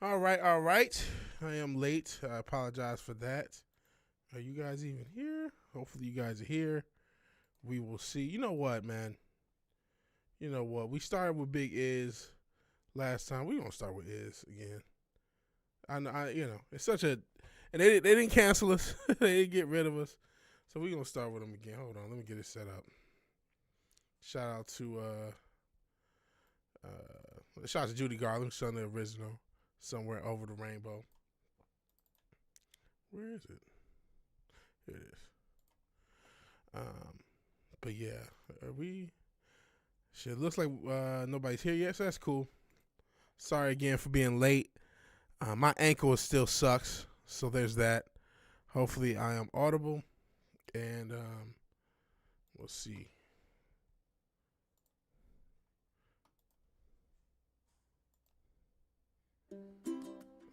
All right, all right. I am late. I apologize for that. Are you guys even here? Hopefully, you guys are here. We will see. You know what, man? You know what? We started with Big Is last time. We gonna start with Is again. It's such a, and they didn't cancel us. They didn't get rid of us. So we gonna start with them again. Hold on, let me get it set up. Shout out to shout out to Judy Garland, son of the original, Somewhere Over the Rainbow. Where is it? Here it is. But yeah, are we? Shit, looks like nobody's here yet, so that's cool. Sorry again for being late. My ankle still sucks, so there's that. Hopefully, I am audible, and we'll see.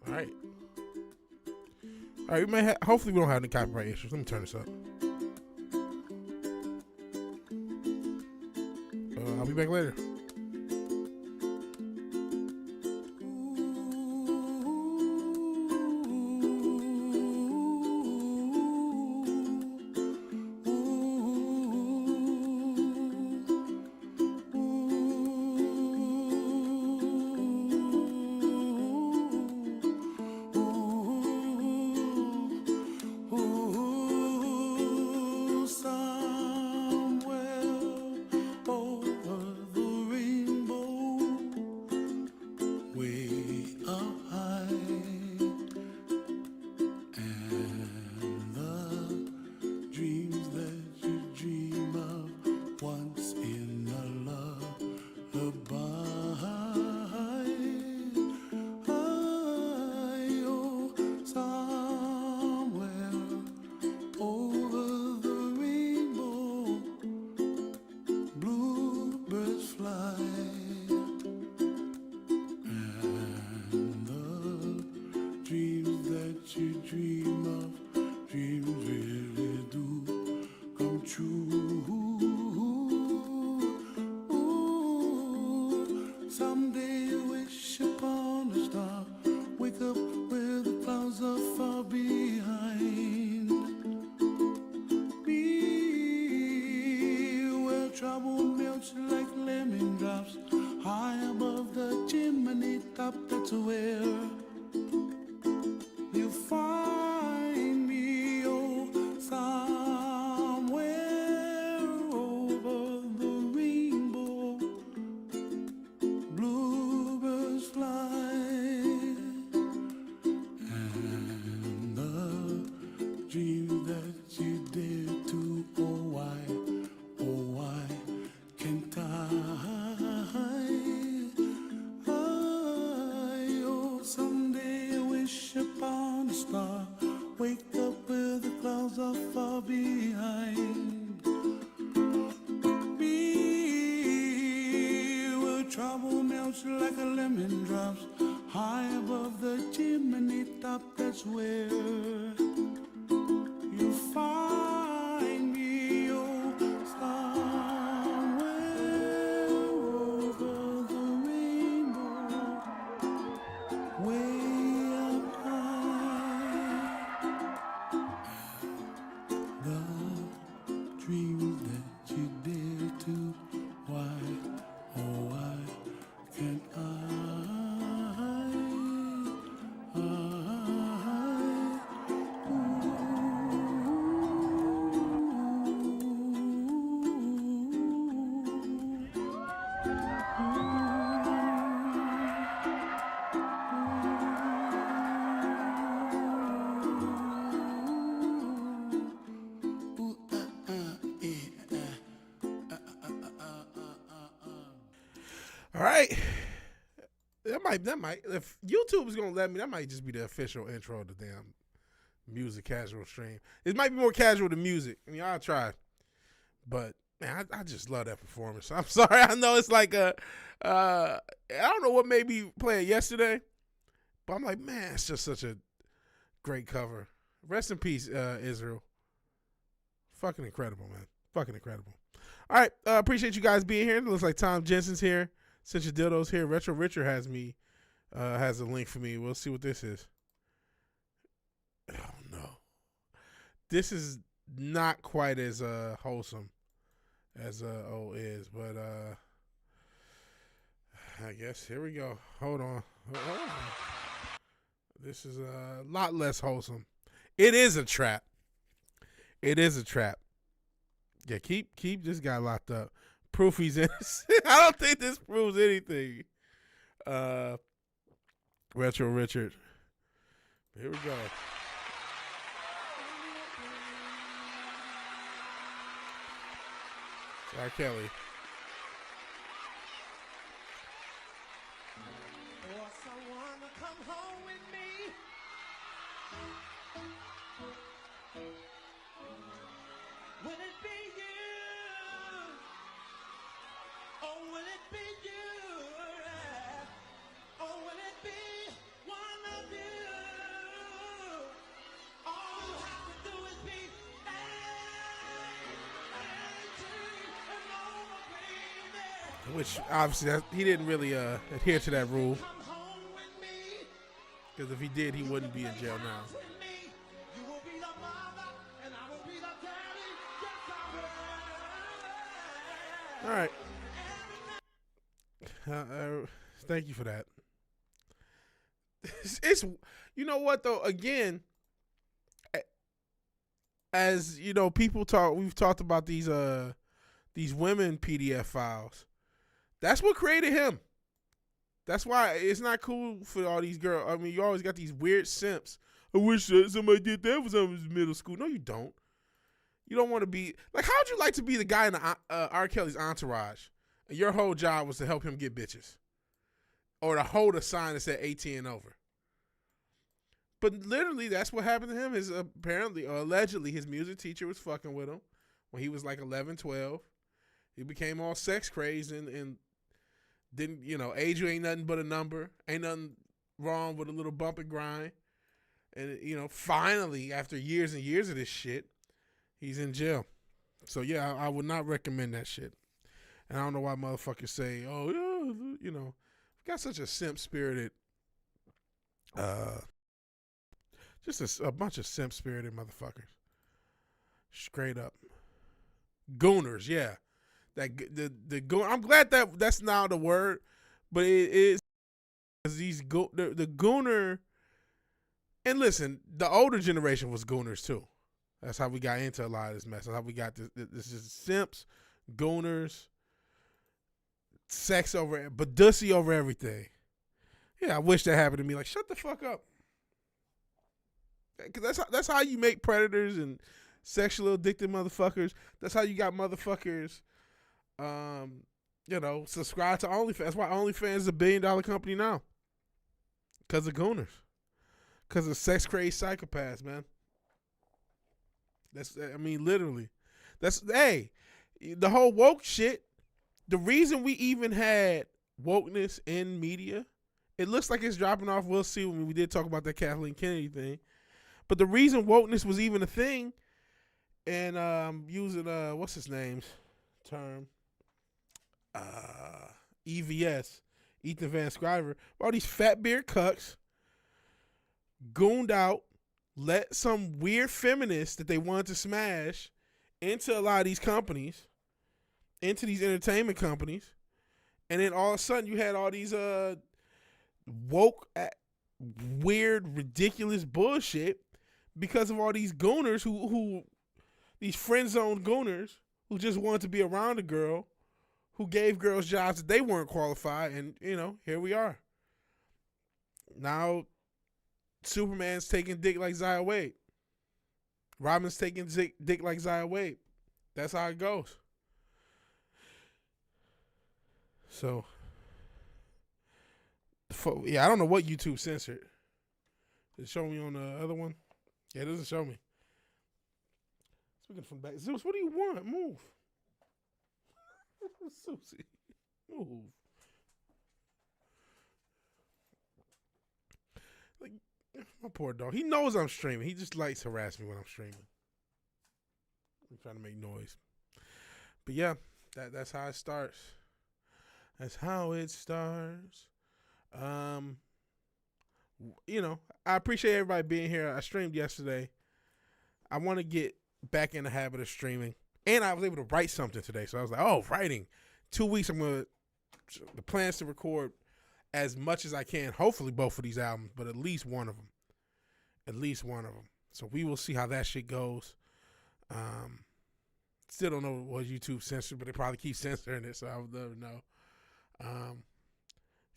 All right. All right, we may hopefully we don't have any copyright issues. Let me turn this up. I'll be back later. All right. That might. If YouTube is gonna let me, that might just be the official intro of the damn MusiCasual stream. It might be more casual than music. I mean, I'll try, but man, I just love that performance. I'm sorry. I know it's like I don't know what made me play it yesterday, but I'm like, man, it's just such a great cover. Rest in peace, Israel. Fucking incredible, man. Fucking incredible. All right, appreciate you guys being here. It looks like Tom Jensen's here. Since your dildo's here, Retro Richard has me has a link for me. We'll see what this is. Oh no, this is not quite as wholesome as O is, but I guess here we go. Hold on. This is a lot less wholesome. It is a trap. It is a trap. Yeah, keep this guy locked up. Proof he's innocent. I don't think this proves anything. Retro Richard. Here we go. R. Kelly. Or someone to come home with me. Will it be you? Or will it be you? Or will it be one of you? All you have to do is be Which obviously he didn't really adhere to that rule. Because if he did, he wouldn't be in jail now. All right. Thank you for that. It's you know what though. Again, as you know, we've talked about these women PDF files. That's what created him. That's why it's not cool for all these girls. I mean, you always got these weird simps. I wish somebody did that when I was in middle school. No, you don't. You don't want to be like. How would you like to be the guy in the R. Kelly's entourage, and your whole job was to help him get bitches, or to hold a sign that said 18 and over? But literally, that's what happened to him. Is apparently or allegedly his music teacher was fucking with him when he was like 11, 12. He became all sex crazed and didn't, age you ain't nothing but a number. Ain't nothing wrong with a little bump and grind. And, finally, after years and years of this shit, he's in jail. So, yeah, I would not recommend that shit. And I don't know why motherfuckers say, oh, yeah, we've got such a simp-spirited, just a bunch of simp-spirited motherfuckers. Straight up. Gooners, yeah. The goon. I'm glad that's now the word, but it is these the gooner. And listen, the older generation was gooners too. That's how we got into a lot of this mess. That's how we got this is simps, gooners, sex over, badussy over everything. Yeah, I wish that happened to me. Like, shut the fuck up. Because that's how you make predators and sexually addicted motherfuckers. That's how you got motherfuckers. Subscribe to OnlyFans. That's why OnlyFans is $1 billion company now. Because of gooners. Because of sex crazed psychopaths, man. Literally. The whole woke shit. The reason we even had wokeness in media, it looks like it's dropping off. We'll see when we did talk about that Kathleen Kennedy thing. But the reason wokeness was even a thing, and using what's his name's term, EVS, Ethan Van Sciver, all these fat beard cucks gooned out, let some weird feminists that they wanted to smash into a lot of these companies, into these entertainment companies, and then all of a sudden you had all these woke, weird, ridiculous bullshit because of all these gooners who these friend zone gooners who just wanted to be around a girl, who gave girls jobs that they weren't qualified, and here we are. Now, Superman's taking dick like Zaya Wade. Robin's taking dick like Zaya Wade. That's how it goes. So, I don't know what YouTube censored. Did it show me on the other one? Yeah, it doesn't show me. Speaking from back, Zeus, what do you want? Move. Susie, move. Like, my poor dog. He knows I'm streaming. He just likes to harass me when I'm streaming. I'm trying to make noise. But yeah, that's how it starts. That's how it starts. I appreciate everybody being here. I streamed yesterday. I want to get back in the habit of streaming. And I was able to write something today. So I was like, oh, writing. 2 weeks, the plans to record as much as I can. Hopefully both of these albums, but at least one of them. So we will see how that shit goes. Still don't know what YouTube censored, but they probably keep censoring it, so I would never know.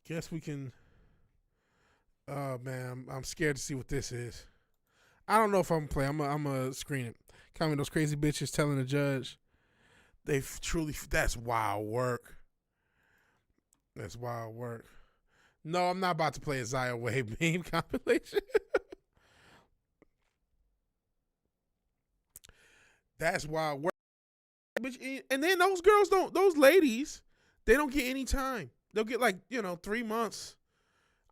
Guess we can. Oh man, I'm scared to see what this is. I don't know if I'm gonna play. I'm gonna screen it. Coming those crazy bitches telling the judge, that's wild work. That's wild work. No, I'm not about to play a Zaya Wave meme compilation. That's wild work. And then those ladies, they don't get any time. They'll get 3 months.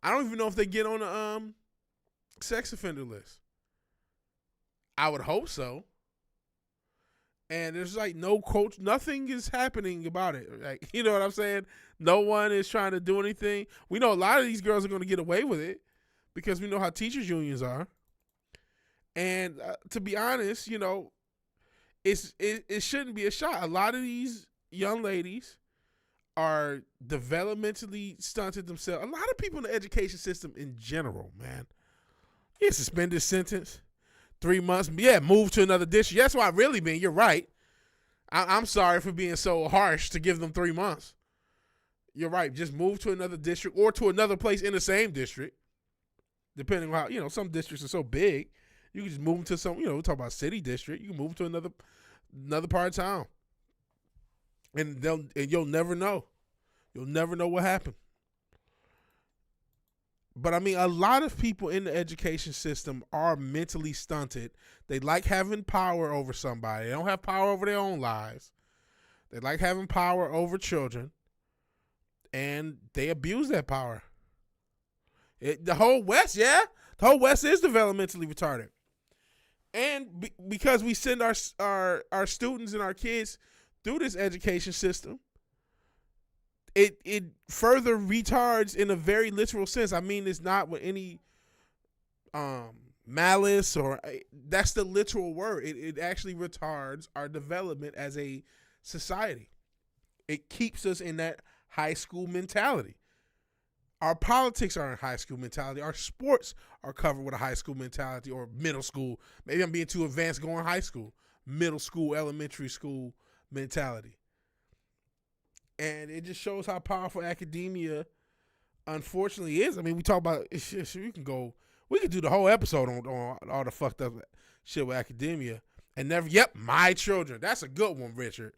I don't even know if they get on the sex offender list. I would hope so. And there's no coach, nothing is happening about it. You know what I'm saying? No one is trying to do anything. We know a lot of these girls are going to get away with it because we know how teachers unions are. And to be honest, it shouldn't be a shot. A lot of these young ladies are developmentally stunted themselves. A lot of people in the education system in general, man. Yeah, suspended sentence, 3 months. Yeah, move to another district. That's what I really mean. You're right. I'm sorry for being so harsh to give them 3 months. You're right. Just move to another district or to another place in the same district. Depending on how, some districts are so big. You can just move to some, we talk about city district. You can move to another part of town. And you'll never know. You'll never know what happened. But I mean, a lot of people in the education system are mentally stunted. They like having power over somebody. They don't have power over their own lives. They like having power over children. And they abuse that power. The whole West, yeah? The whole West is developmentally retarded. And because we send our students and our kids through this education system, it further retards in a very literal sense. I mean, it's not with any malice or that's the literal word. It actually retards our development as a society. It keeps us in that high school mentality. Our politics are in high school mentality. Our sports are covered with a high school mentality or middle school. Maybe I'm being too advanced going high school. Middle school, elementary school mentality. And it just shows how powerful academia unfortunately is. I mean, we talk about we could do the whole episode on all the fucked up shit with academia. And my children. That's a good one, Richard.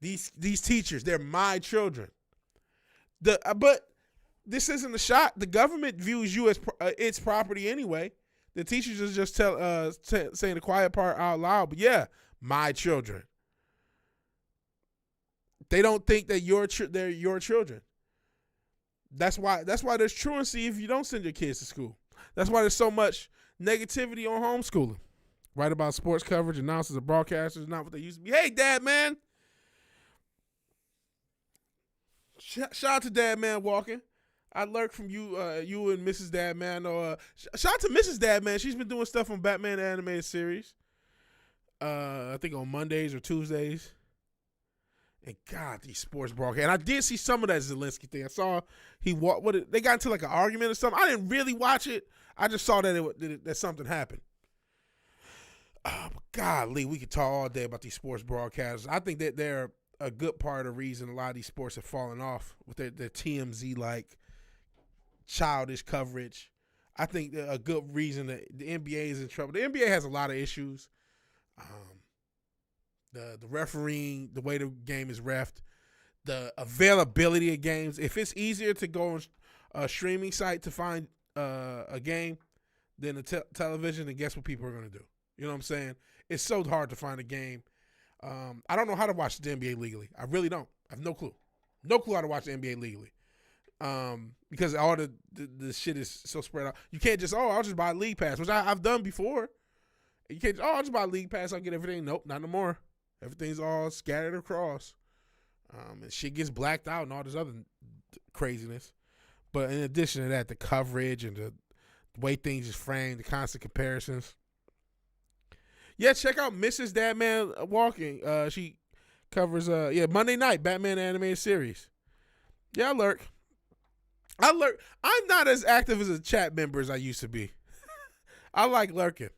These teachers, they're my children. But this isn't a shot. The government views you as its property anyway. The teachers is just saying the quiet part out loud. But yeah, my children. They don't think that they're your children. That's why there's truancy if you don't send your kids to school. That's why there's so much negativity on homeschooling. Write about sports coverage, announcers and broadcasters, not what they used to be. Hey, Dad, man. Shout out to Dad, man, walking. I learned from you and Mrs. Dad, man. Shout out to Mrs. Dad, man. She's been doing stuff on Batman the Animated Series. I think on Mondays or Tuesdays. And God, these sports broadcasts. And I did see some of that Zelensky thing. I saw they got into an argument or something. I didn't really watch it. I just saw that something happened. But golly, we could talk all day about these sports broadcasters. I think that they're a good part of the reason a lot of these sports have fallen off with their TMZ childish coverage. I think a good reason that the NBA is in trouble. The NBA has a lot of issues. The refereeing, the way the game is reffed, the availability of games. If it's easier to go on a streaming site to find a game than a television, then guess what people are going to do? You know what I'm saying? It's so hard to find a game. I don't know how to watch the NBA legally. I really don't. I have no clue. No clue how to watch the NBA legally. Because all the shit is so spread out. You can't just, I'll just buy a league pass, which I've done before. You can't just, I'll just buy a league pass, I'll get everything. Nope, not no more. Everything's all scattered across. And shit gets blacked out and all this other craziness. But in addition to that, the coverage and the way things is framed, the constant comparisons. Yeah, check out Mrs. Dadman Walking. She covers Monday night Batman animated series. Yeah, I lurk. I'm not as active as a chat member as I used to be. I like lurking.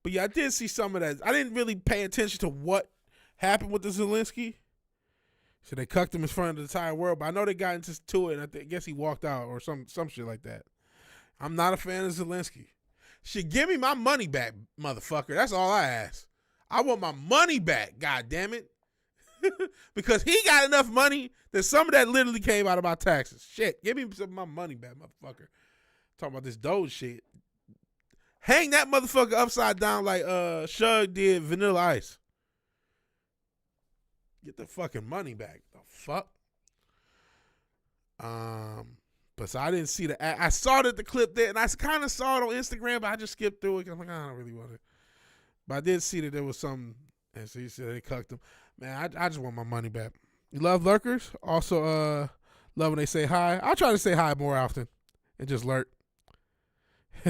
But yeah, I did see some of that. I didn't really pay attention to what happened with the Zelensky. So they cucked him in front of the entire world. But I know they got into it, and I guess he walked out or some shit like that. I'm not a fan of Zelensky. Should give me my money back, motherfucker. That's all I ask. I want my money back, god damn it. Because he got enough money that some of that literally came out of my taxes. Shit, give me some of my money back, motherfucker. Talking about this Doge shit. Hang that motherfucker upside down like Shyt did Vanilla Ice. Get the fucking money back. The fuck? But so I didn't see the. I saw the clip there, and I kind of saw it on Instagram, but I just skipped through it. I'm like, I don't really want it. But I did see that there was some, and so you said they cucked him. Man, I just want my money back. You love lurkers? Also, love when they say hi. I'll try to say hi more often and just lurk.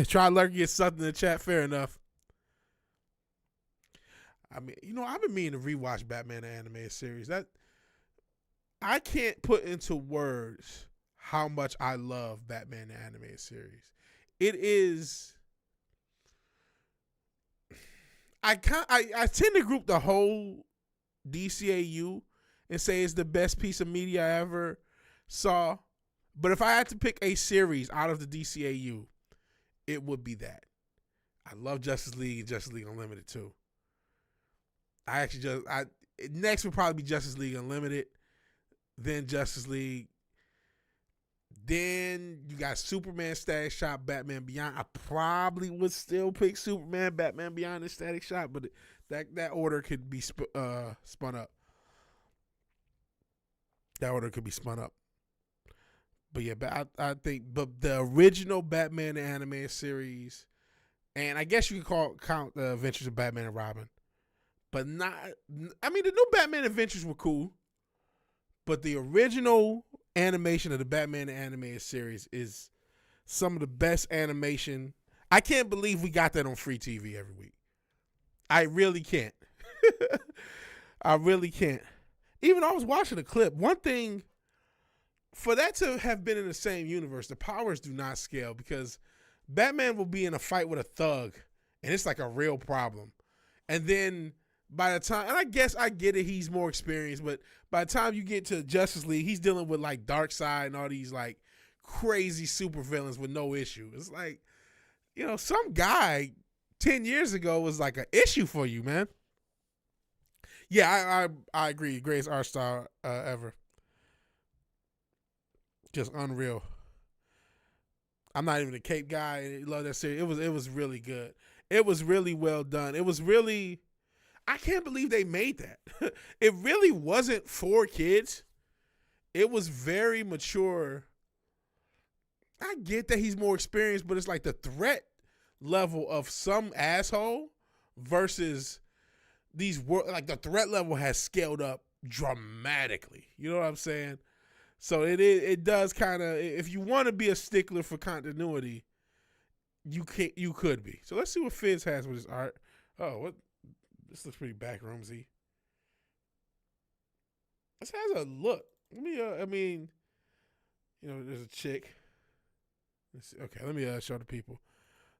Try to lurk and get something in the chat. Fair enough. I mean, I've been meaning to rewatch Batman the animated series. That I can't put into words how much I love Batman the animated series. It is. I tend to group the whole DCAU and say it's the best piece of media I ever saw. But if I had to pick a series out of the DCAU, it would be that. I love Justice League and Justice League Unlimited too. Next would probably be Justice League Unlimited, then Justice League. Then you got Superman, Static Shock, Batman Beyond. I probably would still pick Superman, Batman Beyond, and Static Shock, but that order could be spun up. That order could be spun up. But yeah, I think the original Batman the animated series, and I guess you could count the Adventures of Batman and Robin, but not. I mean, the new Batman Adventures were cool, but the original animation of the Batman the animated series is some of the best animation. I can't believe we got that on free TV every week. I really can't. I really can't. Even I was watching a clip. One thing, for that to have been in the same universe, the powers do not scale because Batman will be in a fight with a thug, and it's like a real problem. And then by the time, and I guess I get it, he's more experienced, but by the time you get to Justice League, he's dealing with like Darkseid and all these like crazy supervillains with no issue. It's like, some guy 10 years ago was like an issue for you, man. Yeah, I agree. Greatest art style ever. Just unreal. I'm not even a Cape guy. I love that series. It was really good. It was really well done. It was really, I can't believe they made that. It really wasn't for kids. It was very mature. I get that he's more experienced, but it's like the threat level of some asshole versus these like the threat level has scaled up dramatically. You know what I'm saying? So it does kind of, if you want to be a stickler for continuity, you could be. So let's see what Fizz has with his art. Oh, this looks pretty backroomsy. This has a look. Let me there's a chick. Let's see. Okay, let me show the people.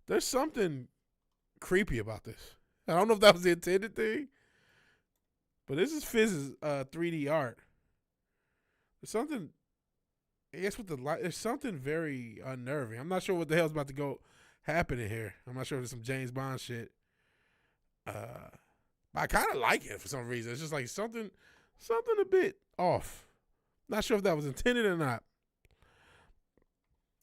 There's something creepy about this. I don't know if that was the intended thing, but this is Fizz's 3D art. There's something, I guess with the light, there's something very unnerving. I'm not sure what the hell's about to go happen in here. I'm not sure if it's some James Bond shit. But I kind of like it for some reason. It's just like something a bit off. Not sure if that was intended or not.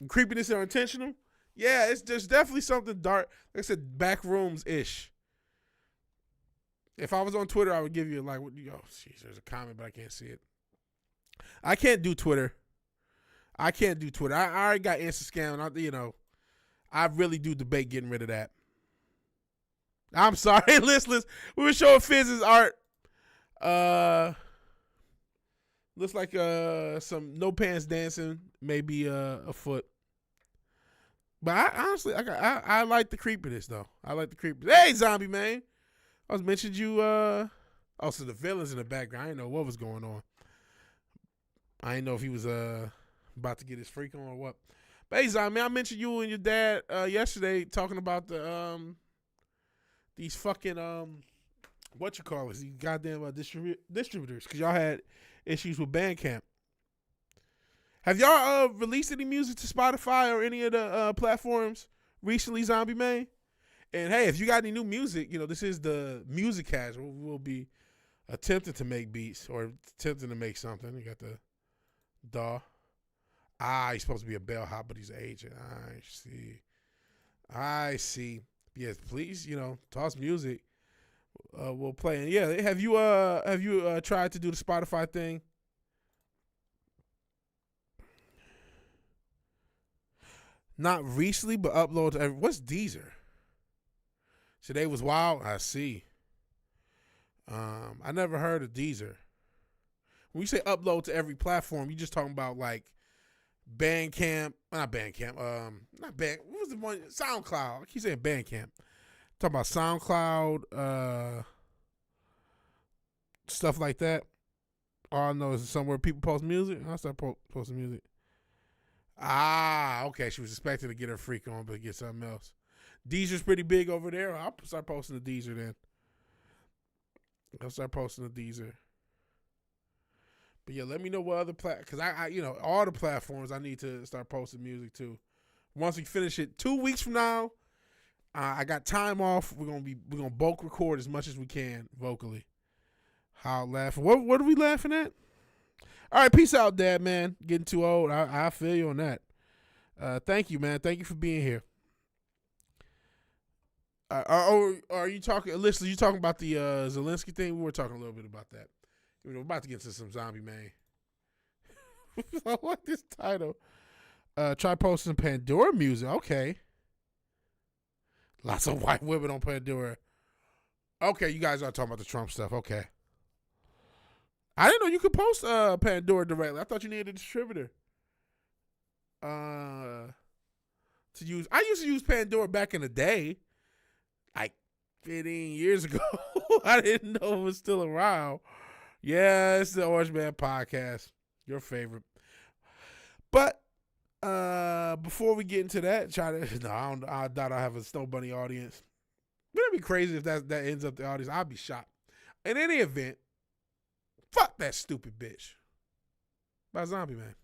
Creepiness are intentional. Yeah, there's definitely something dark. Like I said, backrooms-ish. If I was on Twitter, I would give you like, jeez, there's a comment, but I can't see it. I can't do Twitter. I already got Instagram. I really do debate getting rid of that. I'm sorry, listeners. We were showing Fizz's art. Looks like some no pants dancing, maybe afoot. But I like the creepiness though. I like the creepiness. Hey, zombie man, I was mentioned you. Also the villains in the background. I didn't know what was going on. I didn't know if he was about to get his freak on or what. But hey, zombie man, I mentioned you and your dad yesterday talking about the these fucking what you call it? These goddamn distributors because y'all had issues with Bandcamp. Have y'all released any music to Spotify or any of the platforms recently, Zombie Man? And hey, if you got any new music, this is the MusiCasual. We'll be attempting to make beats or attempting to make something. You got the DAW. He's supposed to be a bellhop, but he's an agent. I see. Yes, please, toss music. We'll play. And yeah, have you tried to do the Spotify thing? Not recently, but upload to what's Deezer? Today was wild. I see. I never heard of Deezer. When you say upload to every platform, you just talking about like Bandcamp, not Bandcamp. Not Band. What was the one? SoundCloud. I keep saying Bandcamp. Talking about SoundCloud, stuff like that. All I know is somewhere people post music. I start posting music. Okay. She was expecting to get her freak on, but get something else. Deezer's pretty big over there. I'll start posting the Deezer then. I'll start posting the Deezer. But yeah, let me know what other because I all the platforms I need to start posting music too. Once we finish it, 2 weeks from now, I got time off. We're gonna bulk record as much as we can vocally. How laughing? What are we laughing at? All right, peace out, Dad, man. Getting too old. I feel you on that. Thank you, man. Thank you for being here. Are you talking, Alyssa, you talking about the Zelensky thing? We were talking a little bit about that. We're about to get into some zombie, man. I like this title. Try posting Pandora music. Okay. Lots of white women on Pandora. Okay, you guys are talking about the Trump stuff. Okay. I didn't know you could post Pandora directly. I thought you needed a distributor. To use. I used to use Pandora back in the day. Like 15 years ago. I didn't know it was still around. Yeah, it's the Orange Man Podcast. Your favorite. But before we get into that, I doubt I have a Snow Bunny audience. Wouldn't it be crazy if that ends up the audience? I'd be shocked. In any event, fuck that stupid bitch. By Zombie Man.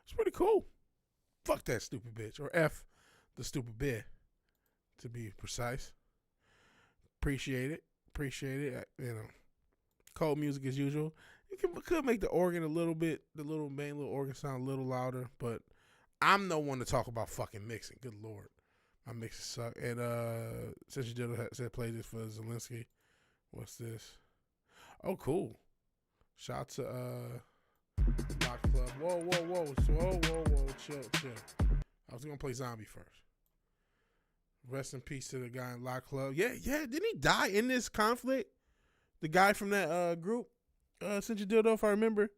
It's pretty cool. Fuck that stupid bitch. Or F the stupid bear, to be precise. Appreciate it. Cold music as usual. You could make the organ a little bit, the main little organ sound a little louder, but I'm no one to talk about fucking mixing. Good Lord. My mixes suck. And since you said play this for Zelensky, what's this? Oh, cool. Shout out to Lock Club. Whoa. Chill. I was gonna play Zombie first. Rest in peace to the guy in Lock Club. Yeah. Didn't he die in this conflict? The guy from that group, Since You Dildo, if I remember.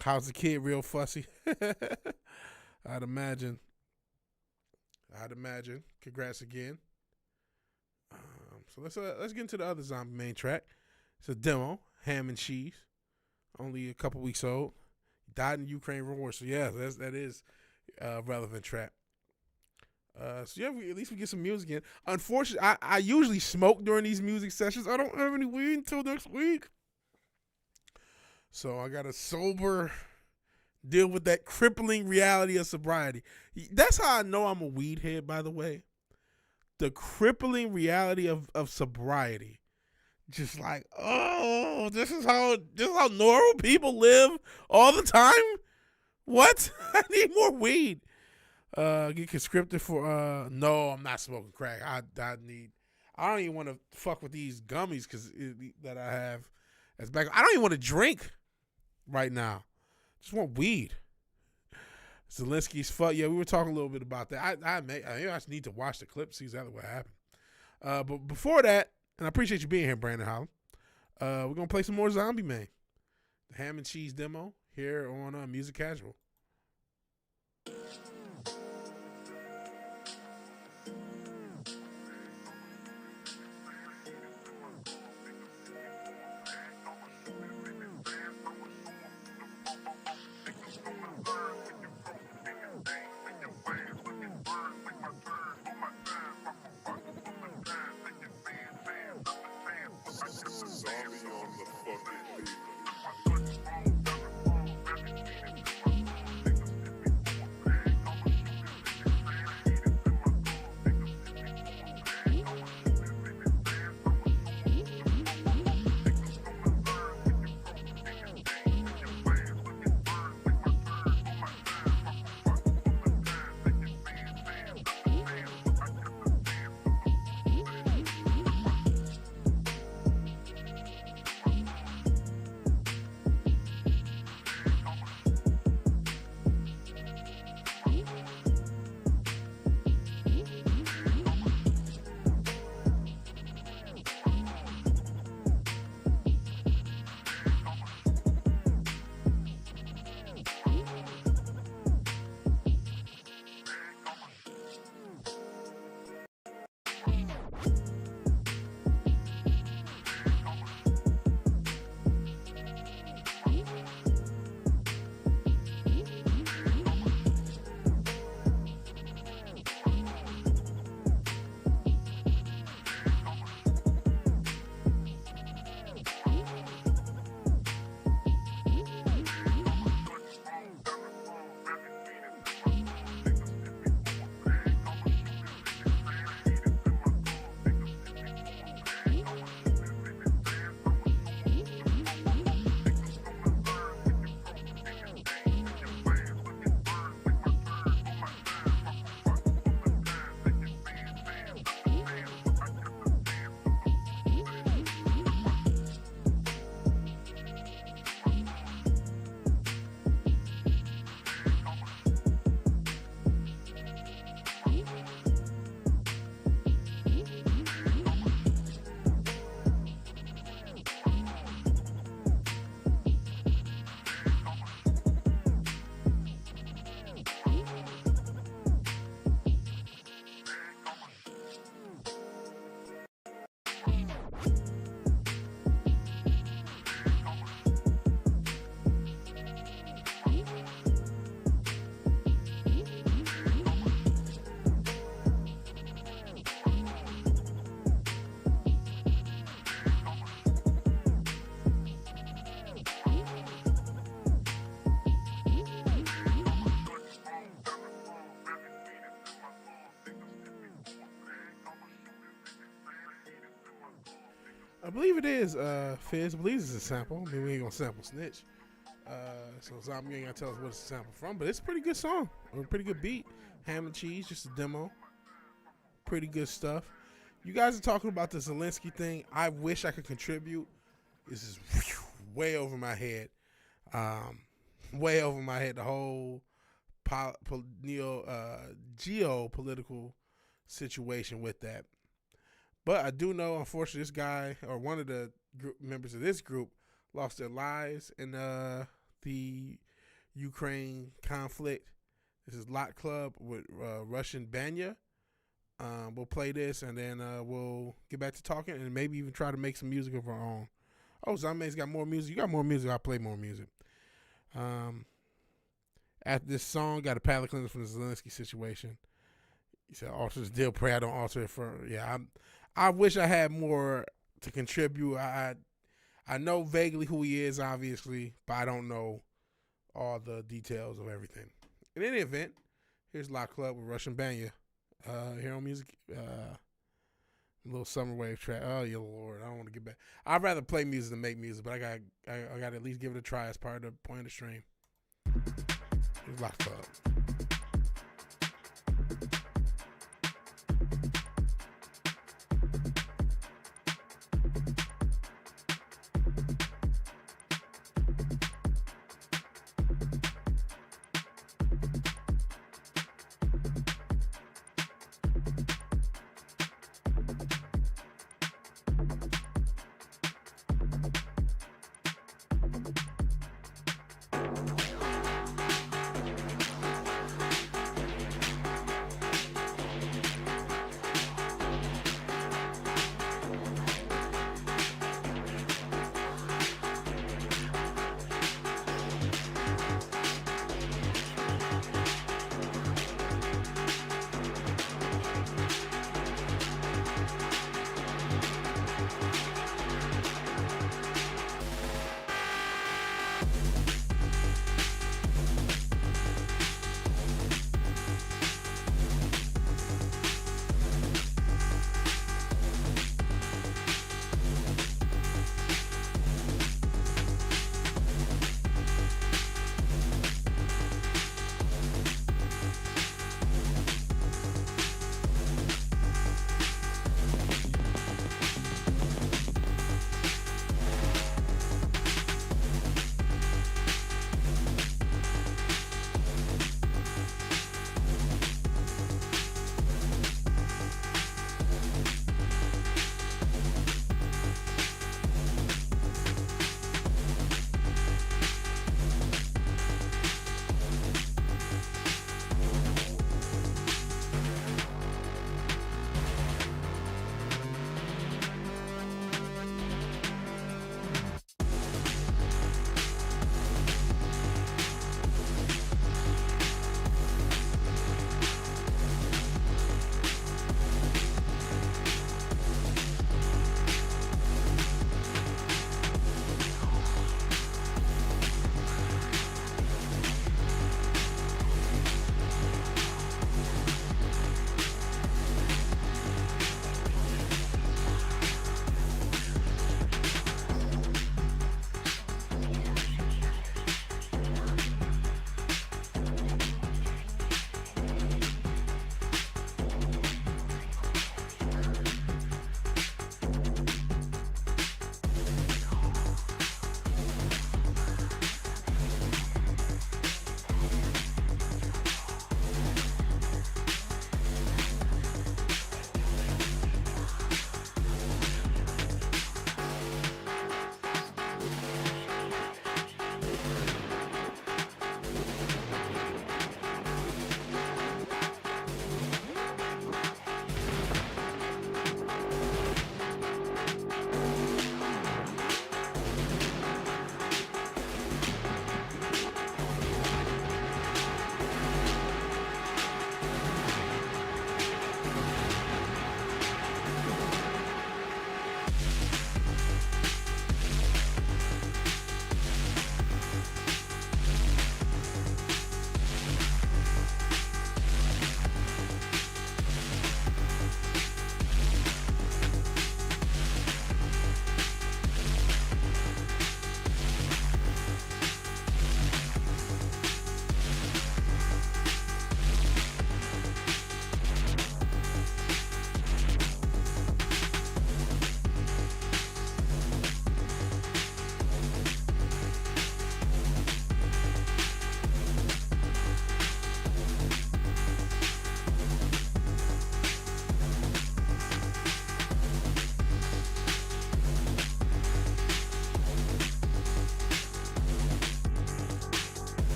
How's the kid real fussy? I'd imagine. Congrats again. So let's get into the other Zombie main track. It's a demo, Ham and Cheese. Only a couple weeks old. Died in the Ukraine war. So yeah, that is a relevant track. So yeah, at least we get some music in. Unfortunately, I usually smoke during these music sessions. I don't have any weed until next week. So I got to sober deal with that crippling reality of sobriety. That's how I know I'm a weed head, by the way. The crippling reality of sobriety. Just like, oh, this is how normal people live all the time? What? I need more weed. Get conscripted for no, I'm not smoking crack. I don't even want to fuck with these gummies that I have as back. I don't even want to drink right now. Just want weed. Zelensky's fuck. Yeah, we were talking a little bit about that. I just need to watch the clip, see exactly what happened. But before that, and I appreciate you being here, Brandon Holland. We're gonna play some more Zombie Man, the Ham and Cheese demo here on MusiCasual. I believe it is Fizz. I believe it's a sample. I mean, we ain't gonna sample Snitch. So Zombie ain't gonna tell us what it's a sample from, but it's a pretty good song. Or a pretty good beat. Ham and cheese, just a demo. Pretty good stuff. You guys are talking about the Zelensky thing. I wish I could contribute. This is way over my head. Way over my head. The whole geopolitical situation with that. But I do know, unfortunately, this guy or one of the members of this group lost their lives in the Ukraine conflict. This is Lot Club with Russian Banya. We'll play this and then we'll get back to talking and maybe even try to make some music of our own. Oh, Zombies got more music. You got more music. I'll play more music. After this song, got a palate cleanser from the Zelensky situation. He said, alter this deal, pray I don't alter it for, yeah, I wish I had more to contribute. I know vaguely who he is, obviously, but I don't know all the details of everything. In any event, here's Lock Club with Russian Banya. Here on music, a little summer wave track. Oh, yeah, Lord, I don't want to get back. I'd rather play music than make music, but I got to at least give it a try as part of the point of the stream. Here's Lock Club.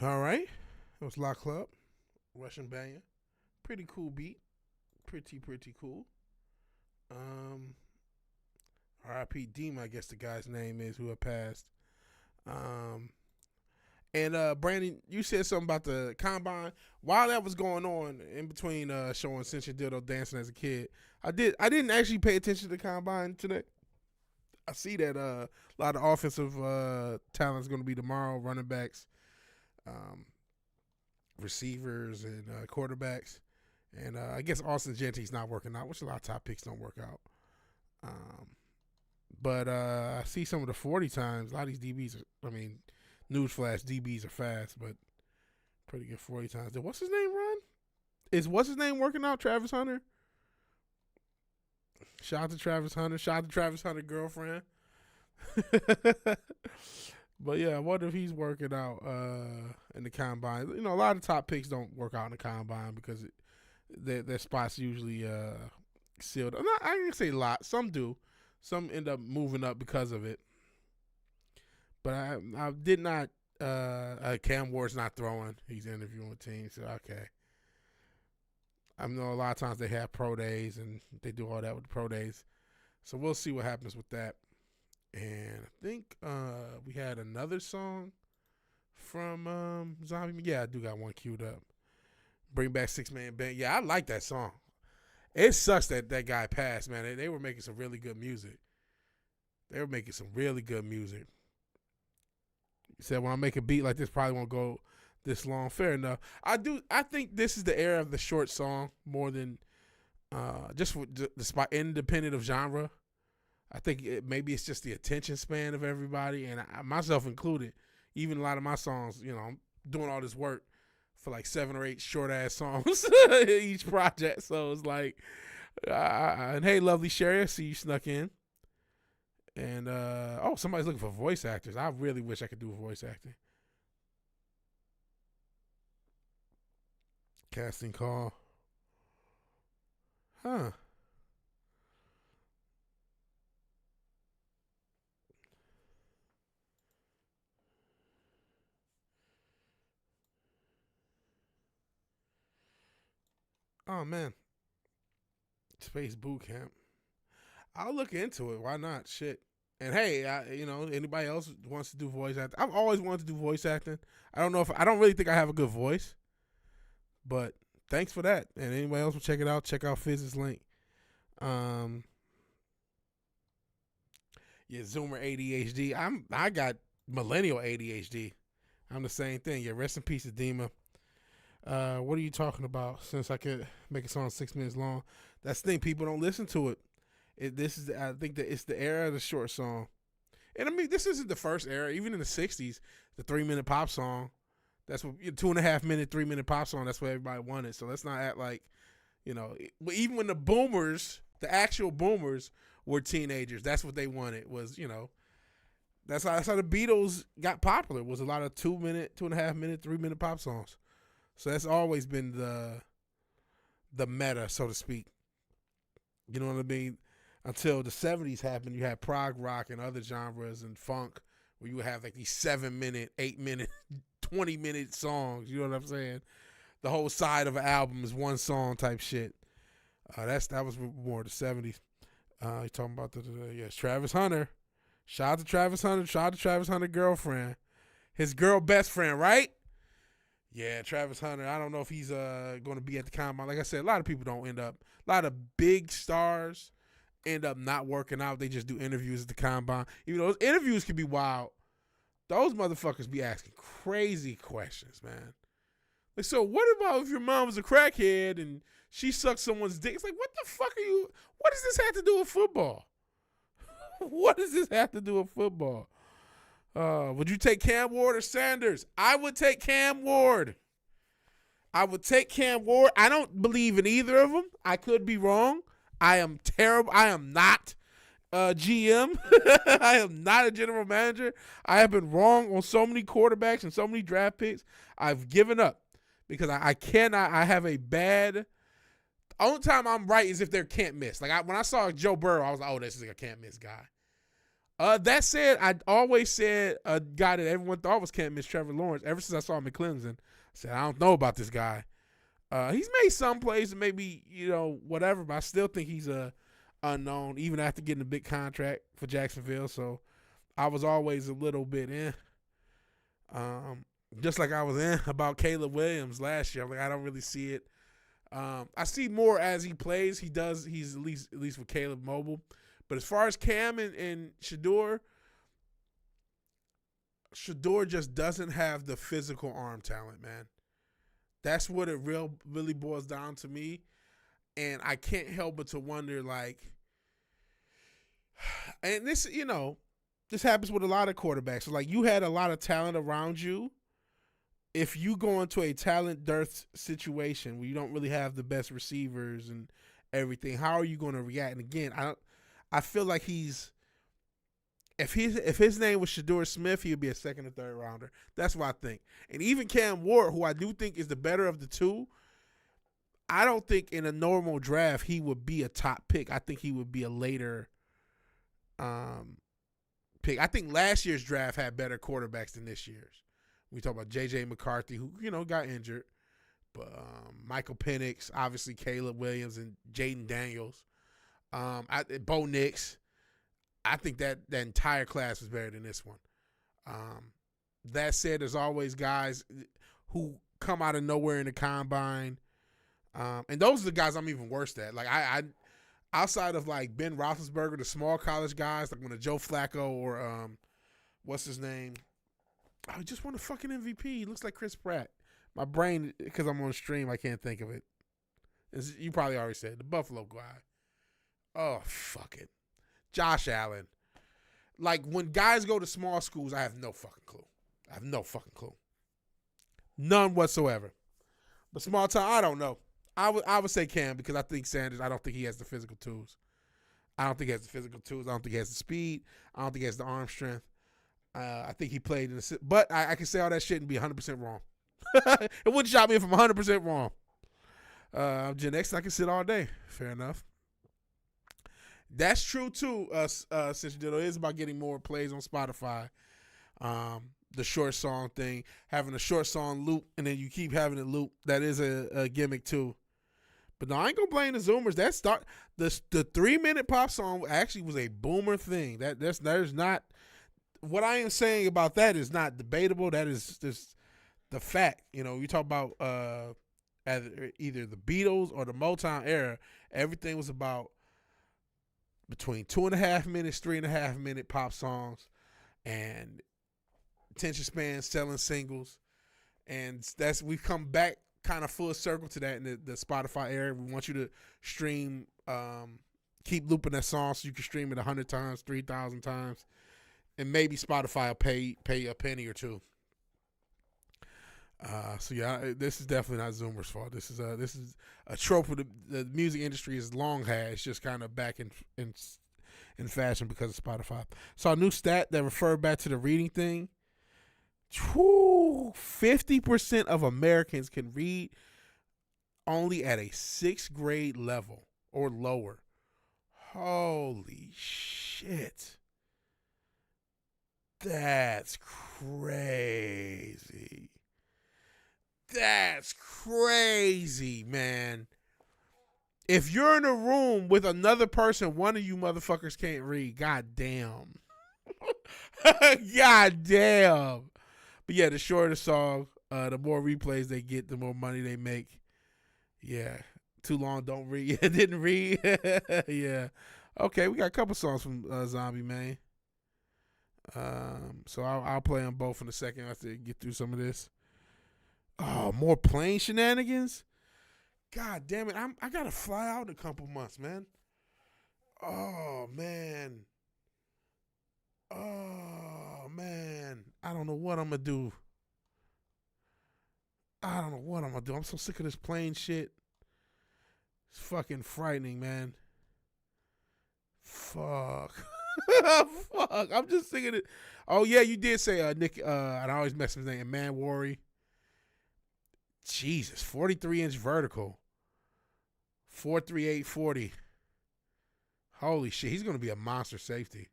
All right. It was La Club. Russian banger. Pretty cool beat. Pretty cool. R.I.P. Dima, I guess the guy's name is, who had passed. And Brandon, you said something about the combine. While that was going on, in between showing Cinch Dildo dancing as a kid, I didn't actually pay attention to the combine today. I see that a lot of offensive talent is going to be tomorrow, running backs, receivers, and quarterbacks. And I guess Austin Genty's not working out, which a lot of top picks don't work out. But I see some of the 40 times. A lot of these DBs, newsflash, DBs are fast, but pretty good 40 times. Did what's his name run? What's his name working out? Travis Hunter? Shout out to Travis Hunter. Shout out to Travis Hunter girlfriend. But yeah, I wonder if he's working out in the combine. You know, a lot of top picks don't work out in the combine because their spots usually sealed. I can say a lot. Some do. Some end up moving up because of it. But I did not. Cam Ward's not throwing. He's interviewing with teams. So okay. I know a lot of times they have pro days and they do all that with the pro days. So we'll see what happens with that. And I think we had another song from Zombie. Yeah, I do got one queued up. Bring Back 6 Man Band. Yeah, I like that song. It sucks that guy passed, man. They were making some really good music. He said, when I make a beat like this, probably won't go this long. Fair enough. I think this is the era of the short song more than just the spot, independent of genre. I think maybe it's just the attention span of everybody, and myself included. Even a lot of my songs, you know, I'm doing all this work for like 7 or 8 short-ass songs each project. So it's like, and hey, lovely Sherry, I see you snuck in. And, somebody's looking for voice actors. I really wish I could do voice acting. Casting call. Huh. Oh, man. Space Boot Camp. I'll look into it. Why not? Shit. And hey, anybody else wants to do voice acting? I've always wanted to do voice acting. I don't really think I have a good voice, but thanks for that. And anybody else will check it out. Check out Fizz's link. Yeah, Zoomer ADHD. I got millennial ADHD. I'm the same thing. Yeah, rest in peace, Edema. What are you talking about? Since I could make a song 6 minutes long, that's the thing. People don't listen to it. I think that it's the era of the short song. And I mean, this isn't the first era. Even in the 60s, the 3-minute pop song, that's what 2.5 minute, 3-minute pop song, that's what everybody wanted. So let's not act like, even when the actual boomers were teenagers, that's what they wanted was, that's how the Beatles got popular, was a lot of 2-minute, 2.5 minute, 3-minute pop songs. So that's always been the meta, so to speak. You know what I mean? Until the 70s happened, you had prog rock and other genres and funk where you would have like these 7-minute, 8-minute, 20-minute songs. You know what I'm saying? The whole side of an album is one song type shit. That was more the 70s. You're talking about yes, Travis Hunter. Shout out to Travis Hunter. Shout out to Travis Hunter girlfriend. His girl best friend, right? Yeah, Travis Hunter. I don't know if he's going to be at the combine. Like I said, a lot of people don't end up. A lot of big stars end up not working out. They just do interviews at the combine. Even though those interviews can be wild, those motherfuckers be asking crazy questions, man. Like, so what about if your mom was a crackhead and she sucked someone's dick? It's like, what the fuck are you? What does this have to do with football? What does this have to do with football? Would you take Cam Ward or Sanders? I would take Cam Ward. I don't believe in either of them. I could be wrong. I am terrible. I am not a GM. I am not a general manager. I have been wrong on so many quarterbacks and so many draft picks. I've given up because I cannot. I have a bad. The only time I'm right is if they're can't miss. Like when I saw Joe Burrow, I was like, oh, this is like a can't miss guy. That said, I always said a guy that everyone thought was can't miss Trevor Lawrence. Ever since I saw him in Clemson, I said I don't know about this guy. He's made some plays and maybe whatever, but I still think he's a unknown even after getting a big contract for Jacksonville. So I was always a little bit in. Just like I was in about Caleb Williams last year. Like I don't really see it. I see more as he plays. He's at least with Caleb mobile. But as far as Cam and Shador just doesn't have the physical arm talent, man. That's what it really boils down to me. And I can't help but to wonder, like, and this, this happens with a lot of quarterbacks. So, like, you had a lot of talent around you. If you go into a talent dearth situation where you don't really have the best receivers and everything, how are you going to react? And again, I feel like if his name was Shador Smith, he would be a second or third rounder. That's what I think. And even Cam Ward, who I do think is the better of the two, I don't think in a normal draft he would be a top pick. I think he would be a later pick. I think last year's draft had better quarterbacks than this year's. We talk about J.J. McCarthy, who got injured, but Michael Penix, obviously Caleb Williams and Jaden Daniels. Bo Nix, I think that entire class was better than this one. That said, there's always guys who come out of nowhere in the combine, and those are the guys I'm even worse at. Like I outside of like Ben Roethlisberger, the small college guys like when a Joe Flacco or what's his name? I just won a fucking MVP. He looks like Chris Pratt. My brain, because I'm on stream, I can't think of it. You probably already said the Buffalo guy. Oh, fuck it. Josh Allen. Like, when guys go to small schools, I have no fucking clue. None whatsoever. But small time, I don't know. I would say Cam because I think Sanders, I don't think he has the physical tools. I don't think he has the speed. I don't think he has the arm strength. I think he played in the – but I can say all that shit and be 100% wrong. It wouldn't shock me if I'm 100% wrong. I'm Gen X, I can sit all day. Fair enough. That's true, too, since it is about getting more plays on Spotify. The short song thing, having a short song loop, and then you keep having it loop. That is a gimmick, too. But no, I ain't going to blame the Zoomers. The 3-minute pop song actually was a boomer thing. There's not – what I am saying about that is not debatable. That is just the fact. You talk about either the Beatles or the Motown era, everything was about between 2.5 minutes, 3.5 minute pop songs, and attention spans, selling singles, and we've come back kind of full circle to that in the Spotify era. We want you to stream, keep looping that song so you can stream it 100 times, 3,000 times. And maybe Spotify will pay a penny or two. So yeah, this is definitely not Zoomer's fault. This is a trope the music industry has long had. It's just kind of back in fashion because of Spotify. Saw a new stat that referred back to the reading thing. 50% of Americans can read only at a 6th grade level or lower. Holy shit. That's crazy. That's crazy, man. If you're in a room with another person, one of you motherfuckers can't read. God damn. God damn. But yeah, the shorter the song, the more replays they get, the more money they make. Yeah. Too long, don't read. Didn't read. Yeah. Okay, we got a couple songs from Zombie, man. So I'll play them both in a second after I get through some of this. Oh, more plane shenanigans? God damn it. I gotta fly out in a couple months, man. Oh man. I don't know what I'm gonna do. I'm so sick of this plane shit. It's fucking frightening, man. Fuck. Fuck. I'm just sick of it. Oh yeah, you did say Nick and I always mess his name, Man Worry. Jesus, 43-inch vertical. 4.3840. Holy shit, he's gonna be a monster safety.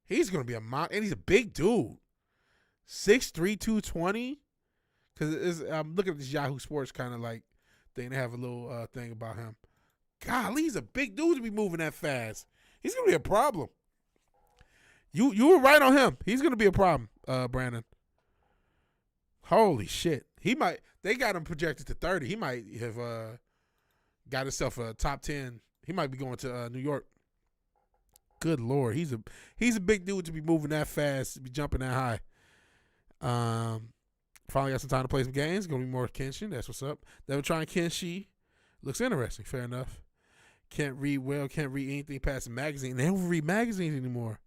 He's going to be and he's a big dude. 6'3", 220. Because I'm looking at this Yahoo Sports kind of like thing. They have a little thing about him. Golly, he's a big dude to be moving that fast. He's going to be a problem. You were right on him. He's going to be a problem, Brandon. Holy shit. They got him projected to 30. He might have got himself a top 10. He might be going to New York. Good Lord. He's a big dude to be moving that fast, to be jumping that high. Finally got some time to play some games. Going to be more Kenshin. That's what's up. They were trying Kenshi. Looks interesting. Fair enough. Can't read well. Can't read anything past a magazine. They don't read magazines anymore.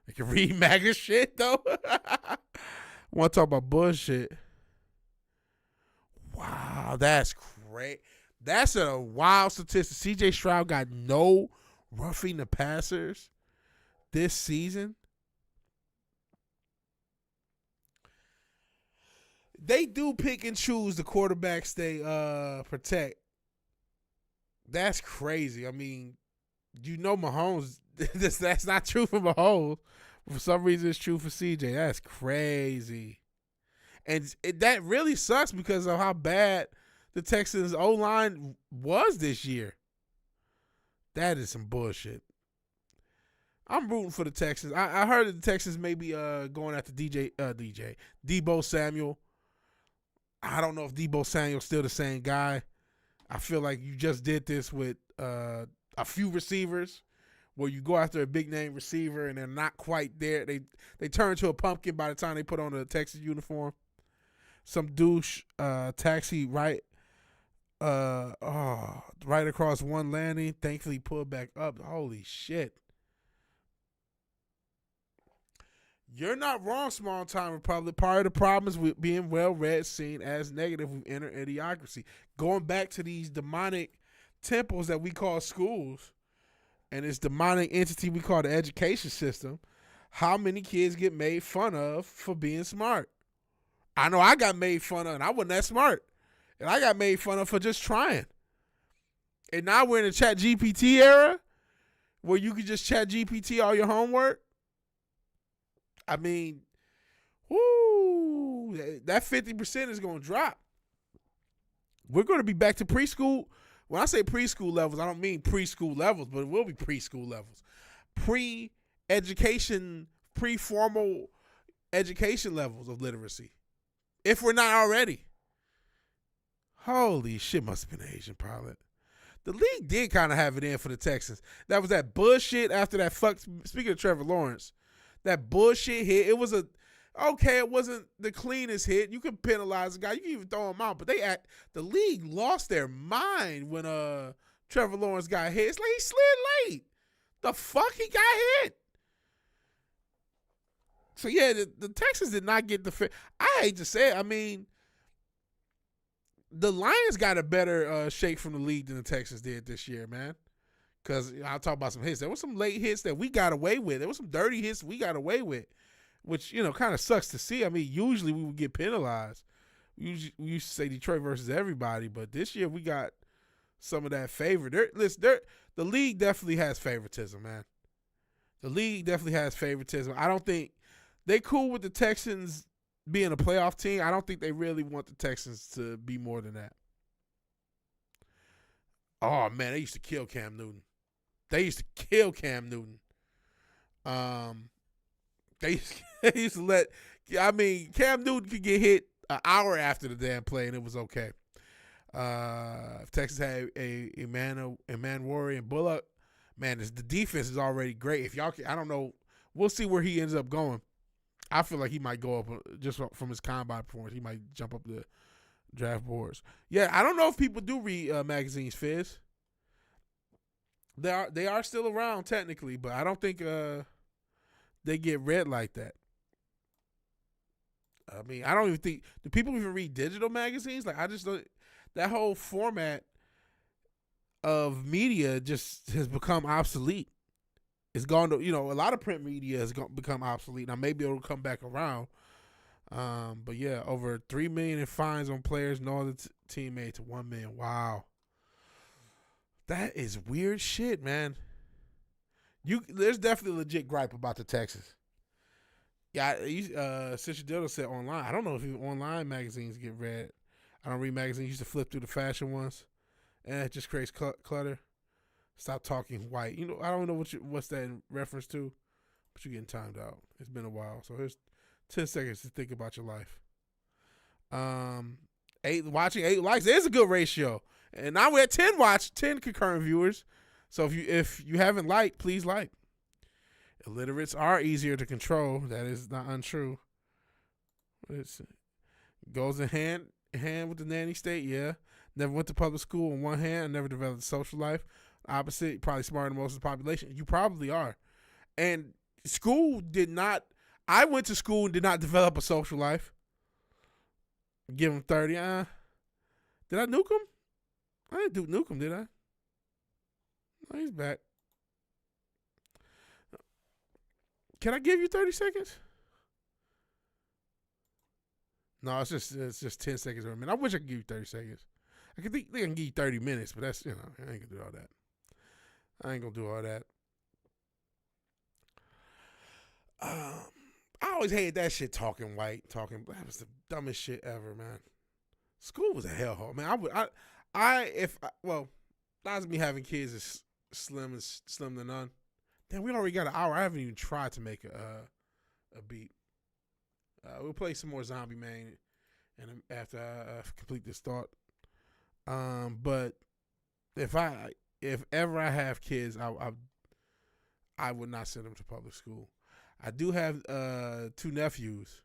They can read MAGA shit, though. Want to talk about bullshit. Wow, that's great. That's a wild statistic. C.J. Stroud got no roughing the passers this season. They do pick and choose the quarterbacks they protect. That's crazy. I mean, Mahomes, that's not true for Mahomes. For some reason, it's true for CJ. That's crazy. And that really sucks because of how bad the Texans' O-line was this year. That is some bullshit. I'm rooting for the Texans. I heard that the Texans may be going after Deebo Samuel. I don't know if Deebo Samuel's still the same guy. I feel like you just did this with a few receivers where you go after a big-name receiver and they're not quite there. They turn into a pumpkin by the time they put on the Texas uniform. Some douche taxi right across one landing. Thankfully pulled back up. Holy shit. You're not wrong, small-time Republic. Part of the problem is with being well-read, seen as negative. We've entered idiocracy. Going back to these demonic temples that we call schools and this demonic entity we call the education system, how many kids get made fun of for being smart? I know I got made fun of, and I wasn't that smart. And I got made fun of for just trying. And now we're in the Chat GPT era where you can just Chat GPT all your homework. I mean, whoo, that 50% is going to drop. We're going to be back to preschool. When I say preschool levels, I don't mean preschool levels, but it will be preschool levels. Pre-education, pre-formal education levels of literacy. If we're not already. Holy shit, must have been an Asian pilot. The league did kind of have it in for the Texans. That was that bullshit after that speaking of Trevor Lawrence, that bullshit hit. It wasn't the cleanest hit. You can penalize a guy. You can even throw him out. But the league lost their mind when Trevor Lawrence got hit. It's like he slid late. The fuck he got hit. So, yeah, the Texans did not get the I hate to say it. I mean, the Lions got a better shake from the league than the Texans did this year, man. Because I'll talk about some hits. There were some late hits that we got away with. There were some dirty hits we got away with, which, kind of sucks to see. I mean, usually we would get penalized. We used to say Detroit versus everybody, but this year we got some of that favor. The league definitely has favoritism, man. The league definitely has favoritism. I don't think they cool with the Texans being a playoff team. I don't think they really want the Texans to be more than that. Oh, man, they used to kill Cam Newton. They used to let Cam Newton could get hit an hour after the damn play, and it was okay. If Texas had a man Warrior and Bullock, man, the defense is already great. If y'all I don't know. We'll see where he ends up going. I feel like he might go up just from his combine performance. He might jump up the draft boards. Yeah, I don't know if people do read magazines, Fizz. They are still around technically, but I don't think they get read like that. I mean, I don't even think do people even read digital magazines? Like, I just don't. That whole format of media just has become obsolete. It's gone to a lot of print media has become obsolete. Now maybe it'll come back around. But yeah, over $3 million in fines on players, no other teammate to $1 million. Wow. That is weird shit, man. There's definitely a legit gripe about the Texans. Sister Dildo said online. I don't know if even online magazines get read. I don't read magazines. I used to flip through the fashion ones, and it just creates clutter. Stop talking white. I don't know what's that in reference to, but you're getting timed out. It's been a while, so here's 10 seconds to think about your life. Watching 8 likes is a good ratio, and now we're at 10 concurrent viewers. So if you haven't liked, please like. Illiterates are easier to control. That is not untrue. It goes in hand with the nanny state. Yeah, never went to public school on one hand. Never developed a social life. Opposite, probably smarter than most of the population. You probably are. And school did not. I went to school and did not develop a social life. Give him 30. Did I nuke him? I didn't nuke him, did I? No, he's back. Can I give you 30 seconds? No, it's just 10 seconds or a minute. I wish I could give you 30 seconds. I think I can give you 30 minutes, but that's, I ain't gonna do all that. I ain't gonna do all that. I always hated that shit talking. That was the dumbest shit ever, man. School was a hellhole, man. Odds of me having kids is slim to none. Damn, we already got an hour. I haven't even tried to make a beat. We'll play some more Zombie Man, and after I complete this thought. But if ever I have kids, I would not send them to public school. I do have 2 nephews.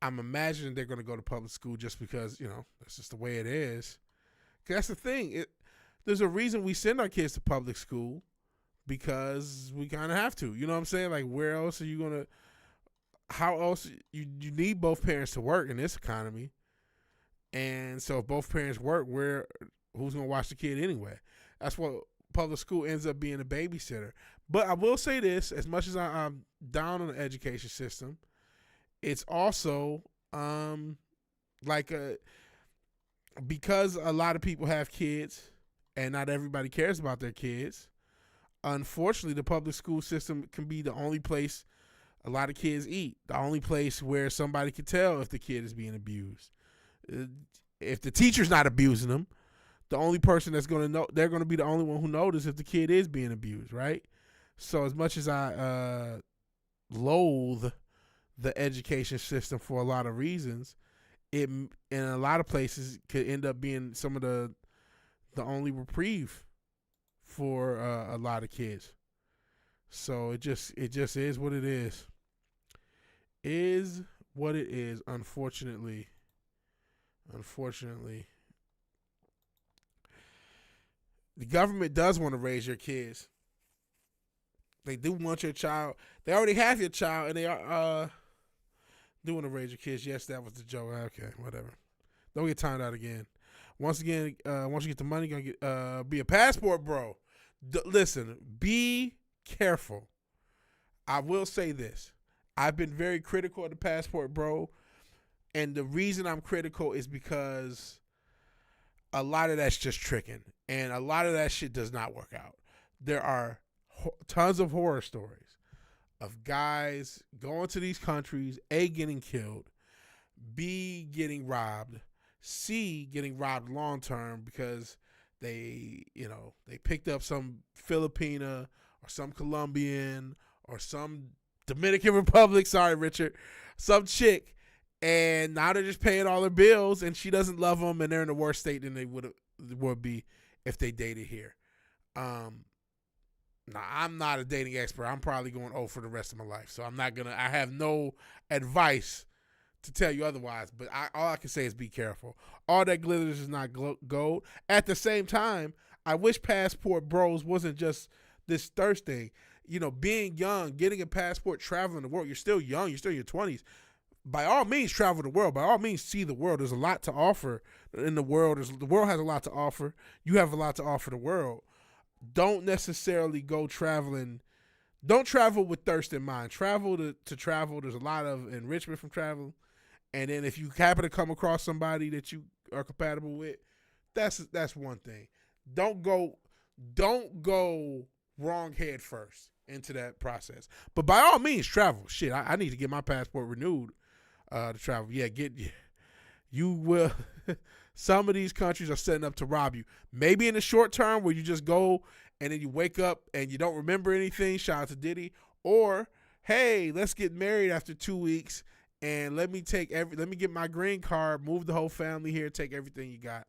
I'm imagining they're going to go to public school just because, that's just the way it is. 'Cause that's the thing. There's a reason we send our kids to public school, because we kind of have to. You know what I'm saying? Like, where else are you going to – how else – you need both parents to work in this economy. And so if both parents work, who's going to watch the kid anyway? That's what public school ends up being, a babysitter. But I will say this, as much as I'm down on the education system, it's also because a lot of people have kids and not everybody cares about their kids, unfortunately, the public school system can be the only place a lot of kids eat, the only place where somebody can tell if the kid is being abused. If the teacher's not abusing them, the only person that's going to know, they're going to be the only one who notices if the kid is being abused, right? So as much as I loathe the education system for a lot of reasons, it in a lot of places could end up being some of the only reprieve for a lot of kids. So it just is what it is. Is what it is, unfortunately. The government does want to raise your kids. They do want your child. They already have your child, and they are do want to raise your kids. Yes, that was the joke. Okay, whatever. Don't get timed out again. Once again, once you get the money, you're going to be a passport bro. Listen, be careful. I will say this. I've been very critical of the passport bro, and the reason I'm critical is because a lot of that's just tricking, and a lot of that shit does not work out. There are tons of horror stories of guys going to these countries, A, getting killed, B, getting robbed, C, getting robbed long term because they picked up some Filipina or some Colombian or some Dominican Republic, sorry, Richard, some chick, and now they're just paying all their bills, and she doesn't love them, and they're in a worse state than they would be if they dated here. Now, I'm not a dating expert. I'm probably going for the rest of my life, so I have no advice to tell you otherwise, but all I can say is be careful. All that glitters is not gold. At the same time, I wish passport bros wasn't just this thirst thing. Being young, getting a passport, traveling the world. You're still young. You're still in your 20s. By all means, travel the world. By all means, see the world. There's a lot to offer in the world. The world has a lot to offer. You have a lot to offer the world. Don't necessarily go traveling. Don't travel with thirst in mind. Travel to travel. There's a lot of enrichment from travel. And then if you happen to come across somebody that you are compatible with, that's one thing. Don't go wrong head first into that process. But by all means, travel. Shit, I need to get my passport renewed to travel. Yeah, you will. Some of these countries are setting up to rob you. Maybe in the short term where you just go and then you wake up and you don't remember anything. Shout out to Diddy. Or, hey, let's get married after 2 weeks and let me get my green card, move the whole family here, take everything you got.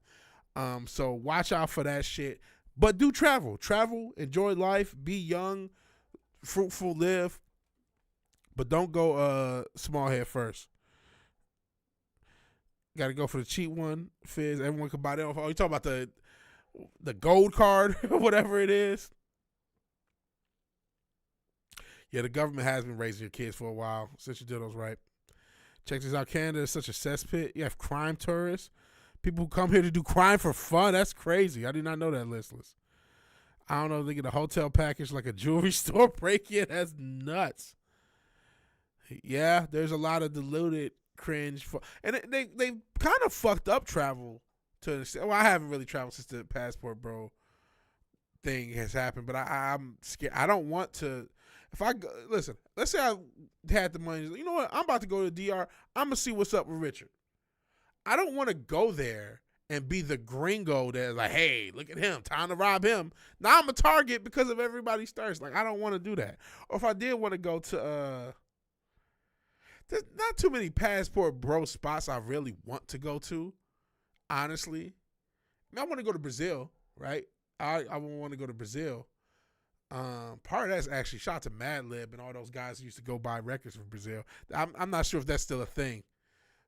So watch out for that shit. But do travel. Travel, enjoy life, be young, fruitful, live. But don't go small head first. Got to go for the cheap one, Fizz. Everyone can buy that off. Oh, you talking about the gold card or whatever it is? Yeah, the government has been raising your kids for a while since you did those right. Check this out. Canada is such a cesspit. You have crime tourists. People who come here to do crime for fun. That's crazy. I did not know that listless. I don't know. They get a hotel package like a jewelry store break-in. That's nuts. Yeah, there's a lot of diluted cringe. And they kind of fucked up travel to an extent. Well, I haven't really traveled since the passport bro thing has happened. But I'm scared. I don't want to. If I go, listen, let's say I had the money. You know what? I'm about to go to the DR. I'm going to see what's up with Richard. I don't want to go there and be the gringo that's like, hey, look at him, time to rob him. Now I'm a target because of everybody's thirst. Like, I don't want to do that. Or if I did want to go to, there's not too many passport bro spots I really want to go to, honestly. I mean, I want to go to Brazil, right? I want to go to Brazil. Part of that's actually shout out to Madlib and all those guys who used to go buy records from Brazil. I'm not sure if that's still a thing.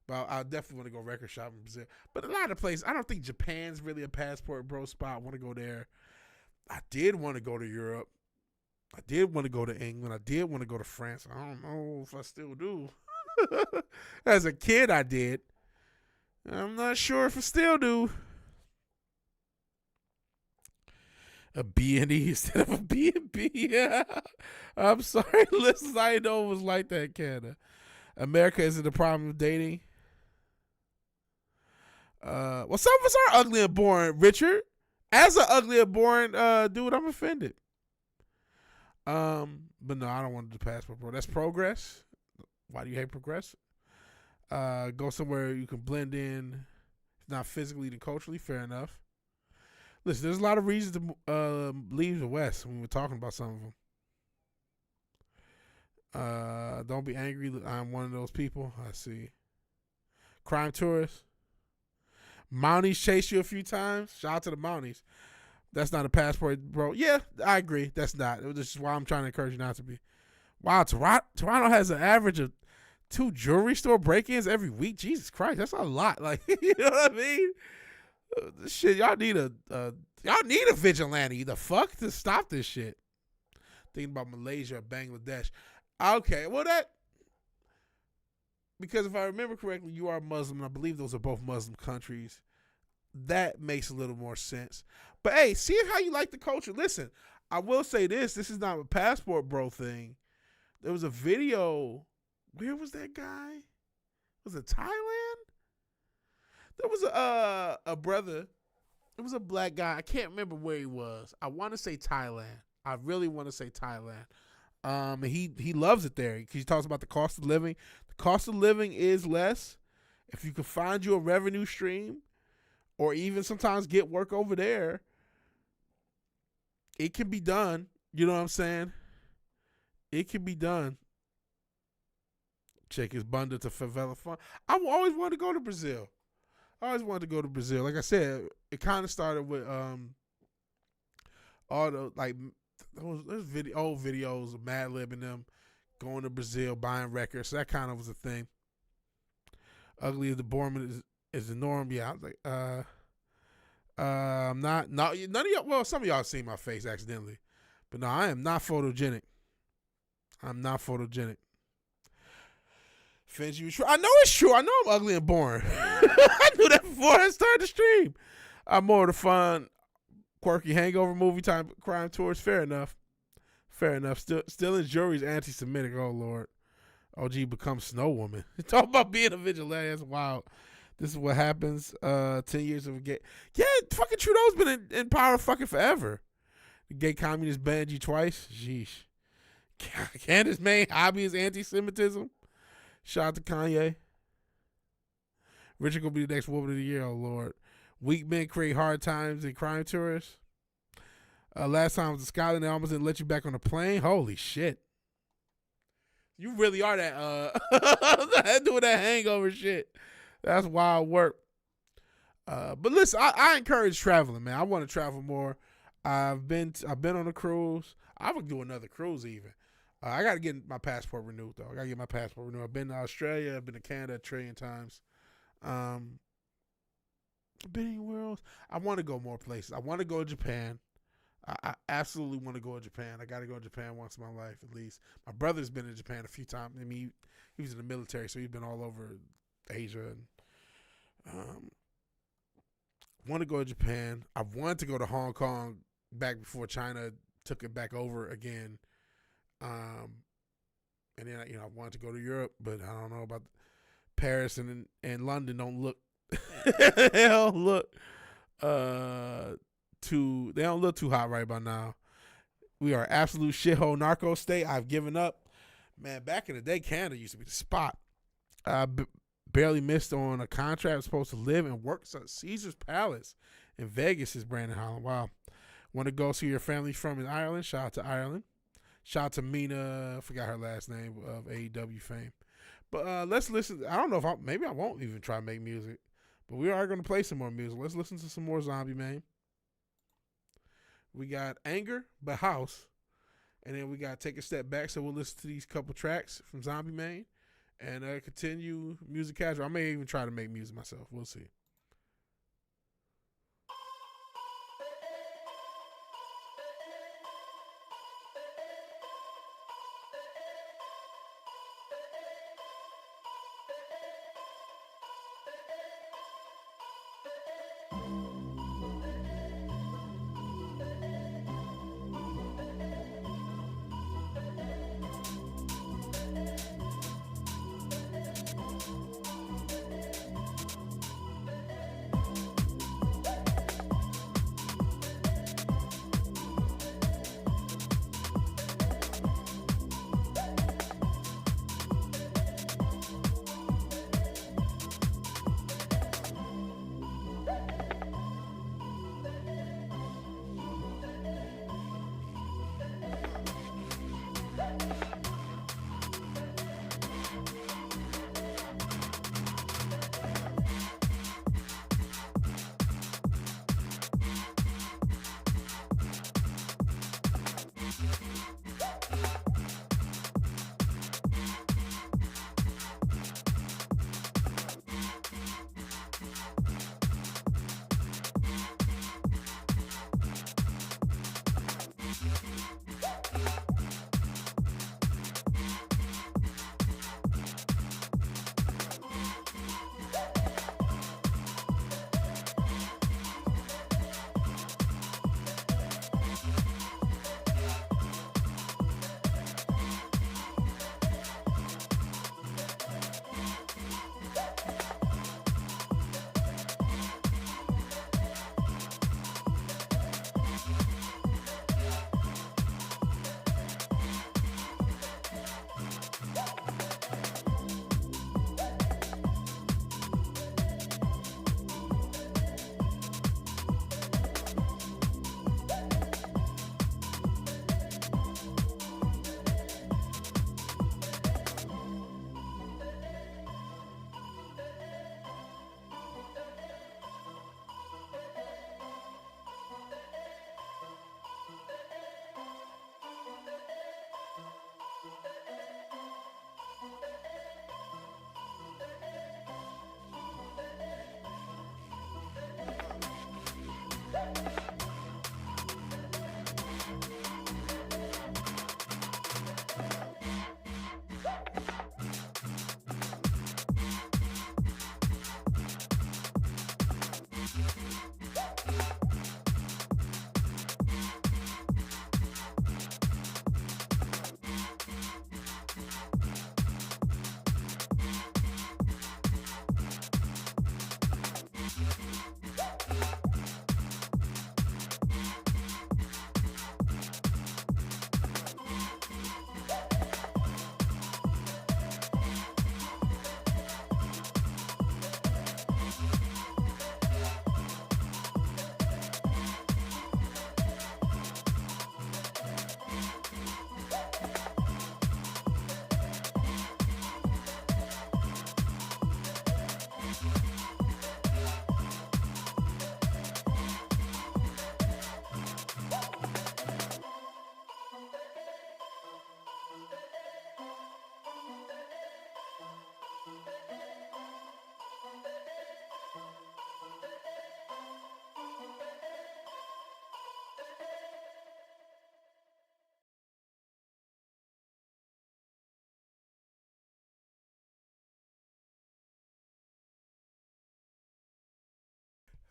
But I definitely want to go record shop in Brazil. But a lot of places, I don't think Japan's really a passport bro spot. I want to go there. I did want to go to Europe. I did want to go to England. I did want to go to France. I don't know if I still do. As a kid, I did. I'm not sure if I still do. A B&E instead of a B&B. Yeah. I'm sorry, listen, I didn't know it was like that, Canada. America isn't the problem with dating. Well, some of us are ugly and boring, Richard. As an ugly and boring dude, I'm offended. But no, I don't want to do passport, bro. That's progress. Why do you hate progress? Go somewhere you can blend in, if not physically, then culturally. Fair enough. Listen, there's a lot of reasons to leave the West when we're talking about some of them. Don't be angry. I'm one of those people. I see. Crime tourists. Mounties chase you a few times. Shout out to the Mounties. That's not a passport, bro. Yeah, I agree. That's not. This is why I'm trying to encourage you not to be. Wow, Toronto has an average of 2 jewelry store break-ins every week. Jesus Christ, that's a lot. Like, you know what I mean? Shit, y'all need a vigilante. The fuck to stop this shit. Thinking about Malaysia or Bangladesh. Okay, well because if I remember correctly, you are Muslim, and I believe those are both Muslim countries. That makes a little more sense. But hey, see how you like the culture. Listen, I will say this is not a passport bro thing. There was a video. Where was that guy? Was it Thailand? There was a brother. It was a black guy. I can't remember where he was. I want to say Thailand. I really want to say Thailand. He loves it there. He talks about the cost of living. The cost of living is less. If you can find you a revenue stream, or even sometimes get work over there, it can be done. You know what I'm saying? It can be done. Check his bundle to favela fun. I always wanted to go to Brazil. Like I said, it kind of started with all the like those old videos of Madlib and them going to Brazil buying records. So that kind of was a thing. Ugly as the Borman is the norm. Yeah, I was like, none of y'all. Well, some of y'all have seen my face accidentally, but no, I am not photogenic. I'm not photogenic. Finch, you true. I know it's true. I know I'm ugly and boring. I knew that before I started the stream. I'm more of the fun, quirky hangover movie type crime tours. Fair enough. Still in jury's anti-Semitic. Oh Lord. OG becomes Snow Woman. Talk about being a vigilante. That's wild. This is what happens. 10 years of a gay. Yeah, fucking Trudeau's been in power fucking forever. The gay communist banned you twice. Sheesh. Candace's main hobby is anti-Semitism. Shout out to Kanye. Richard gonna be the next woman of the year. Oh Lord. Weak men create hard times in crime tourists. Last time I was in Scotland, they almost didn't let you back on the plane. Holy shit. You really are that doing that hangover shit. That's wild work. But listen, I encourage traveling, man. I want to travel more. I've been on a cruise. I would do another cruise even. I got to get my passport renewed though. I've been to Australia. I've been to Canada a trillion times. I've been anywhere else. I want to go more places. I want to go to Japan. I absolutely want to go to Japan. I got to go to Japan once in my life at least. My brother's been to Japan a few times. I mean, he was in the military, so he's been all over Asia. And want to go to Japan. I wanted to go to Hong Kong back before China took it back over again. And then I wanted to go to Europe, but I don't know about Paris and London. Don't look. They don't look too hot right by now. We are absolute shithole narco state. I've given up. Man, back in the day, Canada used to be the spot. I barely missed on a contract. I was supposed to live and work at Caesar's Palace in Vegas, is Brandon Holland. Wow. Want to go see your family from in Ireland? Shout out to Ireland. Shout out to Mina, I forgot her last name, of AEW fame. But let's listen. I don't know if maybe I won't even try to make music. But we are going to play some more music. Let's listen to some more Zombie Man. We got Anger by House. And then we got Take a Step Back. So we'll listen to these couple tracks from Zombie Man. And continue MusiCasual. I may even try to make music myself. We'll see.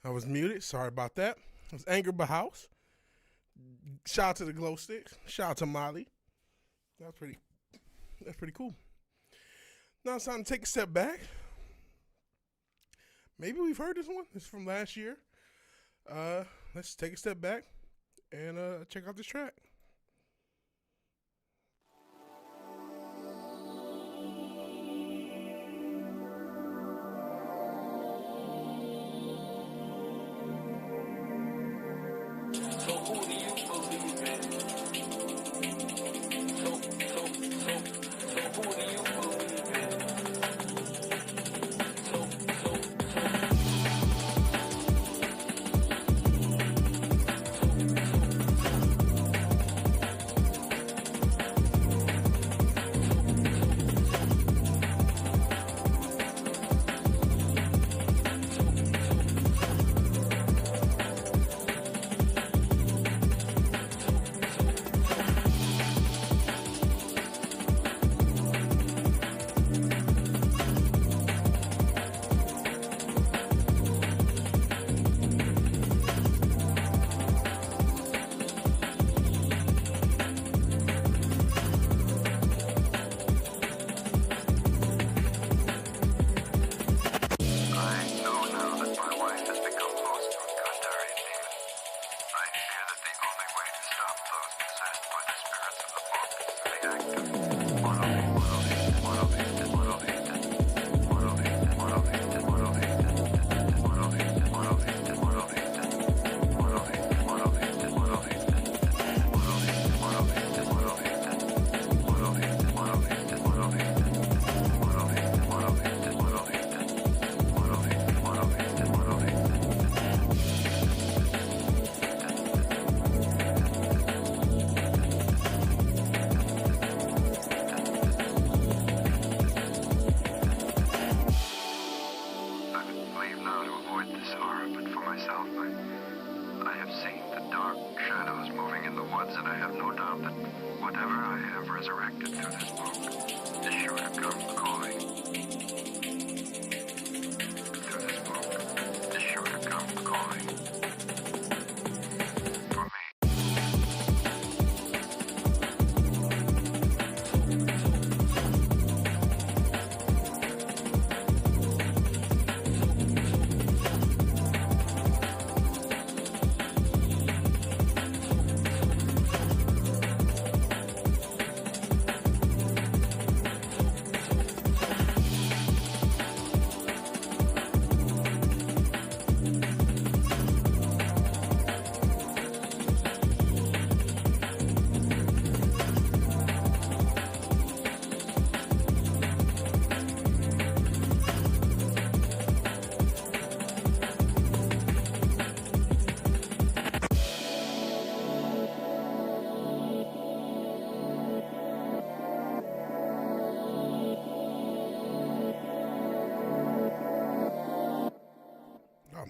I was muted. Sorry about that. It was Anger House. Shout out to the glow sticks. Shout out to Molly. That's pretty cool. Now it's time to take a step back. Maybe we've heard this one. It's from last year. Let's take a step back and check out this track. So who do you believe in? So who do you believe in?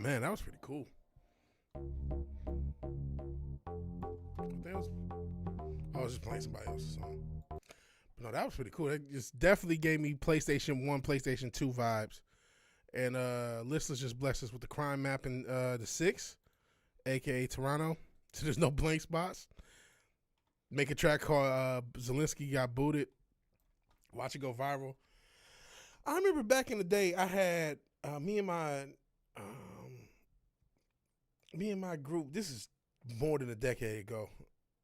Man, that was pretty cool. I was just playing somebody else's song. But no, that was pretty cool. That just definitely gave me PlayStation 1, PlayStation 2 vibes. And listeners just blessed us with the crime map in the 6, a.k.a. Toronto. So there's no blank spots. Make a track called Zelensky Got Booted. Watch it go viral. I remember back in the day, I had me and my group, this is more than a decade ago,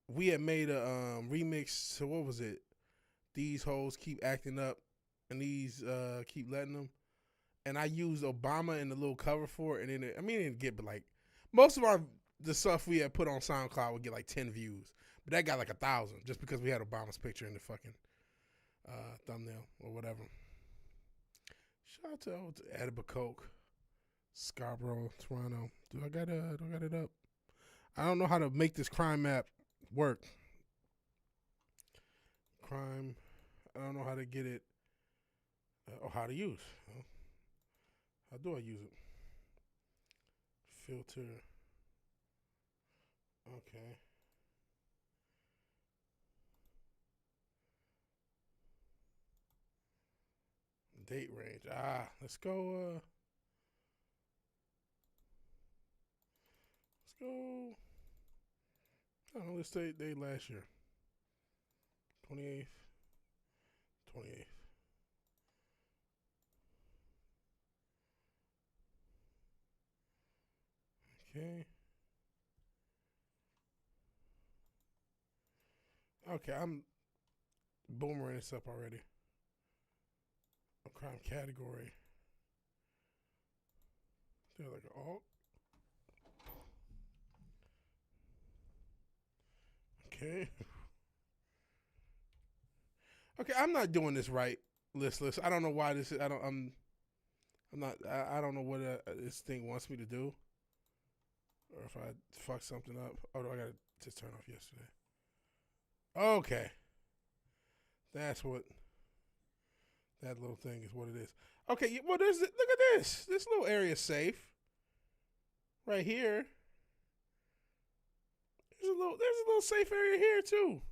we had made a remix to, what was it? These hoes keep acting up and these keep letting them. And I used Obama in the little cover for it. And then it didn't get, but like, most of the stuff we had put on SoundCloud would get like 10 views. But that got like 1,000 just because we had Obama's picture in the fucking thumbnail or whatever. Shout out to Edible Coke. Scarborough, Toronto. Do I got it up? I don't know how to make this crime map work. Crime. I don't know how to get it. Or how to use. How do I use it? Filter. Okay. Date range. Let's go. go. Oh, let's say day last year. 28th. 28th. Okay. Okay, I'm boomering this up already. A crime category. They're like an alt. Okay. Okay, I'm not doing this right. List. I don't know why this is. I'm not. I don't know what this thing wants me to do, or if I fuck something up. Oh, no, I gotta just turn off yesterday. Okay, that's what that little thing is. What it is. Okay. Well, look at this. This little area is safe. Right here. There's a little safe area here too.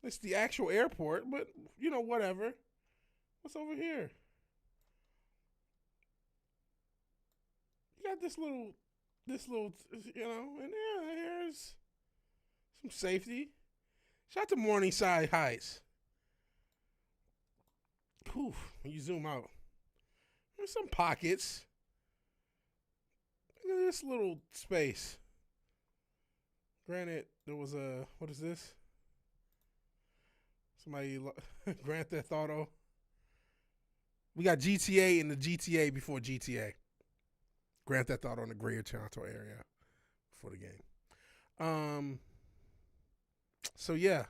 It's the actual airport, but whatever. What's over here? You got this little, and yeah, here's some safety. Shout out to Morningside Heights. Whew, when you zoom out, there's some pockets. Look at this little space. Granted, there was what is this? Somebody Grand Theft Auto. We got GTA and the GTA before GTA. Grand Theft Auto in the Greater Toronto area before the game. So yeah,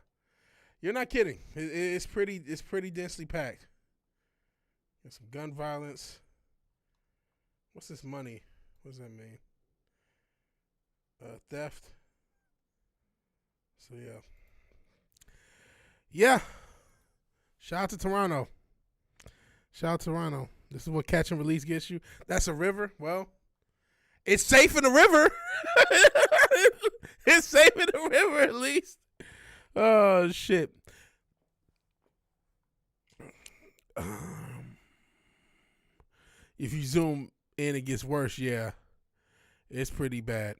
you're not kidding. It's pretty densely packed. There's some gun violence. What's this money? What does that mean? Theft. So yeah. Yeah. Shout out to Toronto. This is what catch and release gets you. That's a river. Well, it's safe in the river. It's safe in the river at least. Oh shit. If you zoom in, it gets worse. Yeah, it's pretty bad.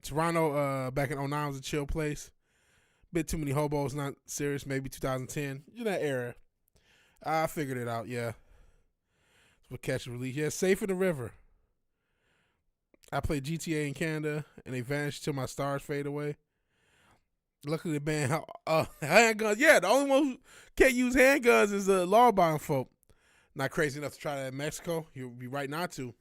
Toronto, back in 2009 was a chill place. Bit too many hobos, not serious. Maybe 2010. In that era. I figured it out, yeah. It's what catch and release. Yeah, safe in the river. I played GTA in Canada, and they vanished till my stars fade away. Luckily, they banned handguns. Yeah, the only one who can't use handguns is the law-abiding folk. Not crazy enough to try that in Mexico. You'll be right not to.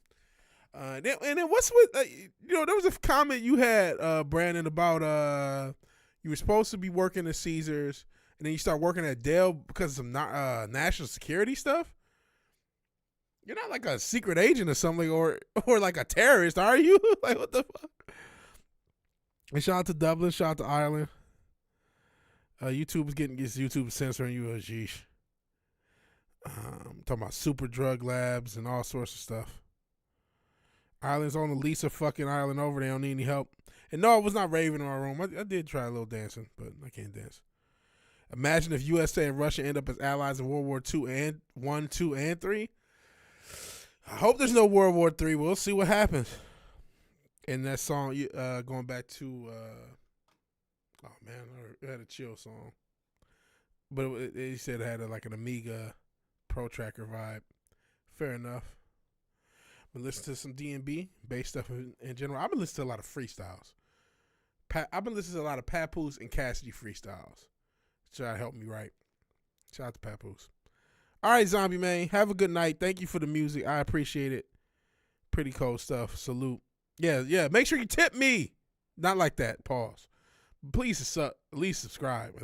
And then what's with, there was a comment you had, Brandon, about you were supposed to be working at Caesars, and then you start working at Dell because of some national security stuff. You're not like a secret agent or something, or like a terrorist, are you? Like, what the fuck? And shout out to Dublin, shout out to Ireland. YouTube censoring you, geesh. Talking about super drug labs and all sorts of stuff. Ireland's on the Lisa fucking island over. They don't need any help. And no, I was not raving in my room. I did try a little dancing, but I can't dance. Imagine if USA and Russia end up as allies in World War II and 1, 2, and 3. I hope there's no World War III. We'll see what happens. And that song, going back to, oh man, it had a chill song. But he said it had like an Amiga Pro Tracker vibe. Fair enough. Been listening to some D&B bass stuff in general. I've been listening to a lot of freestyles. I've been listening to a lot of Papoose and Cassidy freestyles. Should help me write. Shout out to Papoose. All right, Zombie Man. Have a good night. Thank you for the music. I appreciate it. Pretty cold stuff. Salute. Yeah. Make sure you tip me. Not like that. Pause. Please at least subscribe.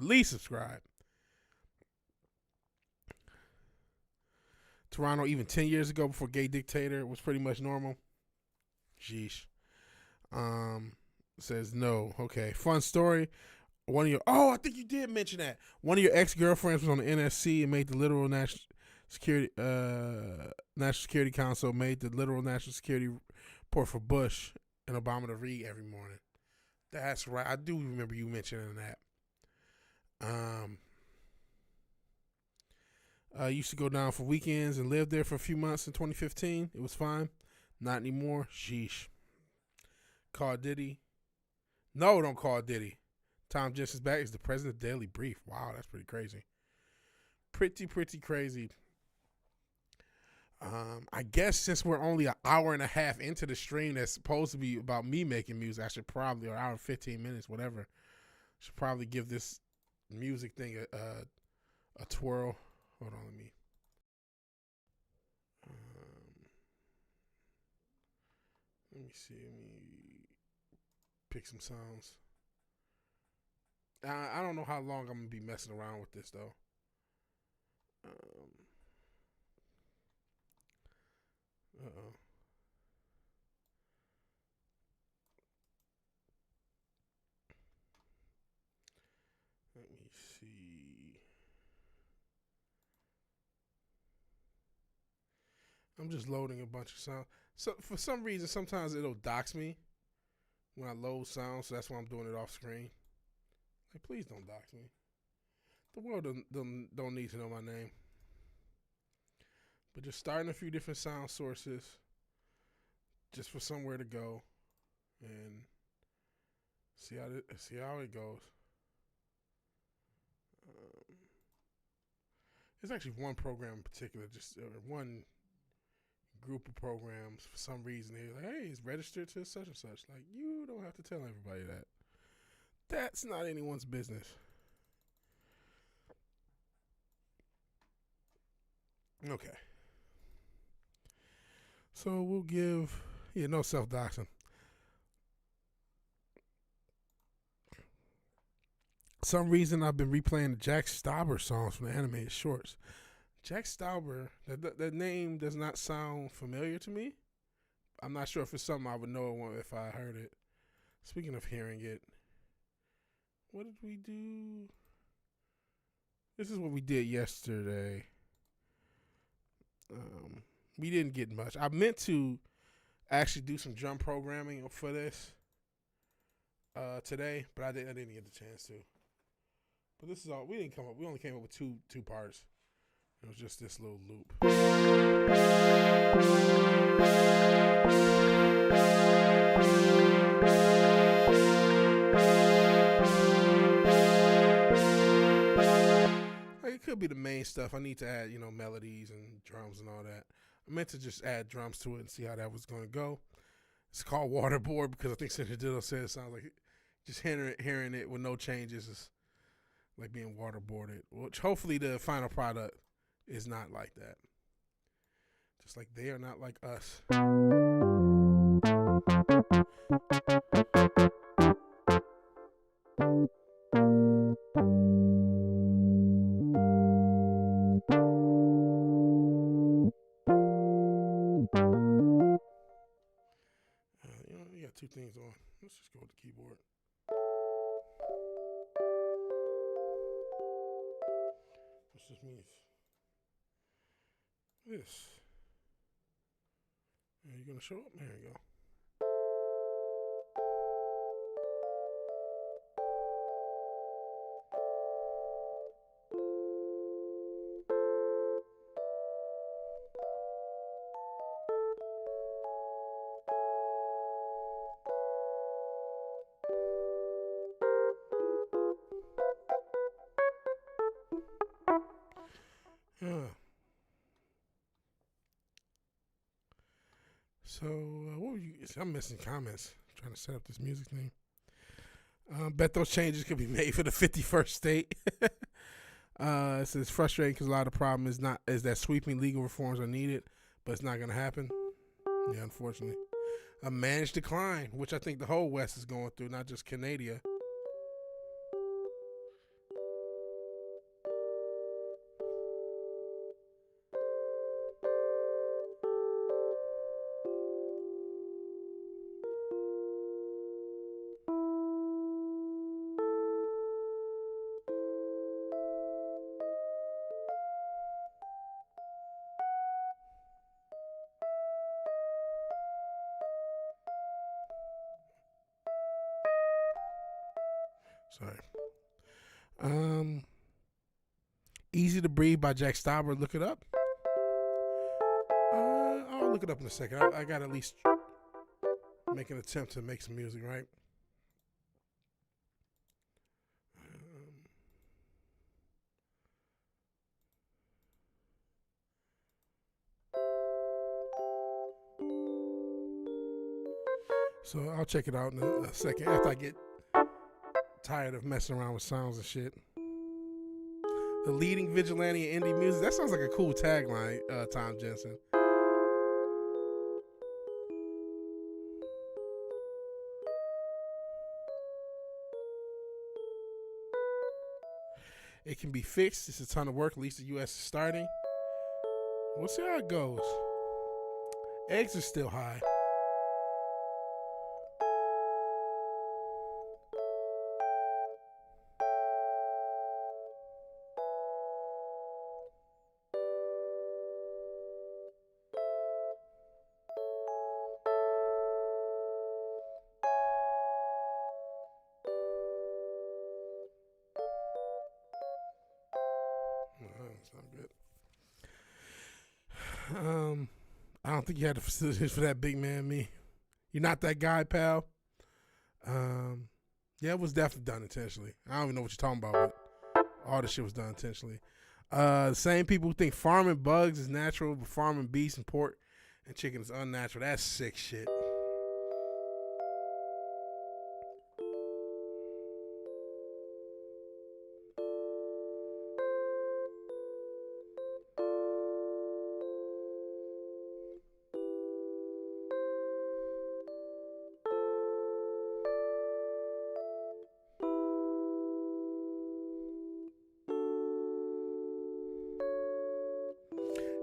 Toronto, even 10 years ago, before Gay Dictator, was pretty much normal. Sheesh. Says no. Okay. Fun story. I think you did mention that. One of your ex-girlfriends was on the NSC and made the literal National Security Council made the literal national security report for Bush and Obama to read every morning. That's right. I do remember you mentioning that. I used to go down for weekends and live there for a few months in 2015. It was fine. Not anymore. Sheesh. Call Diddy. No, don't call Diddy. Tom Jensen's back is the president's daily brief. Wow, that's pretty crazy. Pretty crazy. I guess since we're only an hour and a half into the stream that's supposed to be about me making music, I should probably, or an hour and 15 minutes, whatever, should probably give this music thing a twirl. Hold on, let me see. Let me pick some sounds. I don't know how long I'm gonna be messing around with this though. Let me see. I'm just loading a bunch of sounds. So for some reason, sometimes it'll dox me when I load sounds. So that's why I'm doing it off screen. Like, please don't dox me. The world don't need to know my name. But just starting a few different sound sources, just for somewhere to go, and see how it goes. There's actually one program in particular, just one group of programs. For some reason, they're like, "Hey, it's registered to such and such." Like, you don't have to tell everybody that. That's not anyone's business. Okay. So we'll give, no self-doxing. Some reason I've been replaying the Jack Stauber songs from the animated shorts. Jack Stauber, that name does not sound familiar to me. I'm not sure if it's something I would know if I heard it. Speaking of hearing it, what did we do? This is what we did yesterday. We didn't get much. I meant to actually do some drum programming for this today, but I didn't get the chance to. But this is all we only came up with two parts. It was just this little loop. Like, it could be the main stuff. I need to add, melodies and drums and all that. I meant to just add drums to it and see how that was going to go. It's called Waterboard because I think Senator Dillo said it sounds like just hearing it with no changes is like being waterboarded. Which hopefully the final product is not like that. Just like they are not like us. You got two things on. Let's just go with the keyboard. This just means this. Are you gonna show up? There you go. So, what were you? I'm missing comments. I'm trying to set up this music thing. Bet those changes could be made for the 51st state. It says frustrating because a lot of the problem is that sweeping legal reforms are needed, but it's not going to happen. Yeah, unfortunately. A managed decline, which I think the whole West is going through, not just Canada. Sorry. Easy to Breathe by Jack Stauber. Look it up. I'll look it up in a second. I got at least make an attempt to make some music, right? So I'll check it out in a second after I get tired of messing around with sounds and shit. The leading vigilante in indie music. That sounds like a cool tagline, Tom Jensen. It can be fixed. It's a ton of work. At least the U.S. is starting. We'll see how it goes. Eggs are still high. That's not good. I don't think you had the facilities for that, big man. Me, you're not that guy, pal. Yeah, it was definitely done intentionally. I don't even know what you're talking about, but all the shit was done intentionally. The same people who think farming bugs is natural, but farming beef and pork and chicken is unnatural. That's sick shit.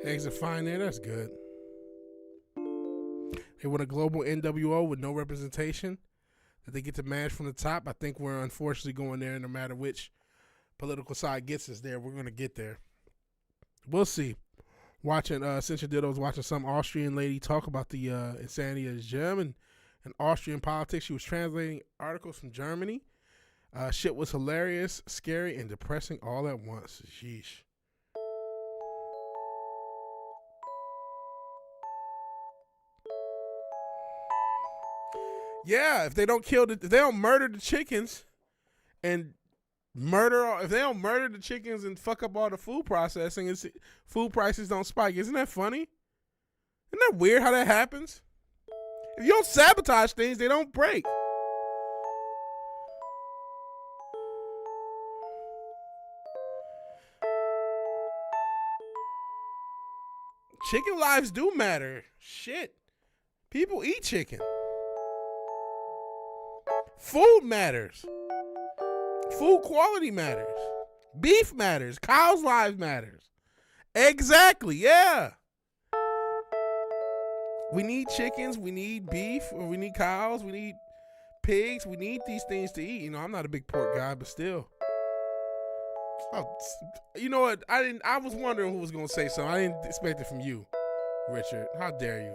Eggs are fine there. That's good. They want a global NWO with no representation that they get to manage from the top. I think we're unfortunately going there no matter which political side gets us there. We're going to get there. We'll see. Watching, Cincha Ditto's watching some Austrian lady talk about the insanity of German and Austrian politics. She was translating articles from Germany. Shit was hilarious, scary, and depressing all at once. Sheesh. Yeah, if they don't if they don't murder the chickens and if they don't murder the chickens and fuck up all the food processing, and food prices don't spike. Isn't that funny? Isn't that weird how that happens? If you don't sabotage things, they don't break. Chicken lives do matter. Shit. People eat chicken. Food matters. Food quality matters. Beef matters. Cows' lives matters. Exactly, yeah. We need chickens. We need beef. Or we need cows. We need pigs. We need these things to eat. You know, I'm not a big pork guy, but still. Oh, you know what? I was wondering who was going to say something. I didn't expect it from you, Richard. How dare you?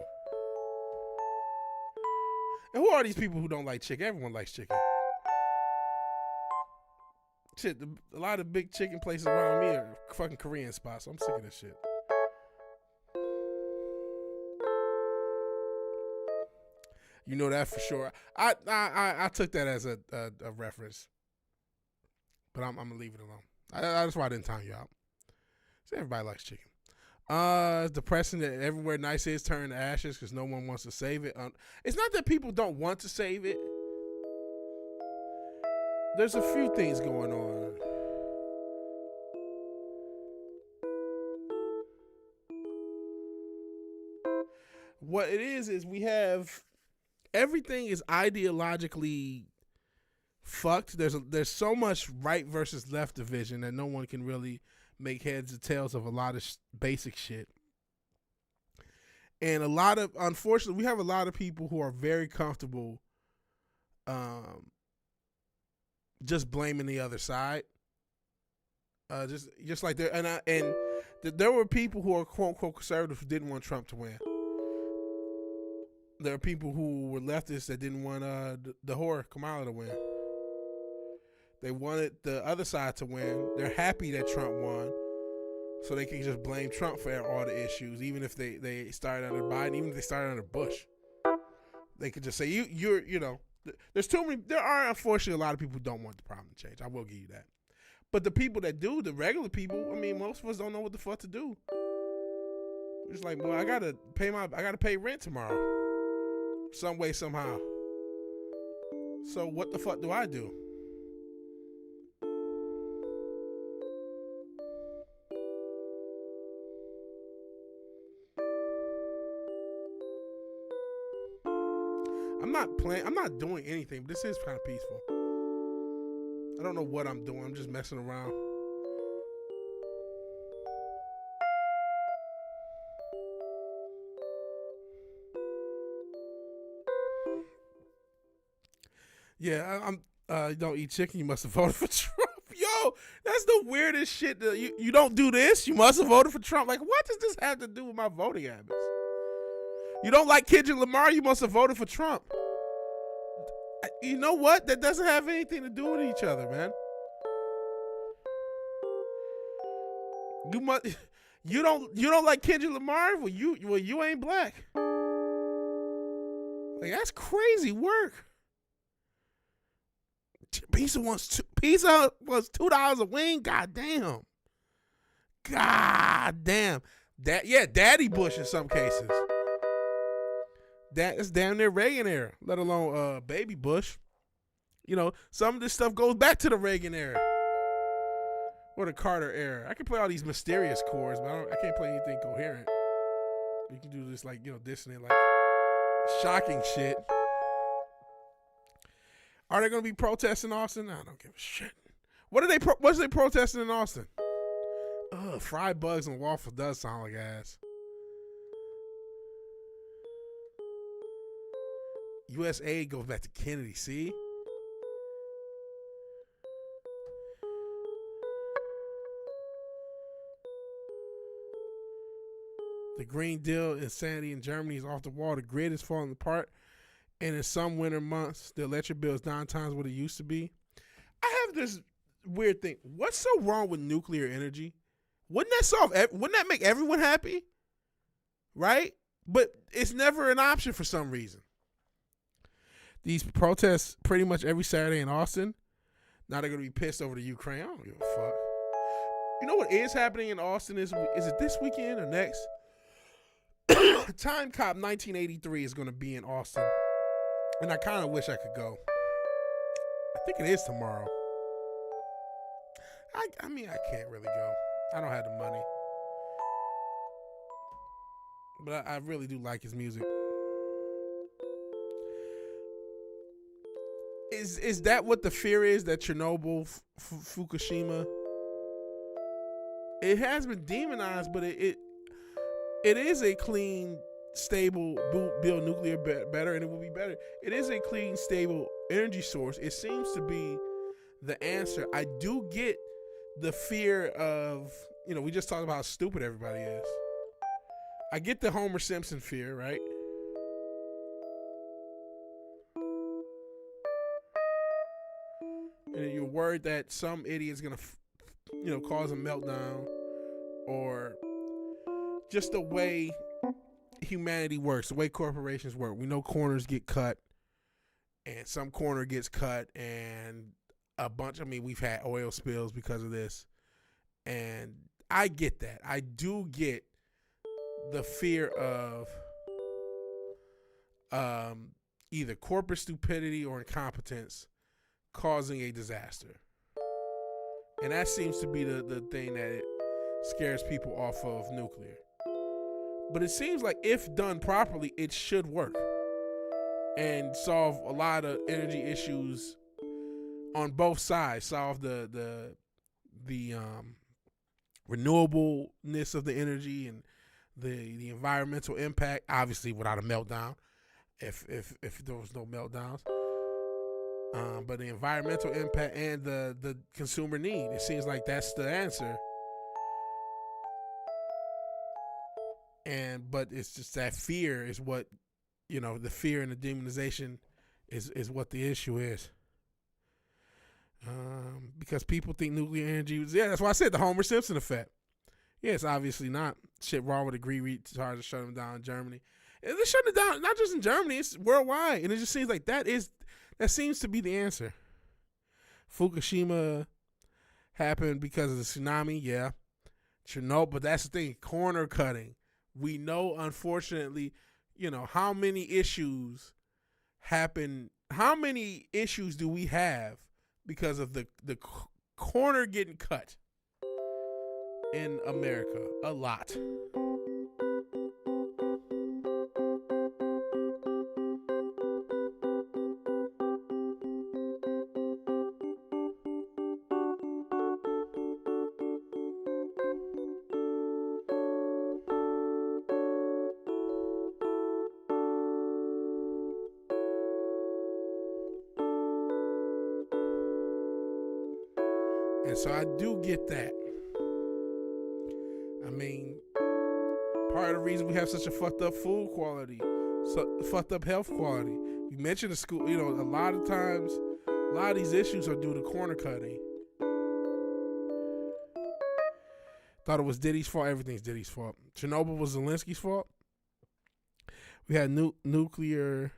And who are these people who don't like chicken? Everyone likes chicken. Shit, a lot of big chicken places around me are fucking Korean spots. So I'm sick of this shit. You know that for sure. I took that as a reference, but I'm gonna leave it alone. That's why I didn't time you out. So everybody likes chicken. It's depressing that everywhere nice is turned to ashes because no one wants to save it. It's not that people don't want to save it. There's a few things going on. What it is we have everything is ideologically fucked. There's so much right versus left division that no one can really make heads or tails of a lot of basic shit. And unfortunately, we have a lot of people who are very comfortable just blaming the other side. Just like there, there were people who are quote unquote conservative who didn't want Trump to win. There are people who were leftists that didn't want the whore Kamala to win. They wanted the other side to win. They're happy that Trump won, so they can just blame Trump for all the issues, even if they started under Biden, even if they started under Bush. They could just say you're there's too many. There are unfortunately a lot of people who don't want the problem to change. I will give you that. But the people that do, the regular people, I mean, most of us don't know what the fuck to do. It's like, well, I gotta pay rent tomorrow, some way, somehow. So what the fuck do I do? I'm not doing anything, but this is kind of peaceful. I don't know what I'm doing. I'm just messing around. Yeah, I'm you don't eat chicken, you must have voted for Trump. Yo, that's the weirdest shit. You don't do this, you must have voted for Trump. Like, what does this have to do with my voting habits? You don't like Kendrick Lamar, you must have voted for Trump. You know what? That doesn't have anything to do with each other, man. You don't like Kendrick Lamar? Well, you ain't black. Like, that's crazy work. Pizza was $2 a wing. Goddamn. Daddy Bush in some cases. That's damn near Reagan era, let alone baby Bush. You know, some of this stuff goes back to the Reagan era or the Carter era. I can play all these mysterious chords, but I can't play anything coherent. You can do this like, dissonant, like shocking shit. Are they going to be protesting in Austin? I don't give a shit. What's they protesting in Austin? Fried bugs and waffles does sound like ass. U.S. aid goes back to Kennedy, see? The Green Deal insanity in Germany is off the wall. The grid is falling apart. And in some winter months, the electric bill is 9 times what it used to be. I have this weird thing. What's so wrong with nuclear energy? Wouldn't that make everyone happy? Right? But it's never an option for some reason. These protests pretty much every Saturday in Austin. Now they're going to be pissed over the Ukraine. I don't give a fuck. You know what is happening in Austin? Is it this weekend or next? Time Cop 1983 is going to be in Austin. And I kind of wish I could go. I think it is tomorrow. I mean, I can't really go. I don't have the money. But I really do like his music. Is that what the fear is, that Chernobyl, Fukushima? It has been demonized, but it is a clean, stable, build nuclear better, and it will be better. It is a clean, stable energy source. It seems to be the answer. I do get the fear of, we just talked about how stupid everybody is. I get the Homer Simpson fear, right? And you're worried that some idiot's gonna, cause a meltdown, or just the way humanity works, the way corporations work. We know corners get cut, and some corner gets cut, and we've had oil spills because of this, and I get that. I do get the fear of either corporate stupidity or incompetence causing a disaster. And that seems to be the thing that it scares people off of nuclear. But it seems like if done properly, it should work and solve a lot of energy issues on both sides. Solve the renewableness of the energy and the environmental impact, obviously without a meltdown, if there was no meltdowns. But the environmental impact and the consumer need, it seems like that's the answer. But it's just that fear is what, the fear and the demonization is what the issue is. Because people think nuclear energy that's why I said the Homer Simpson effect. Yeah, it's obviously not. Shit wrong with the Green Retarded to shut them down in Germany. And they're shutting it down, not just in Germany, it's worldwide. And it just seems like that seems to be the answer. Fukushima happened because of the tsunami, yeah. Chernobyl, but that's the thing, corner cutting. We know, unfortunately, how many issues happen, how many issues do we have because of the corner getting cut in America? A lot. And so I do get that. I mean, part of the reason we have such a fucked up food quality, fucked up health quality. You mentioned the school, a lot of times, a lot of these issues are due to corner cutting. Thought it was Diddy's fault. Everything's Diddy's fault. Chernobyl was Zelensky's fault. We had nuclear.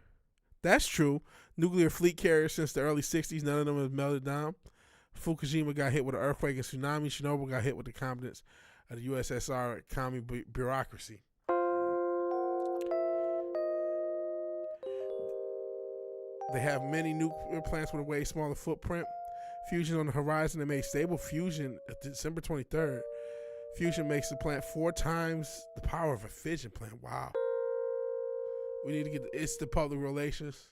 That's true. Nuclear fleet carriers since the early 60s. None of them have melted down. Fukushima got hit with an earthquake and tsunami. Chernobyl got hit with the competence of the USSR commie bureaucracy. They have many nuclear plants with a way smaller footprint. Fusion on the horizon. They made stable fusion December 23rd. Fusion makes the plant 4 times the power of a fission plant. Wow. We need to get it's the public relations.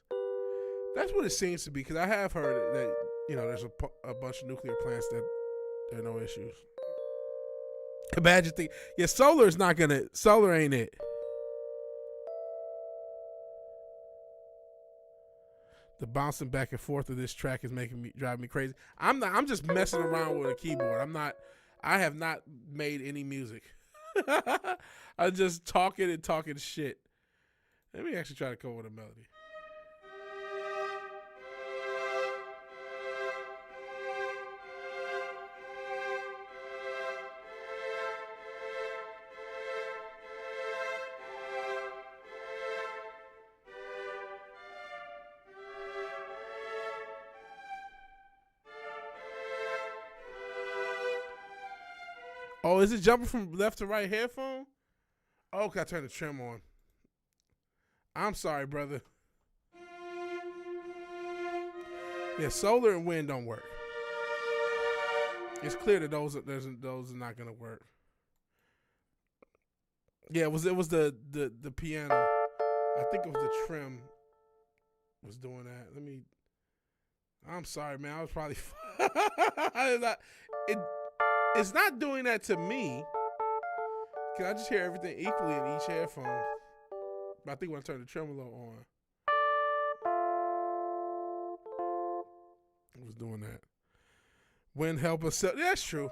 That's what it seems to be, because I have heard that there's a bunch of nuclear plants that there are no issues. Imagine solar ain't it. The bouncing back and forth of this track is driving me crazy. I'm just messing around with a keyboard. I have not made any music. I'm just talking shit. Let me actually try to come up with a melody. Oh, is it jumping from left to right headphone? Oh, okay, I turned the trim on. I'm sorry, brother. Yeah, solar and wind don't work. It's clear that those are not gonna work. Yeah, it was the piano. I think it was the trim was doing that. I'm sorry, man. I was probably it's not doing that to me. Cause I just hear everything equally in each headphone. But I think when I turn the tremolo on, it was doing that. Wind help us. Yeah, that's true.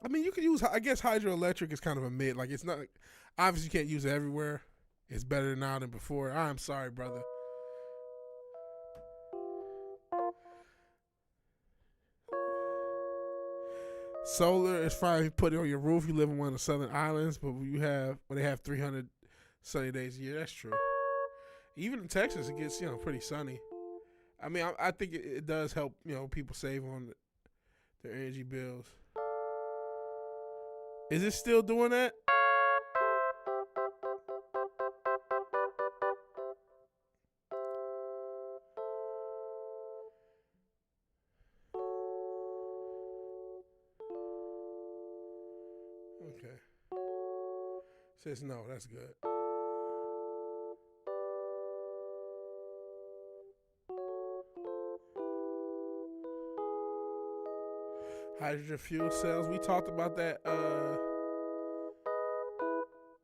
I mean, you could use. I guess hydroelectric is kind of a mid. Like, it's not. Obviously, you can't use it everywhere. It's better now than before. I'm sorry, brother. Solar is fine if you put it on your roof. You live in one of the southern islands, but they have 300 sunny days a year. That's true. Even in Texas, it gets pretty sunny. I mean, I think it does help people save on their energy bills. Is it still doing that? Okay. Says no, that's good. Hydrogen fuel cells. We talked about that.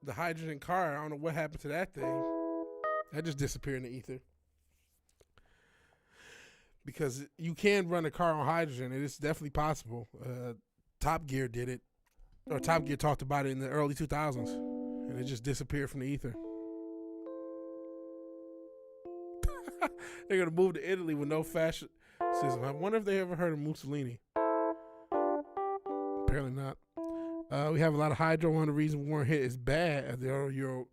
The hydrogen car. I don't know what happened to that thing. That just disappeared in the ether. Because you can run a car on hydrogen, and it's definitely possible. Top Gear did it. Or Top Gear talked about it in the early 2000s, and it just disappeared from the ether. They're going to move to Italy with no fascism. I wonder if they ever heard of Mussolini. apparently not. We have a lot of hydro. One of the reasons we weren't hit as bad as the other Euro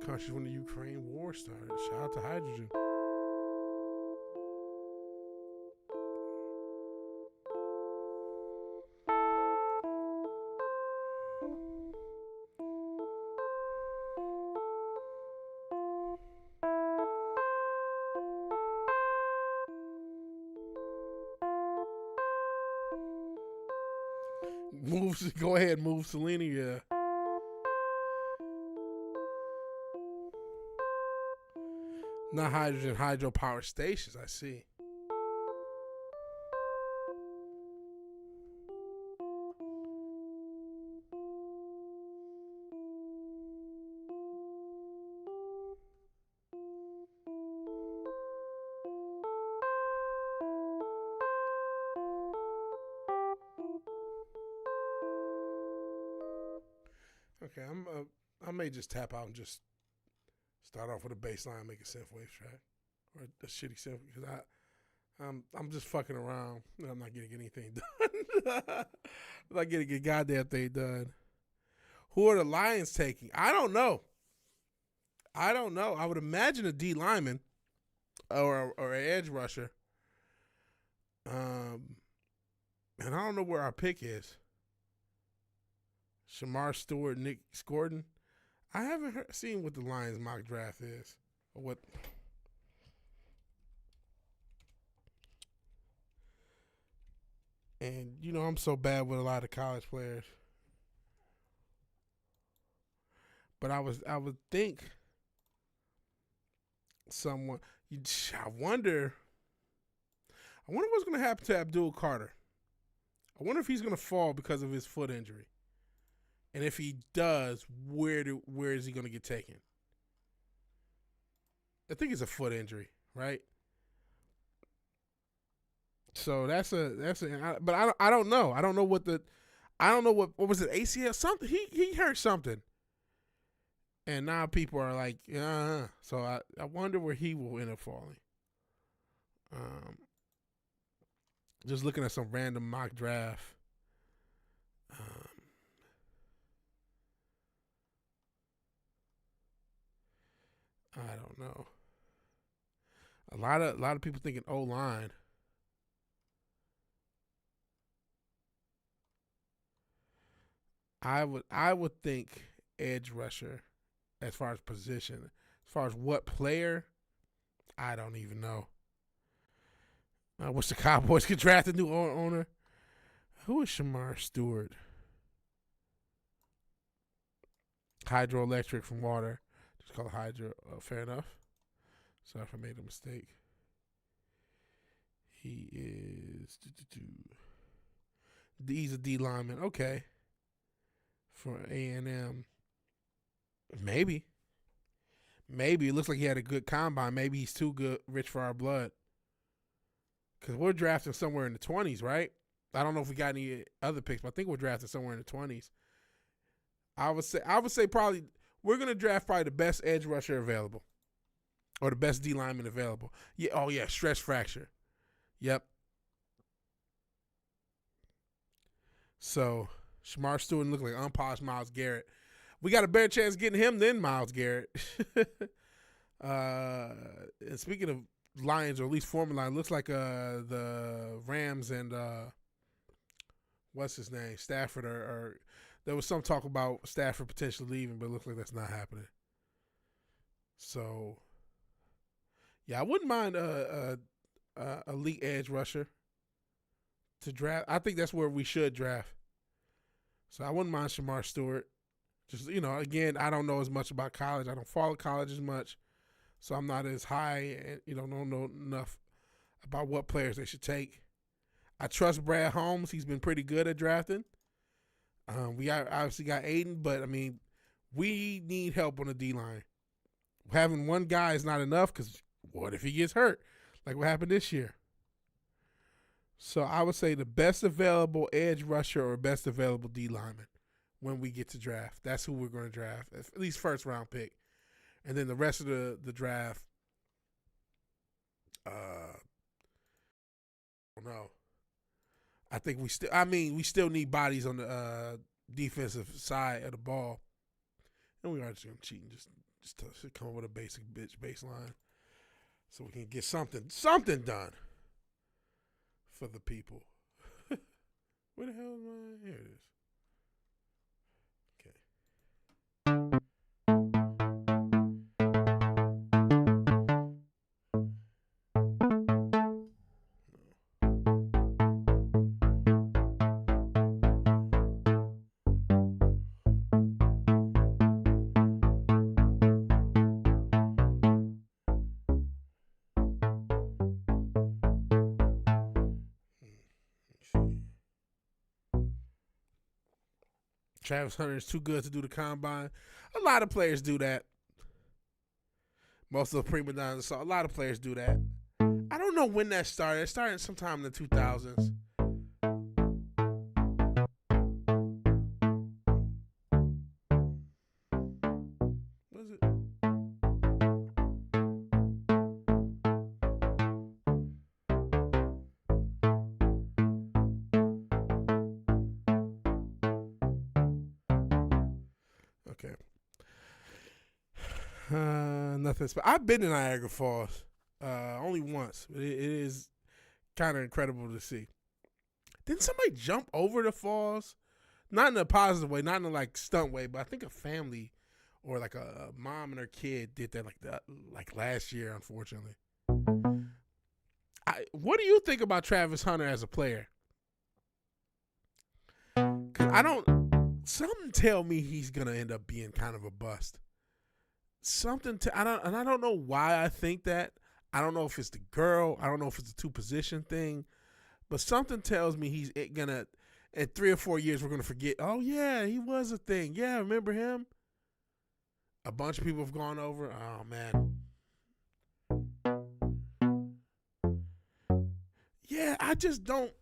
countries when the Ukraine war started. Shout out to hydrogen. Go ahead, move Selena. Yeah. Not hydrogen, hydropower stations. I see. Okay, I may just tap out and just start off with a bass line, make a synthwave track, or a shitty synth because I'm just fucking around and I'm not getting anything done. I'm not getting a goddamn thing done. Who are the Lions taking? I don't know. I would imagine a D lineman or an edge rusher. And I don't know where our pick is. Shamar Stewart, Nick Scordon. I haven't seen what the Lions mock draft is. Or what. And, you know, I'm so bad with a lot of college players. But I would think someone. I wonder what's going to happen to Abdul Carter. I wonder if he's going to fall because of his foot injury. And if he does, where is he going to get taken? I think it's a foot injury, right? So but I don't know. I don't know what was it, ACL? Something he hurt something. And now people are like, So I wonder where he will end up falling. Just looking at some random mock draft. I don't know. A lot of people thinking O-line. I would think edge rusher as far as position. As far as what player, I don't even know. I wish the Cowboys could draft a new owner. Who is Shamar Stewart? Hydroelectric from water. Just call it hydro. Fair enough. Sorry if I made a mistake. He is. He's a D lineman. Okay. For A&M. Maybe. It looks like he had a good combine. Maybe he's too good, rich for our blood. Because we're drafting somewhere in the 20s, right? I don't know if we got any other picks, but I think we're drafting somewhere in the 20s. I would say probably we're going to draft probably the best edge rusher available. Or the best D lineman available. Yeah. Oh, yeah. Stress fracture. Yep. So, Shamar Stewart looked like unpolished Myles Garrett. We got a better chance getting him than Myles Garrett. And speaking of Lions, or at least former Lions, looks like the Rams and what's his name? Stafford are there was some talk about Stafford potentially leaving, but it looks like that's not happening. So, yeah, I wouldn't mind a elite edge rusher to draft. I think that's where we should draft. So I wouldn't mind Shamar Stewart. Just, again, I don't know as much about college. I don't follow college as much. So I'm not as high and, don't know enough about what players they should take. I trust Brad Holmes. He's been pretty good at drafting. We obviously got Aiden, but, we need help on the D-line. Having one guy is not enough because what if he gets hurt? Like what happened this year. So I would say the best available edge rusher or best available D lineman when we get to draft. That's who we're going to draft, at least first round pick. And then the rest of the draft, I don't know. I think we still need bodies on the defensive side of the ball. And we are just going to cheat and just to come up with a basic baseline so we can get something done for the people. Where the hell is mine? Here it is. Travis Hunter is too good to do the combine. A lot of players do that. Most of the prima donnas, so a lot of players do that. I don't know when that started. It started sometime in the 2000s. Was it? Okay. Nothing. I've been to Niagara Falls only once. It is kind of incredible to see. Didn't somebody jump over the falls? Not in a positive way, not in a like stunt way, but I think a family or like a mom and her kid did that like last year, unfortunately. What do you think about Travis Hunter as a player? 'Cause something tell me he's gonna end up being kind of a bust. I don't know why I think that. I don't know if it's the girl. I don't know if it's the two position thing, but something tells me he's gonna. In 3 or 4 years, we're gonna forget. Oh yeah, he was a thing. Yeah, remember him? A bunch of people have gone over. Oh man. Yeah, I just don't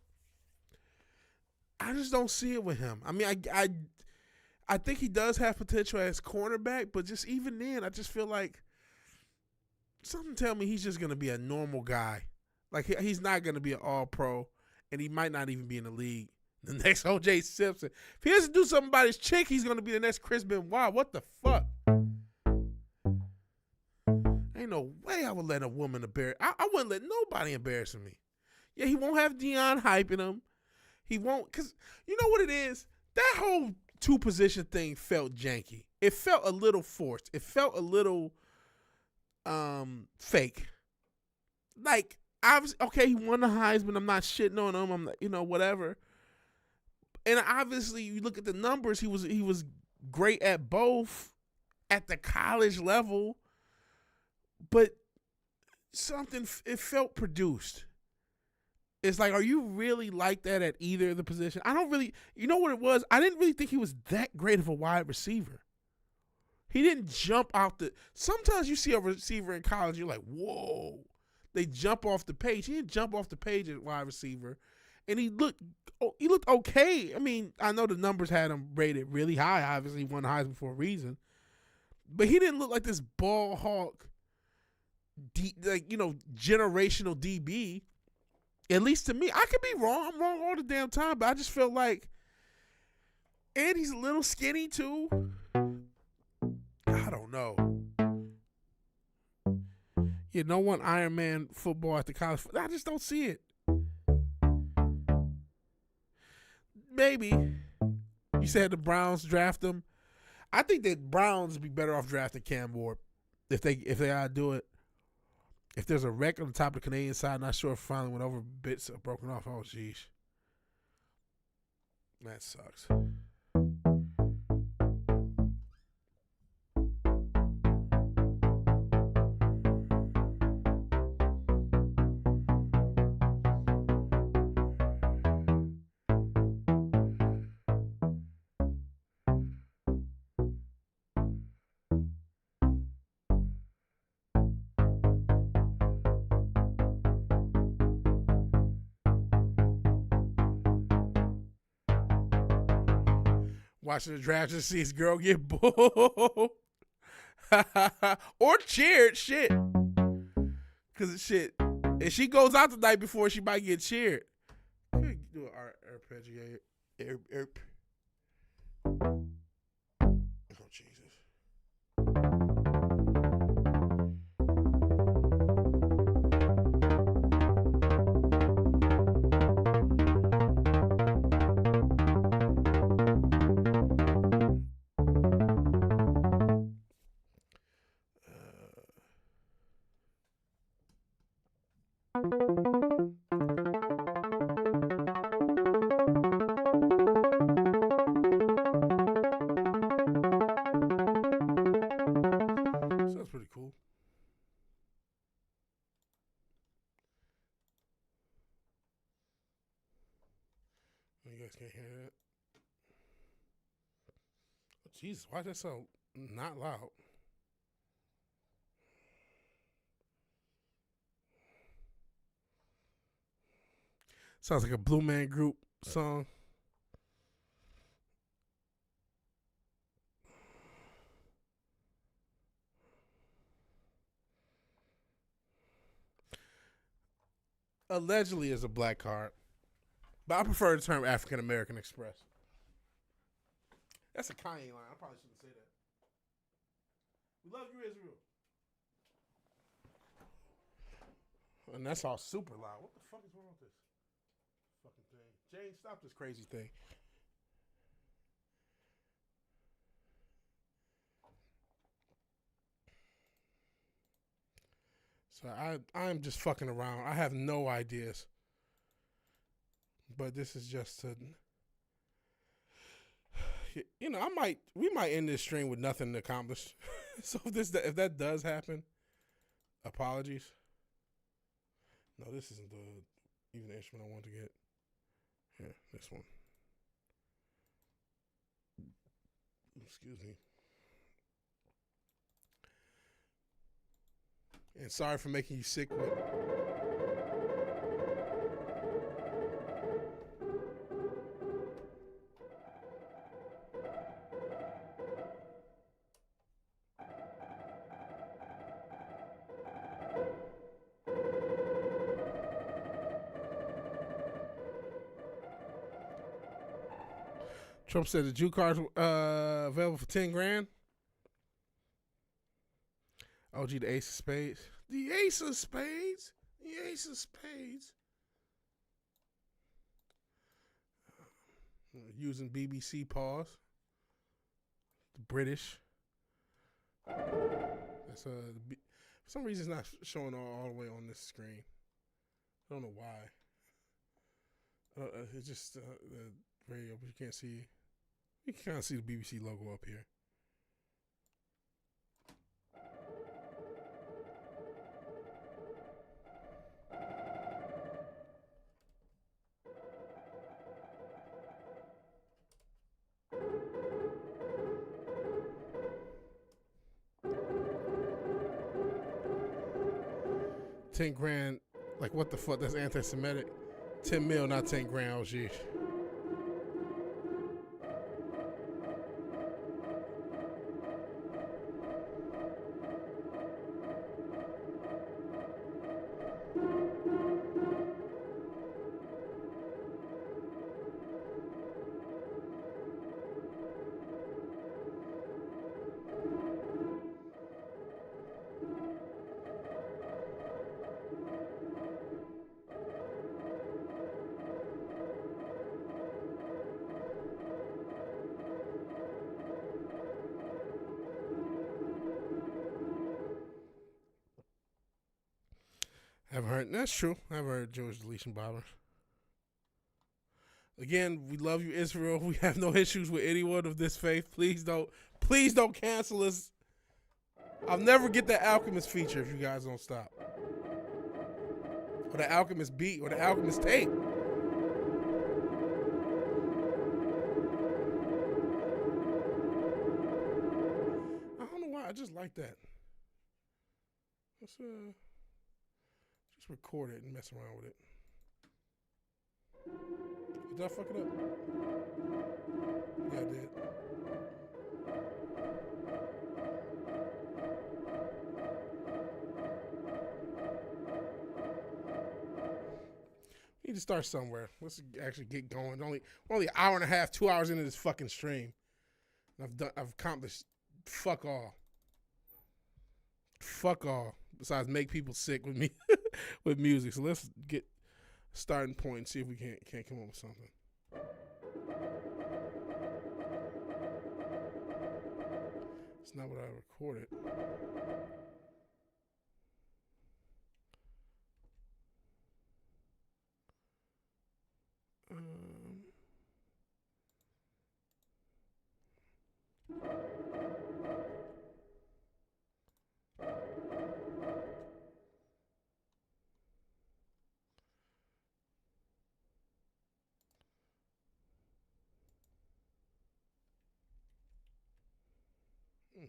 see it with him. I mean, I think he does have potential as cornerback, but just even then, I just feel like something tell me he's just going to be a normal guy. Like, he's not going to be an all-pro, and he might not even be in the league. The next O.J. Simpson. If he doesn't do something about his chick, he's going to be the next Chris Benoit. What the fuck? Ain't no way I would let a woman embarrass. I wouldn't let nobody embarrass me. Yeah, he won't have Deion hyping him. He won't, because you know what it is? That whole two-position thing felt janky. It felt a little forced. It felt a little fake. Like, okay, he won the Heisman. I'm not shitting on him. I'm not, whatever. And obviously, you look at the numbers. He was great at both at the college level. But it felt produced. It's like, are you really like that at either of the position? I don't really, you know what it was? I didn't really think he was that great of a wide receiver. He didn't jump out sometimes you see a receiver in college, you're like, whoa. They jump off the page. He didn't jump off the page as wide receiver. And he looked okay. I mean, I know the numbers had him rated really high. Obviously, he won the Heisman for a reason. But he didn't look like this ball hawk, generational DB. At least to me, I could be wrong. I'm wrong all the damn time, but I just feel like, and he's a little skinny too. I don't know. No one Iron Man football at the college. I just don't see it. Maybe you said the Browns draft him. I think that Browns would be better off drafting Cam Ward if they gotta do it. If there's a wreck on the top of the Canadian side, not sure if it finally went over, bits are broken off. Oh, jeez. That sucks. Watching the draft just see his girl get booed. Or cheered, shit. Because shit, if she goes out the night before, she might get cheered. do an arpeggiator. Oh, Jesus. Sounds pretty cool. You guys can't hear that? Oh, Jesus, why is that so not loud? Sounds like a Blue Man Group song. Allegedly is a black card, but I prefer the term African American Express. That's a Kanye line. I probably shouldn't say that. We love you, Israel. And that's all super loud. What the fuck is wrong with this fucking thing? Jane, stop this crazy thing. So I'm just fucking around. I have no ideas. But this is just to, you know, we might end this stream with nothing accomplished. So if that does happen, apologies. No, this isn't even the instrument I want to get. Here, this one. Excuse me. And sorry for making you sick with. Trump said the Jew cards available for 10 grand. OG, the ace of spades. The ace of spades. The ace of spades. Using BBC pause. The British. That's for some reason it's not showing all the way on this screen. I don't know why. It's just the radio, but you can't see. You can kind of see the BBC logo up here. $10,000, like what the fuck? That's anti-Semitic. 10 mil, not 10 grand. Oh, geez. Haven't heard. That's true. I haven't heard Jewish deletion bombers. Again, we love you, Israel. We have no issues with anyone of this faith. Please don't cancel us. I'll never get the Alchemist feature if you guys don't stop. Or the Alchemist beat, or the Alchemist tape. I don't know why. I just like that. Let's just record it and mess around with it. Did I fuck it up? Yeah, I did. We need to start somewhere. Let's actually get going. Only an hour and a half, 2 hours into this fucking stream. I've accomplished fuck all. Fuck all. Besides make people sick with me with music. So let's get starting point and see if we can't come up with something. It's not what I recorded. Okay.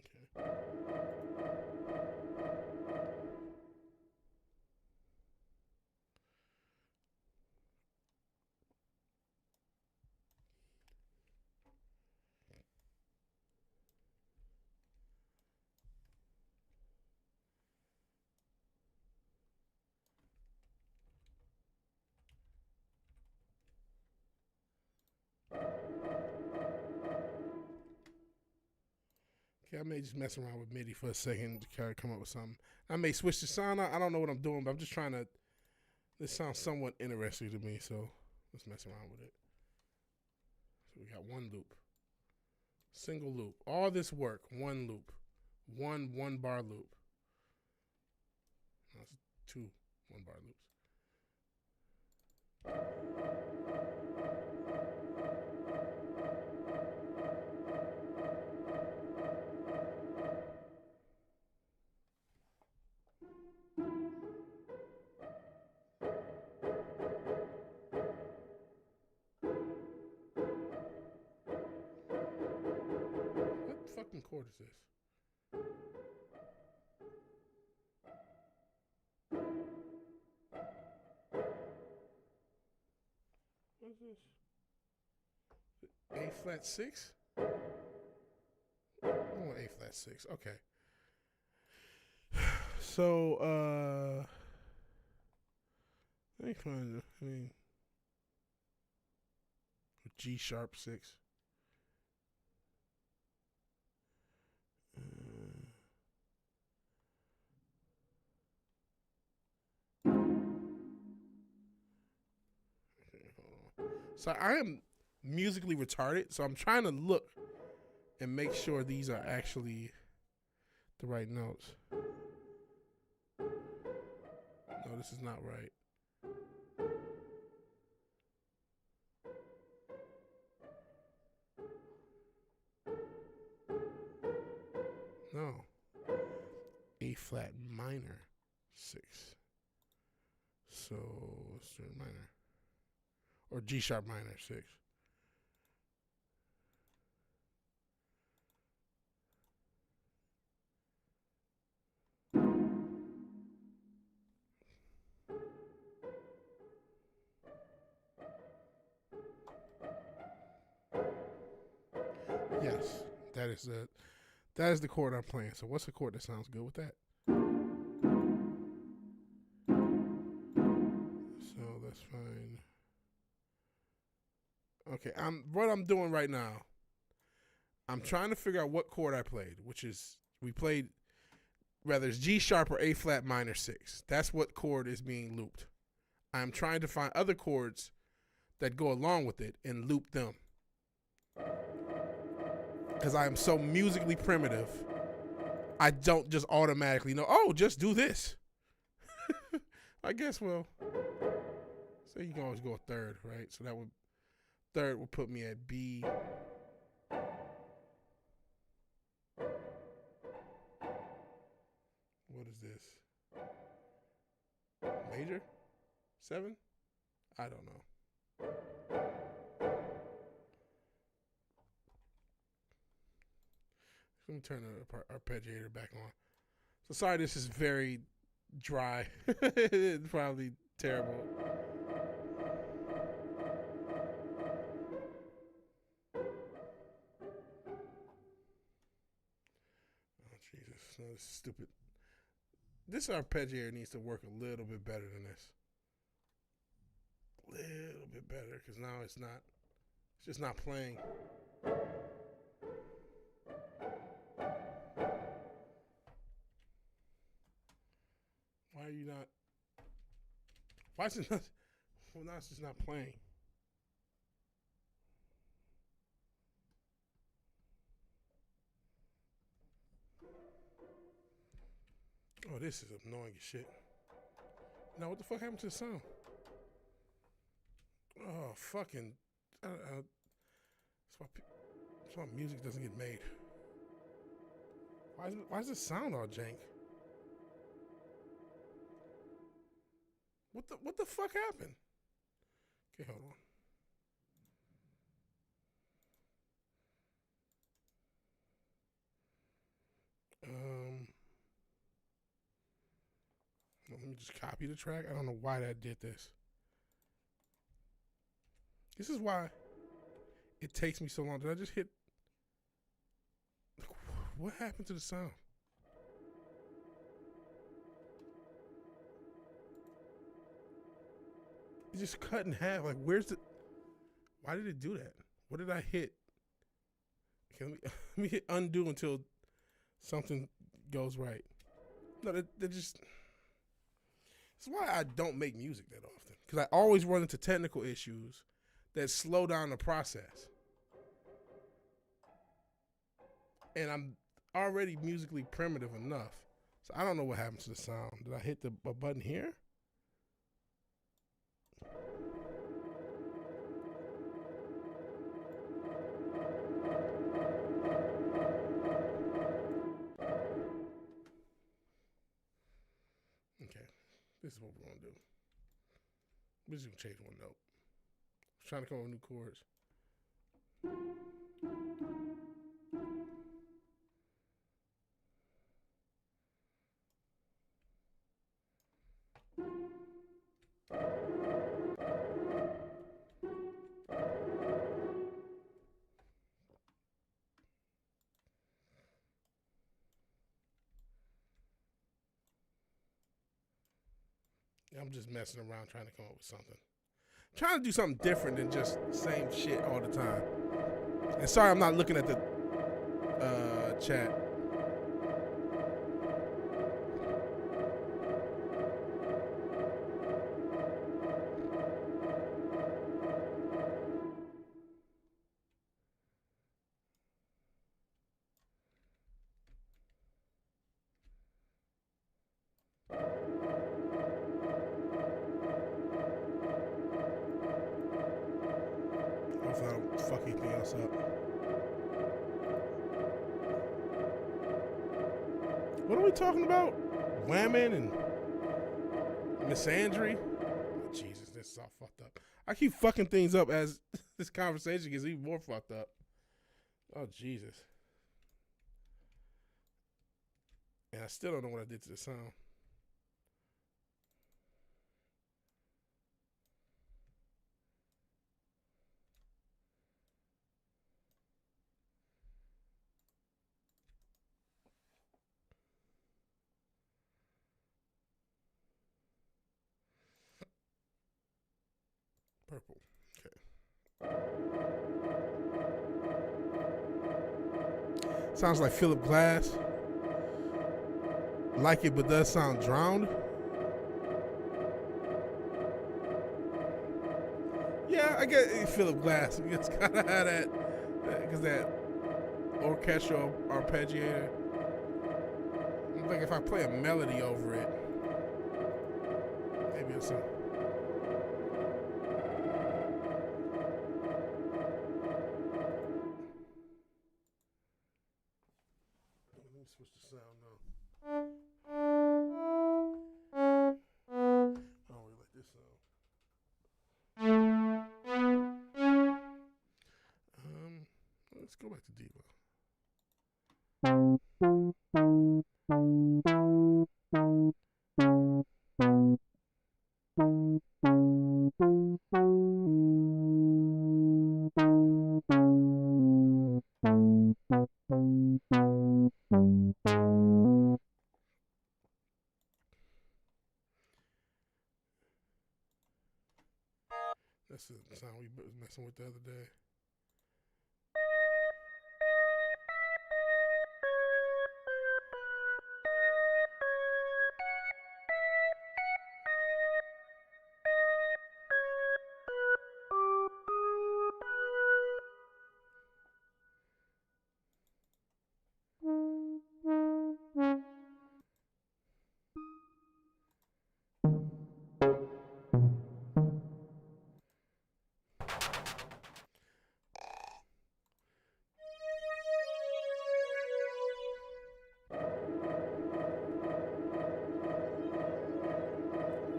Okay, I may just mess around with MIDI for a second to kind of come up with something. I may switch the sound out. I don't know what I'm doing, but I'm just trying to. This sounds somewhat interesting to me, so let's mess around with it. So we got one loop, single loop. All this work, one loop, one bar loop. No, it's 2 1 bar loops. What fucking chord is this? What is this? A flat 6? Oh, A flat 6. Okay. So, let me find. G sharp 6. So I am musically retarded, so I'm trying to look and make sure these are actually the right notes. No, this is not right. No. A flat minor 6. So let's do minor. Or G sharp minor 6. Yes, that is the chord I'm playing. So what's the chord that sounds good with that? So that's fine. Okay, what I'm doing right now, I'm trying to figure out what chord I played, which is we played whether it's G sharp or A flat minor 6. That's what chord is being looped. I'm trying to find other chords that go along with it and loop them. Because I am so musically primitive, I don't just automatically know, oh, just do this. I guess, well, so you can always go third, right? So third would put me at B. What is this? Major? 7? I don't know. Let me turn the arpeggiator back on. So sorry, this is very dry. It's probably terrible. Oh, Jesus. No, this is stupid. This arpeggiator needs to work a little bit better than this. little bit better because now it's just not playing. Why are you not? Why is it not? Well, now it's just not playing. Oh, this is annoying as shit. Now, what the fuck happened to the sound? Oh, fucking. That's why music doesn't get made. Why does it sound all jank? What the fuck happened? Okay, hold on. Let me just copy the track. I don't know why that did this. This is why it takes me so long. Did I just hit? What happened to the sound? It just cut in half. Like, where's the? Why did it do that? What did I hit? Okay, let me hit undo until something goes right. No, that just. That's why I don't make music that often. Because I always run into technical issues that slow down the process. And I'm already musically primitive enough. So I don't know what happened to the sound. Did I hit a button here? Okay. This is what we're going to do. We're just going to change one note. I'm trying to come up with new chords. I'm just messing around trying to come up with something. I'm trying to do something different than just the same shit all the time. And sorry I'm not looking at the chat. Hopefully I don't fuck anything else up. What are we talking about? Whammon and misandry? Oh, Jesus, this is all fucked up. I keep fucking things up as this conversation gets even more fucked up. Oh, Jesus. And I still don't know what I did to the sound. Purple. Okay. Sounds like Philip Glass. Like it, but does sound drowned. Yeah, I get Philip Glass. It's kind of how that, because that orchestral arpeggiator. Like if I play a melody over it, maybe it's a. Let me switch the sound now. I don't really like this sound. Let's go back to Diva. That's the sound we was messing with the other day.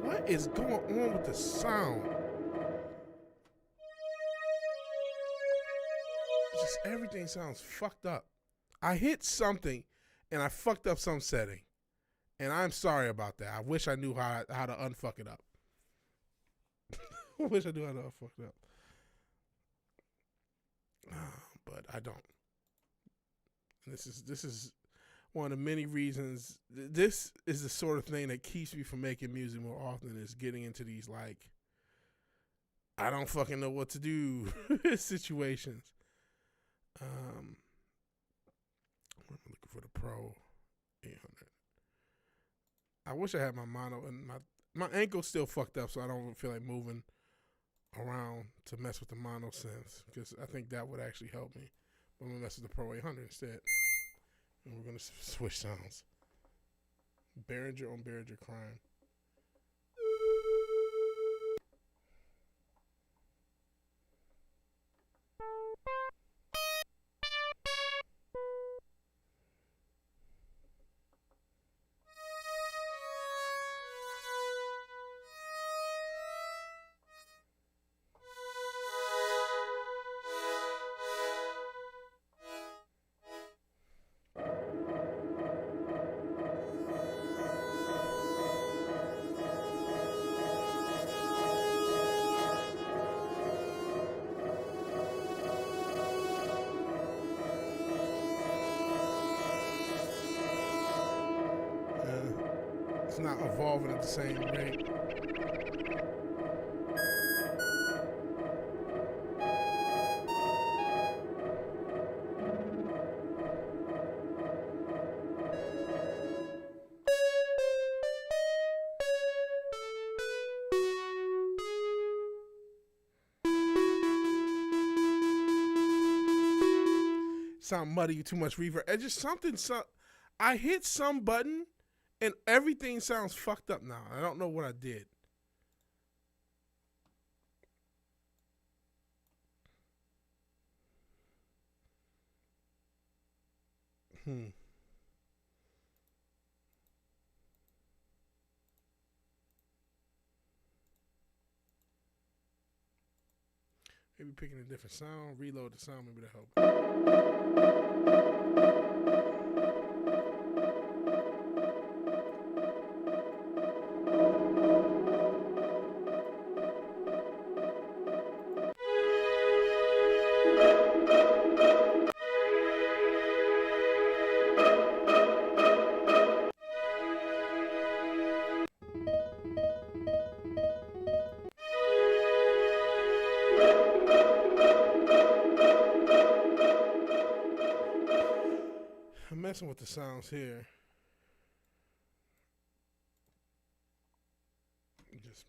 What is going on with the sound? Just everything sounds fucked up. I hit something and I fucked up some setting. And I'm sorry about that. I wish I knew how to unfuck it up. I wish I knew how to unfuck it up. But I don't. And this is one of the many reasons. This is the sort of thing that keeps me from making music more often, is getting into these, like, I don't fucking know what to do situations. I'm looking for the Pro 800. I wish I had my mono, and my ankle's still fucked up, so I don't feel like moving around to mess with the mono synths, because I think that would actually help me. But I'm gonna mess with the Pro 800 instead, and we're gonna switch sounds. Behringer on Behringer Crime. It's not evolving at the same rate. Sound muddy, too much reverb. It's just something. I hit some button and everything sounds fucked up now. I don't know what I did. Maybe picking a different sound, reload the sound, maybe that'll help. I'm messing with the sounds here. Just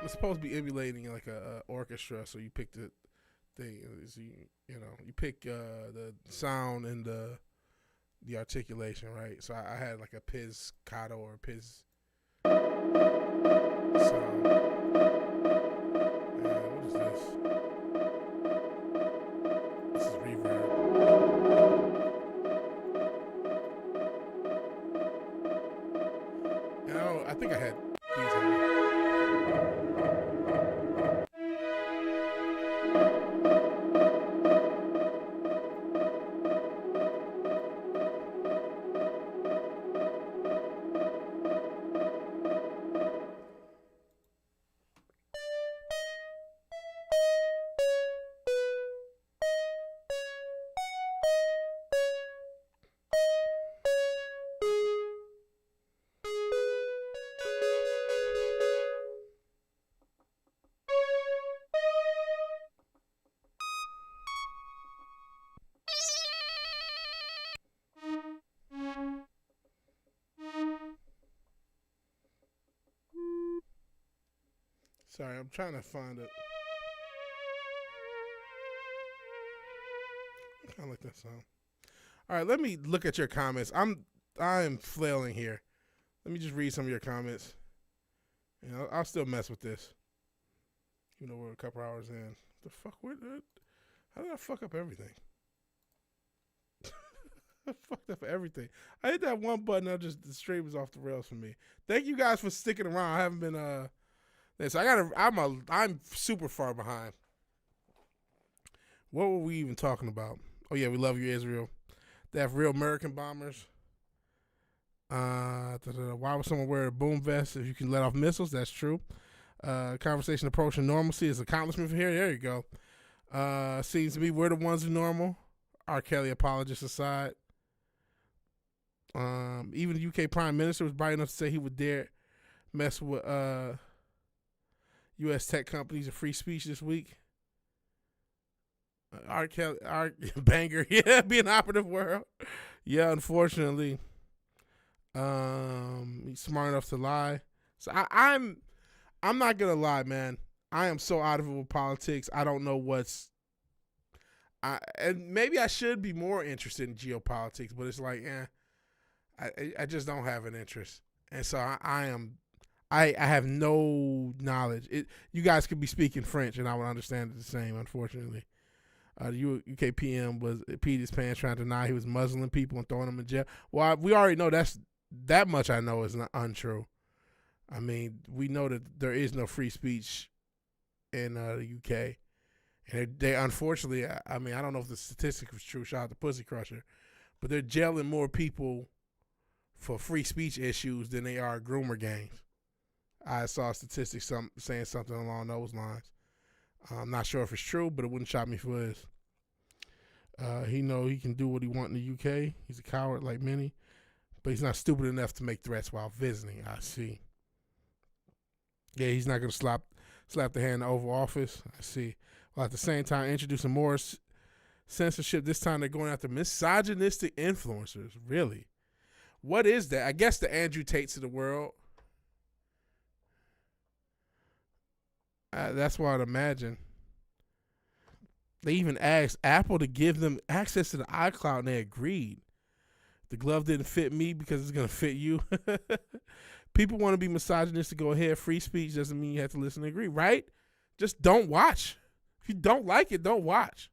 it's supposed to be emulating like a orchestra, so you pick the thing. So you pick the sound and the articulation, right? So I had like a pizzicato or a pizz sound. And what is this? This is reverb. And I think I had these in. Sorry, I'm trying to find it. I kind of like that song. All right, let me look at your comments. I'm flailing here. Let me just read some of your comments. And I'll still mess with this. Even though we're a couple hours in. The fuck? How did I fuck up everything? I fucked up everything. I hit that one button. The stream was off the rails for me. Thank you guys for sticking around. I haven't been this. I'm super far behind. What were we even talking about? Oh yeah, we love you, Israel. They have real American bombers. Why would someone wear a boom vest if you can let off missiles? That's true. Conversation approaching normalcy is accomplishment for here. There you go. Seems to be we're the ones who normal. R. Kelly apologists aside. Even the UK Prime Minister was bright enough to say he would dare mess with U.S. tech companies and free speech this week. R. Kelly, banger, yeah, be an operative world. Yeah, unfortunately. He's smart enough to lie. So I'm not gonna lie, man. I am so out of it with politics. I don't know and maybe I should be more interested in geopolitics, but it's like, I just don't have an interest, and so I have no knowledge. You guys could be speaking French, and I would understand it the same. Unfortunately, the UK PM was peed his pants trying to deny he was muzzling people and throwing them in jail. Well, we already know that much. I know is not untrue. I mean, we know that there is no free speech in the UK, and they unfortunately, I mean, I don't know if the statistic was true. Shout out to Pussy Crusher, but they're jailing more people for free speech issues than they are groomer gangs. I saw statistics saying something along those lines. I'm not sure if it's true, but it wouldn't shock me if it was. He know he can do what he want in the UK. He's a coward like many, but he's not stupid enough to make threats while visiting. I see. Yeah, he's not going to slap the hand in the Oval Office. I see. While at the same time introducing more censorship. This time they're going after misogynistic influencers. Really? What is that? I guess the Andrew Tates of the world. That's what I'd imagine. They even asked Apple to give them access to the iCloud, and they agreed. The glove didn't fit me because it's going to fit you. People want to be misogynistic. Go ahead. Free speech doesn't mean you have to listen and agree, right? Just don't watch. If you don't like it, don't watch.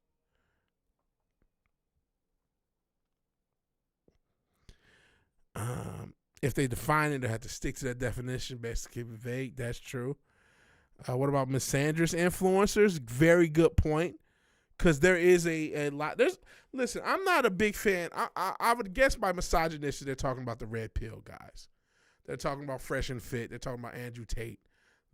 If they define it, they have to stick to that definition. Best to keep it vague. That's true. What about misandrous influencers? Very good point. Because there is a lot. Listen, I'm not a big fan. I would guess by misogynistic, they're talking about the red pill guys. They're talking about Fresh and Fit. They're talking about Andrew Tate.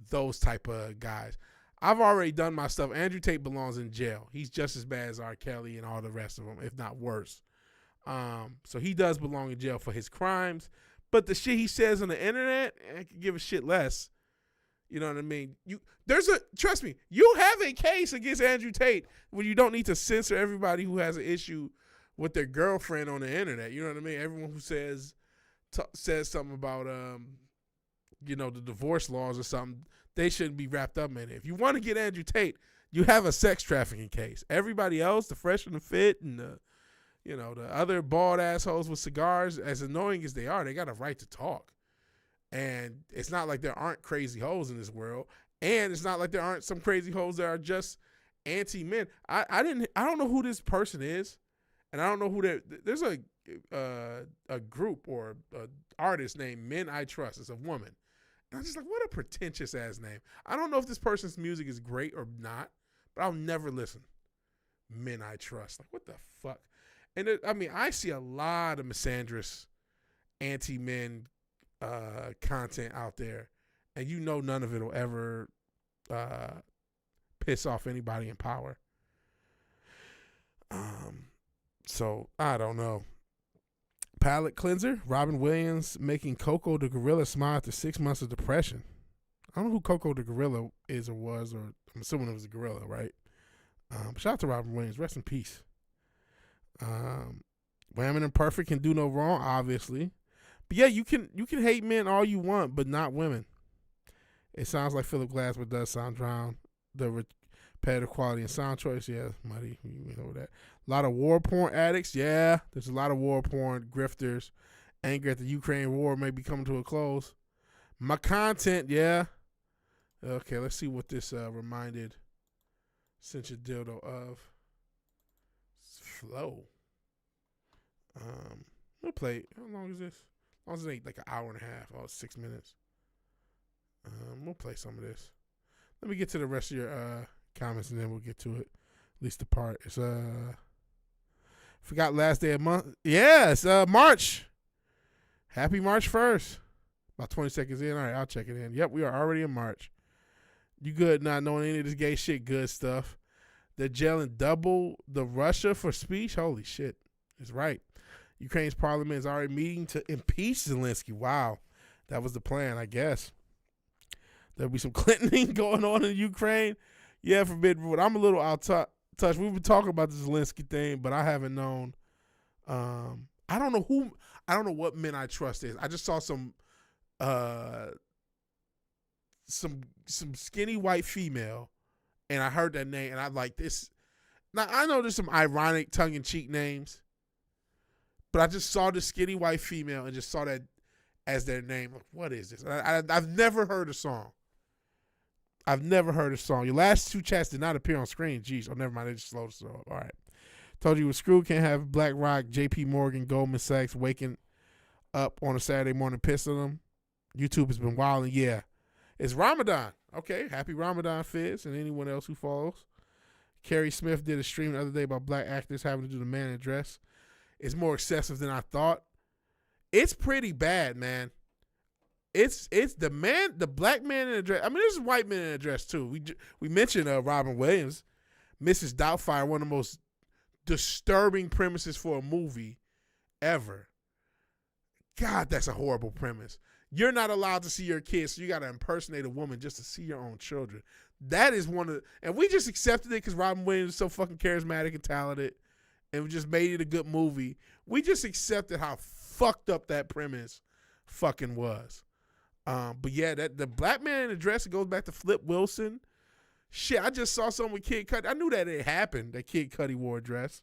Those type of guys. I've already done my stuff. Andrew Tate belongs in jail. He's just as bad as R. Kelly and all the rest of them, if not worse. So he does belong in jail for his crimes. But the shit he says on the internet, I could give a shit less. You know what I mean? Trust me, you have a case against Andrew Tate when you don't need to censor everybody who has an issue with their girlfriend on the internet. You know what I mean? Everyone who says something about the divorce laws or something, they shouldn't be wrapped up in it. If you want to get Andrew Tate, you have a sex trafficking case. Everybody else, the Fresh and the Fit and the other bald assholes with cigars, as annoying as they are, they got a right to talk. And it's not like there aren't crazy hoes in this world. And it's not like there aren't some crazy hoes that are just anti-men. I don't know who this person is. And I don't know who there's a group or an artist named Men I Trust. It's a woman. And I'm just like, what a pretentious ass name. I don't know if this person's music is great or not, but I'll never listen. Men I Trust. Like, what the fuck? And I see a lot of misandrous anti-men content out there, and none of it will ever piss off anybody in power. So I don't know. Palate cleanser. Robin Williams making Coco the gorilla smile after 6 months of depression. I don't know who Coco the gorilla is or was, or I'm assuming it was a gorilla, right? Shout out to Robin Williams. Rest in peace. Women Imperfect can do no wrong, obviously. But yeah, you can hate men all you want, but not women. It sounds like Philip Glass, but does sound drowned. The repetitive quality and sound choice, yeah, muddy. We know that. A lot of war porn addicts, yeah. There's a lot of war porn grifters. Anger at the Ukraine war may be coming to a close. My content, yeah. Okay, let's see what this reminded Cinch a Dildo of. Flow. We'll play. How long is this? As long as it ain't like an hour and a half. Oh, 6 minutes. We'll play some of this. Let me get to the rest of your comments and then we'll get to it. At least the part. It's forgot last day of month. Yeah, it's March. Happy March 1st. About 20 seconds in. All right, I'll check it in. Yep, we are already in March. You good not knowing any of this gay shit? Good stuff. They're jailing double the Russia for speech. Holy shit. It's right. Ukraine's parliament is already meeting to impeach Zelensky. Wow. That was the plan, I guess. There'll be some Clintoning going on in Ukraine. Yeah, forbidden. But I'm a little out touch. We've been talking about the Zelensky thing, but I haven't known. I don't know what men I trust is. I just saw some skinny white female, and I heard that name, and I'm like, this. Now, I know there's some ironic, tongue-in-cheek names, but I just saw the skinny white female and just saw that as their name. Like, what is this? I've never heard a song. Your last two chats did not appear on screen. Jeez. Oh, never mind. They just slowed us up. All right. Told you it was screwed. Can't have BlackRock, JP Morgan, Goldman Sachs waking up on a Saturday morning pissing them. YouTube has been wilding. Yeah. It's Ramadan. Okay. Happy Ramadan, Fizz, and anyone else who follows. Carrie Smith did a stream the other day about black actors having to do the man in a dress. It's more excessive than I thought. It's pretty bad, man. It's the black man in a dress. I mean, there's white men in a dress too. We mentioned Robin Williams, Mrs. Doubtfire, one of the most disturbing premises for a movie ever. God, that's a horrible premise. You're not allowed to see your kids, so you got to impersonate a woman just to see your own children. That is one of and we just accepted it because Robin Williams is so fucking charismatic and talented, and we just made it a good movie. We just accepted how fucked up that premise fucking was. But yeah, that the black man in the dress, it goes back to Flip Wilson. Shit, I just saw something with Kid Cudi. I knew that it happened, that Kid Cudi wore a dress.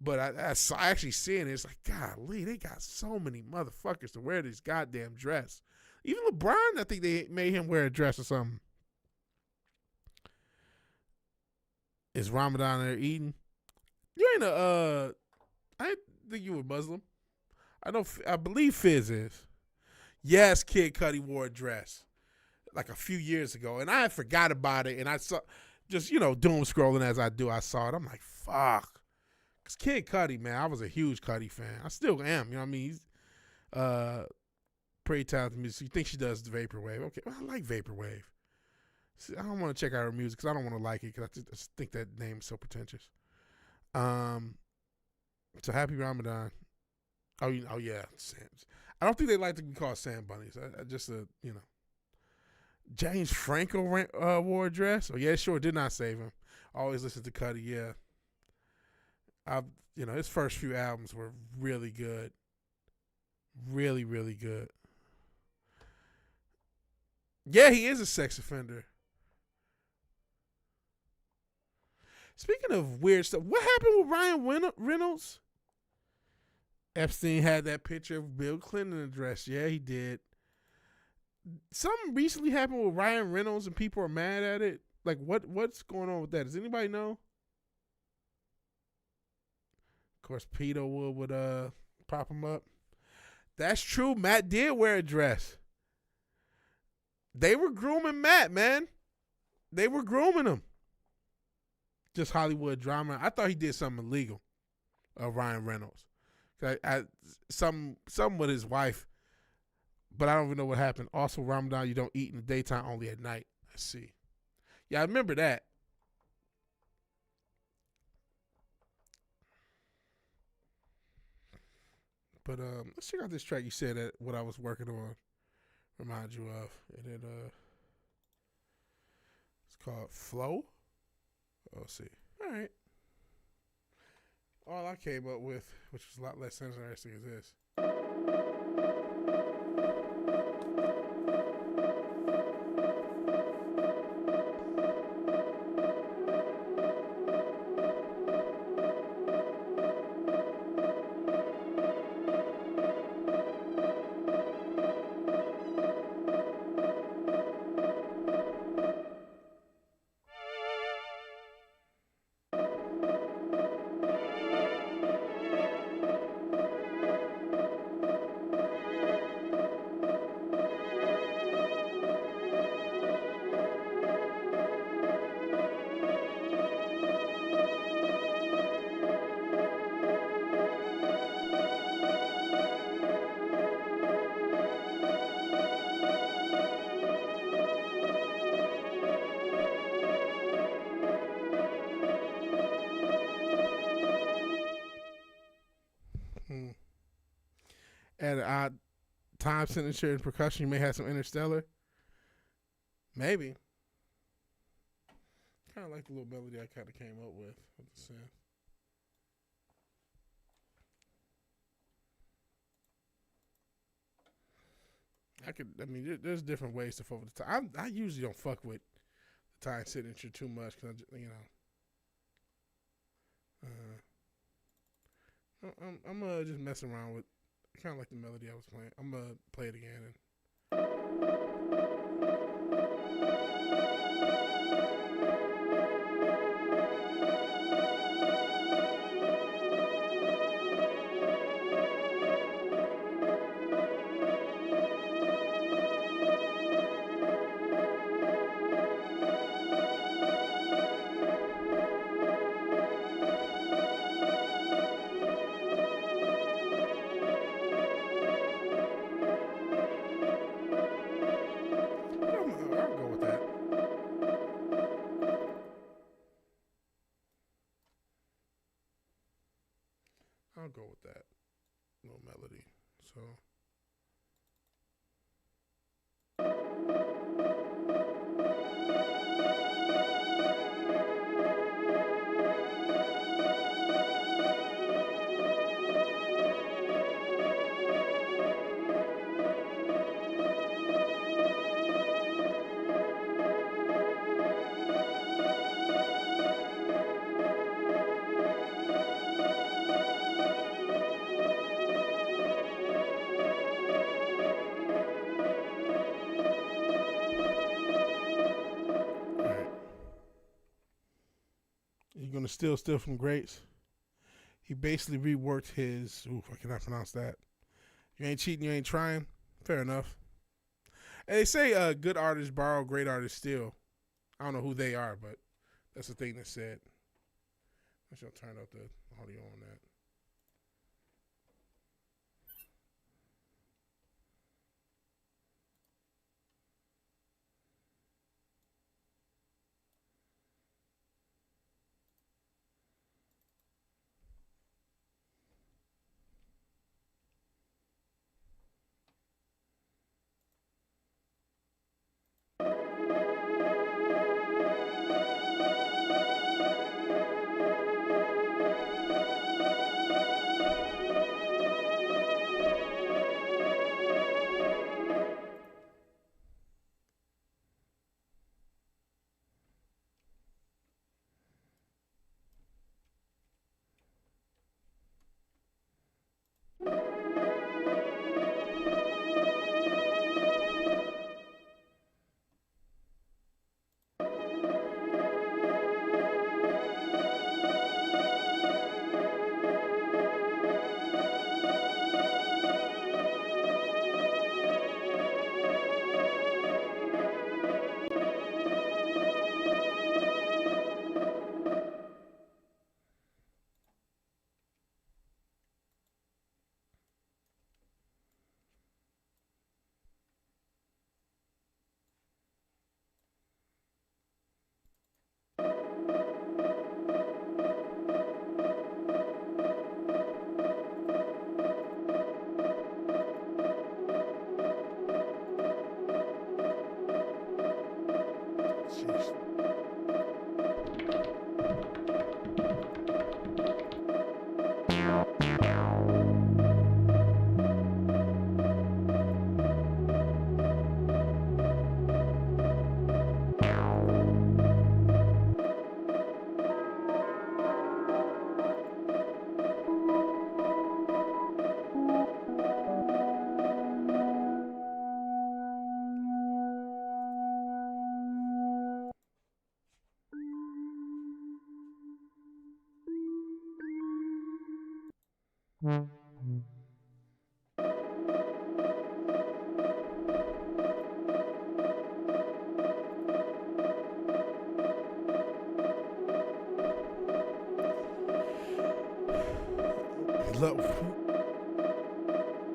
But I actually seeing it, it's like, golly, they got so many motherfuckers to wear this goddamn dress. Even LeBron, I think they made him wear a dress or something. Is Ramadan there eating? You ain't I think you were Muslim. I believe Fizz is. Yes, Kid Cudi wore a dress like a few years ago, and I had forgot about it, and I saw, just, doom scrolling as I do, I saw it. I'm like, fuck. Because Kid Cudi, man, I was a huge Cudi fan. I still am, you know what I mean? He's pretty talented music. You think she does the Vaporwave. Okay, well, I like Vaporwave. See, I don't want to check out her music because I don't want to like it because I just think that name is so pretentious. So happy Ramadan. Oh yeah, Sam. I don't think they like to be called Sam Bunnies. I just James Franco wore a dress. Oh yeah, sure did not save him. Always listen to Cudi. Yeah, his first few albums were really good, really really good. Yeah, he is a sex offender. Speaking of weird stuff, what happened with Ryan Reynolds? Epstein had that picture of Bill Clinton in a dress. Yeah, he did. Something recently happened with Ryan Reynolds and people are mad at it. Like, what's going on with that? Does anybody know? Of course, Peter would prop him up. That's true. Matt did wear a dress. They were grooming Matt, man. They were grooming him. Just Hollywood drama. I thought he did something illegal. Ryan Reynolds. Something with his wife, but I don't even know what happened. Also, Ramadan, you don't eat in the daytime, only at night. I see. Yeah, I remember that. But let's check out this track you said that what I was working on remind you of. And it it's called Flow. Oh, let's see. All right. All I came up with, which was a lot less interesting, is this. odd time signature and percussion. You may have some Interstellar. Maybe. Kind of like the little melody I kind of came up with the synth. There's different ways to fuck with the time. I usually don't fuck with the time signature too much because, I'm just messing around with kind of like the melody I was playing. I'm gonna play it again and. I'll go with that little melody. So. Still from Greats. He basically reworked his. Oof, I cannot pronounce that. You ain't cheating, you ain't trying. Fair enough. And they say good artists borrow, great artists steal. I don't know who they are, but that's the thing that's said. I shall turn up the audio on that.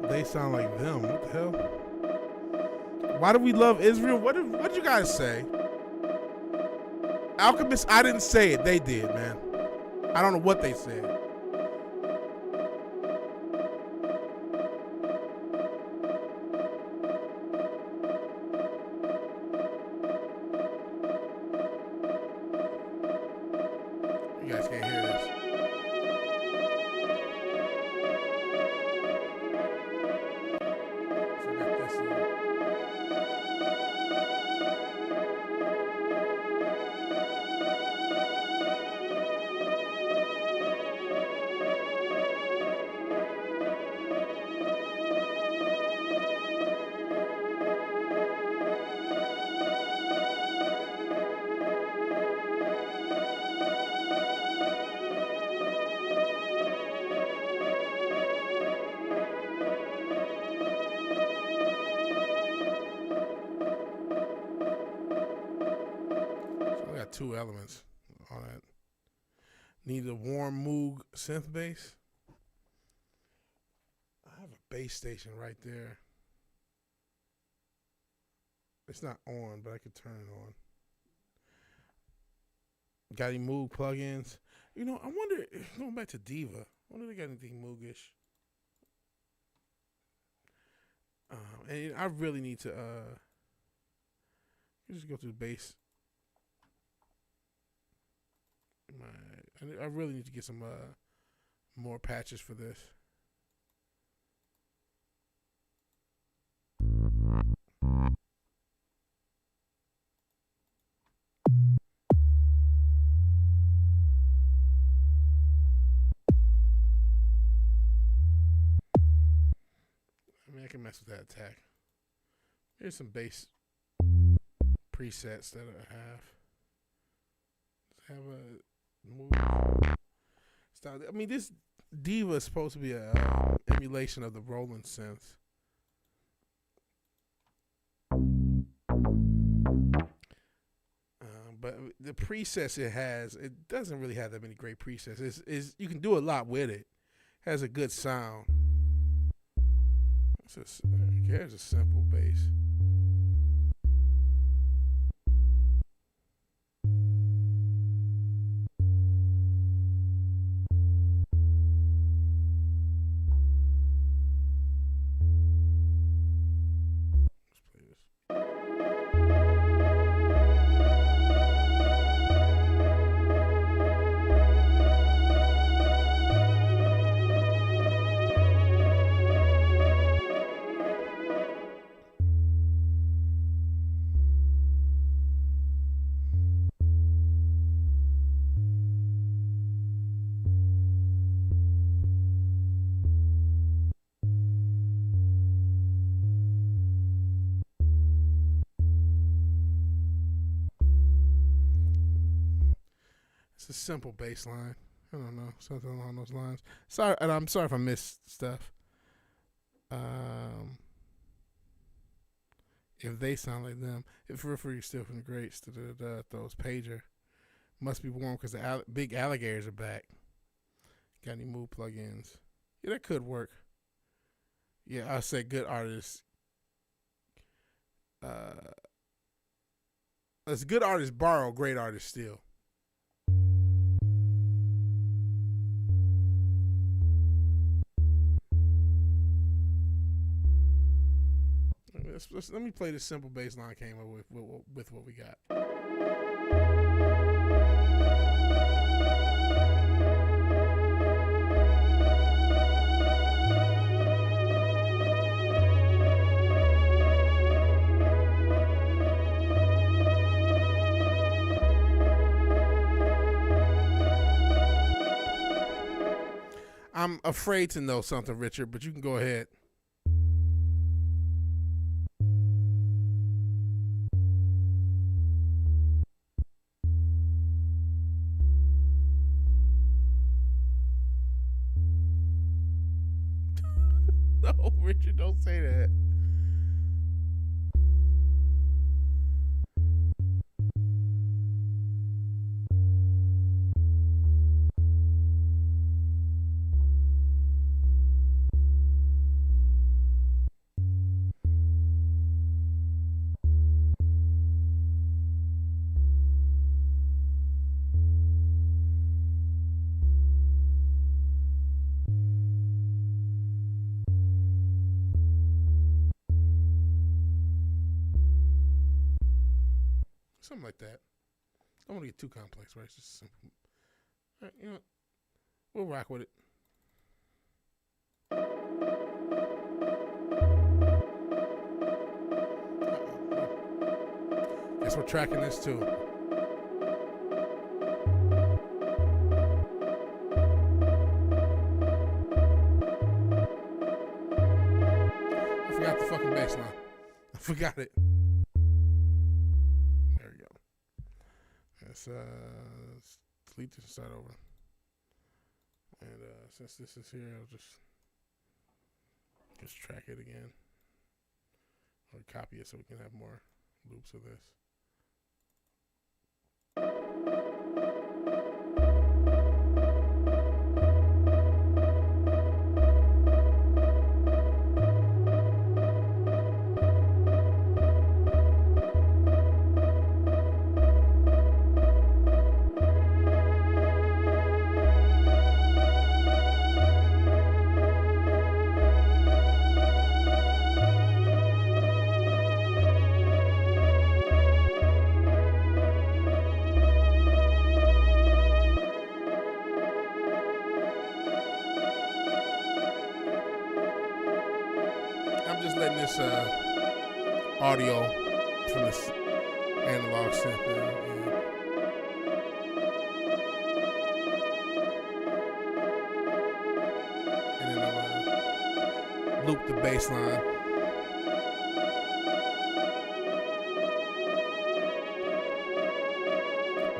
They sound like them. What the hell? Why do we love Israel? What did you guys say? Alchemist, I didn't say it. They did, man. I don't know what they said. I got 2 elements on that. Need a warm Moog synth bass. I have a bass station right there. It's not on, but I could turn it on. Got any Moog plugins? You know, I wonder, going back to Diva, I wonder if they got anything Moogish. And I really need to just go to the bass. I really need to get some more patches for this. I mean, I can mess with that attack. Here's some bass presets that I have. Have a move style. I mean, this Diva is supposed to be a emulation of the Roland synths. But the presets it has, it doesn't really have that many great presets. It's you can do a lot with it. Has a good sound. Here's a simple bass. It's a simple bass line. I don't know, something along those lines. Sorry, and I'm sorry if I missed stuff. If they sound like them, if referee still from the greats to those pager, must be warm because the big alligators are back. Got any Moog plugins? Yeah, that could work. Yeah, I say good artists. As good artists borrow, great artists steal. Let me play this simple bass line I came up with what we got. I'm afraid to know something, Richard, but you can go ahead. No, Richard, don't say that. Something like that. I don't want to get too complex, right? It's just simple. All right, you know what? We'll rock with it. guess we're tracking this too. I forgot the fucking bass line. I forgot it. There we go. Let's delete this and start over. And since this is here, I'll just track it again. Or copy it so we can have more loops of this. Audio from this analog synth. And then I'll loop the bass line.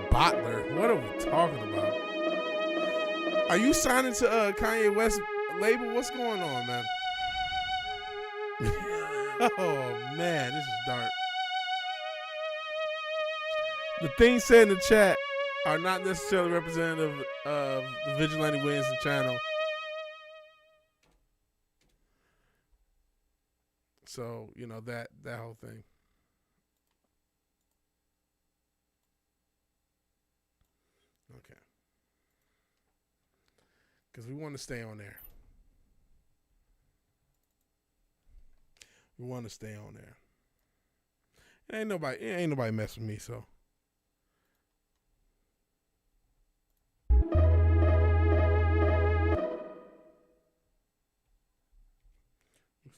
Bottler? What are we talking about? Are you signing to Kanye West label? What's going on, man? Oh man, this is dark. The things said in the chat are not necessarily representative of the Vigilante Williamson channel. So, you know, that whole thing. Okay. Because we want to stay on there. We want to stay on there. Ain't nobody mess with me, so.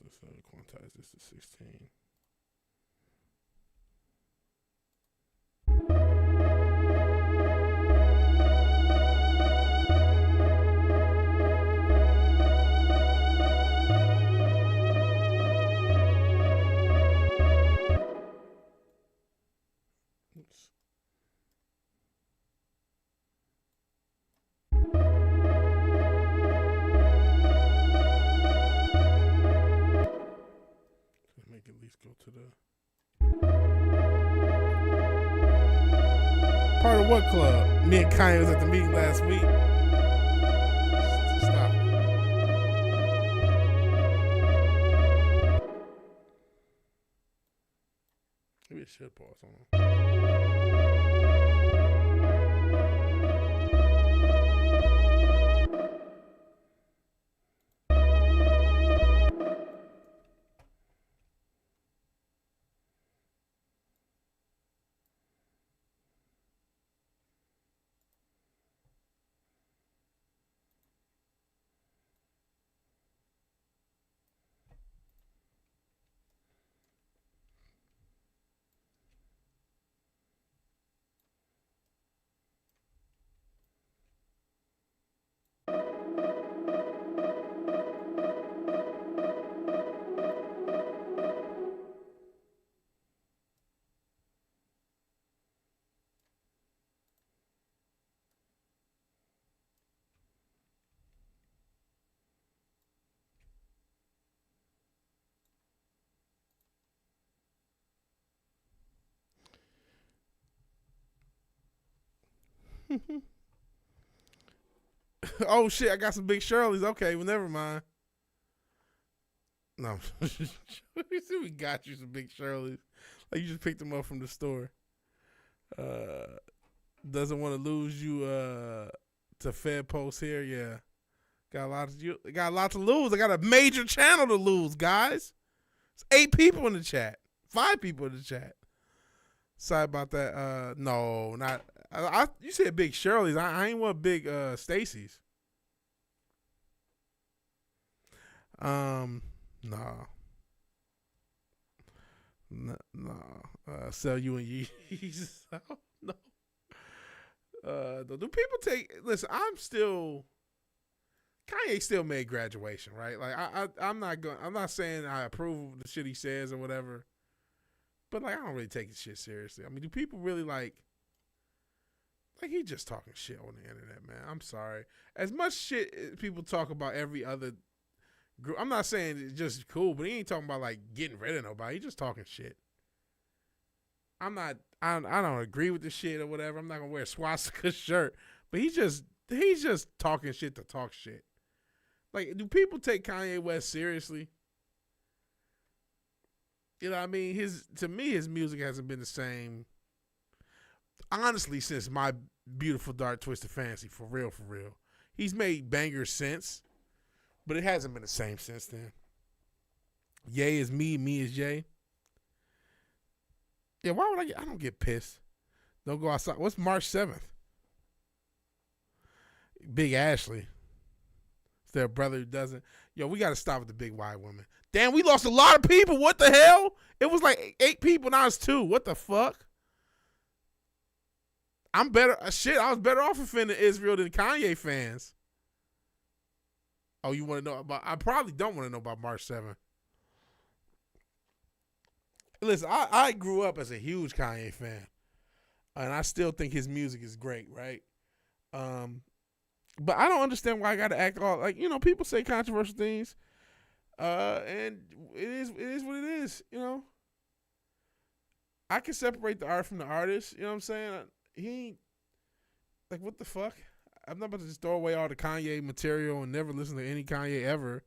Let's quantize this to 16. Part of what club? Me and Kanye was at the meeting last week. Stop it. Maybe it should pause on. Oh shit, I got some big Shirley's. Okay, well never mind. No. We got you some big Shirley's. Like you just picked them up from the store. Doesn't want to lose you to Fed Post here, yeah. Got a lot to lose. I got a major channel to lose, guys. It's 8 people in the chat. 5 people in the chat. Sorry about that. No, not. You said big Shirley's. I ain't want big Stacy's. No. No. Sell you and Yeezy. No. Do people take? Listen, Kanye still made Graduation, right? Like I'm not saying I approve of the shit he says or whatever, but like I don't really take his shit seriously. I mean, do people really like he just talking shit on the internet, man? I'm sorry. As much shit as people talk about every other group, I'm not saying it's just cool, but he ain't talking about like getting rid of nobody. He just talking shit. I don't agree with the shit or whatever. I'm not gonna wear a swastika shirt, but he's just talking shit to talk shit. Like, do people take Kanye West seriously? You know what I mean? To me, his music hasn't been the same, honestly, since My Beautiful Dark Twisted Fantasy, for real. He's made bangers since, but it hasn't been the same since then. Ye is me, me is Ye. Yeah, why would I don't get pissed. Don't go outside. What's March 7th? Big Ashley. Their brother who doesn't. Yo, we got to stop with the big white woman. Damn, we lost a lot of people. What the hell? It was like 8 people, now it's 2. What the fuck? I'm better. Shit, I was better off offending Israel than Kanye fans. Oh, you want to know about? I probably don't want to know about March 7th. Listen, I grew up as a huge Kanye fan, and I still think his music is great, right? But I don't understand why I got to act all like, people say controversial things, and it is what it is, I can separate the art from the artist, you know what I'm saying? He ain't, like, what the fuck? I'm not about to just throw away all the Kanye material and never listen to any Kanye ever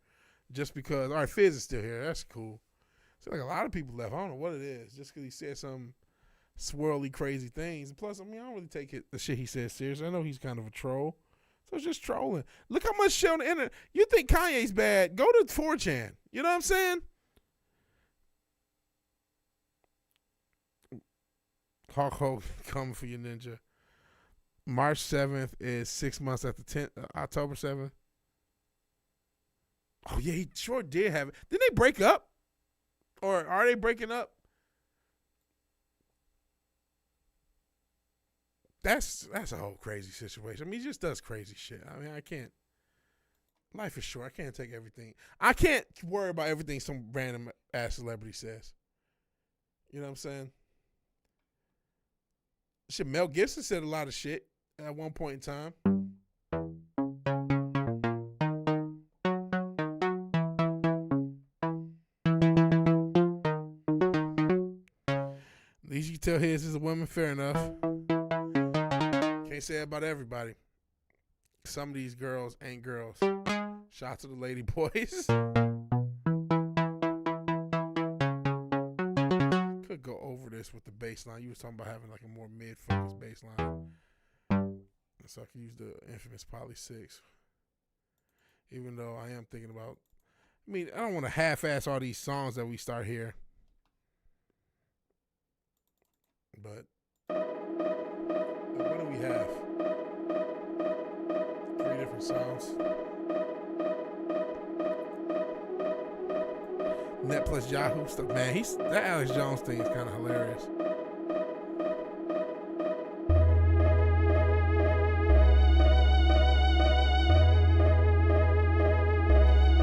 just because, all right, Fizz is still here. That's cool. So, like, a lot of people left. I don't know what it is, just because he said some swirly, crazy things. Plus, I don't really take the shit he says seriously. I know he's kind of a troll. So it's just trolling. Look how much shit on the internet. You think Kanye's bad? Go to 4chan. You know what I'm saying? Hulk Hogan coming for you, ninja. March 7th is 6 months after October 7th. Oh, yeah, he sure did have it. Didn't they break up? Or are they breaking up? That's a whole crazy situation. I mean, he just does crazy shit. I mean, I can't. Life is short. I can't take everything. I can't worry about everything some random ass celebrity says. You know what I'm saying? Shit, Mel Gibson said a lot of shit at one point in time. At least you can tell his is a woman, fair enough. Can't say it about everybody. Some of these girls ain't girls. Shout out to the lady boys. Could go over this with the bass line. You was talking about having like a more mid-focused bass line. So I can use the infamous Poly 6. Even though I am thinking about, I don't want to half-ass all these songs that we start here. But what do we have? 3 different songs. Net plus Yahoo stuff. Man, that Alex Jones thing is kind of hilarious.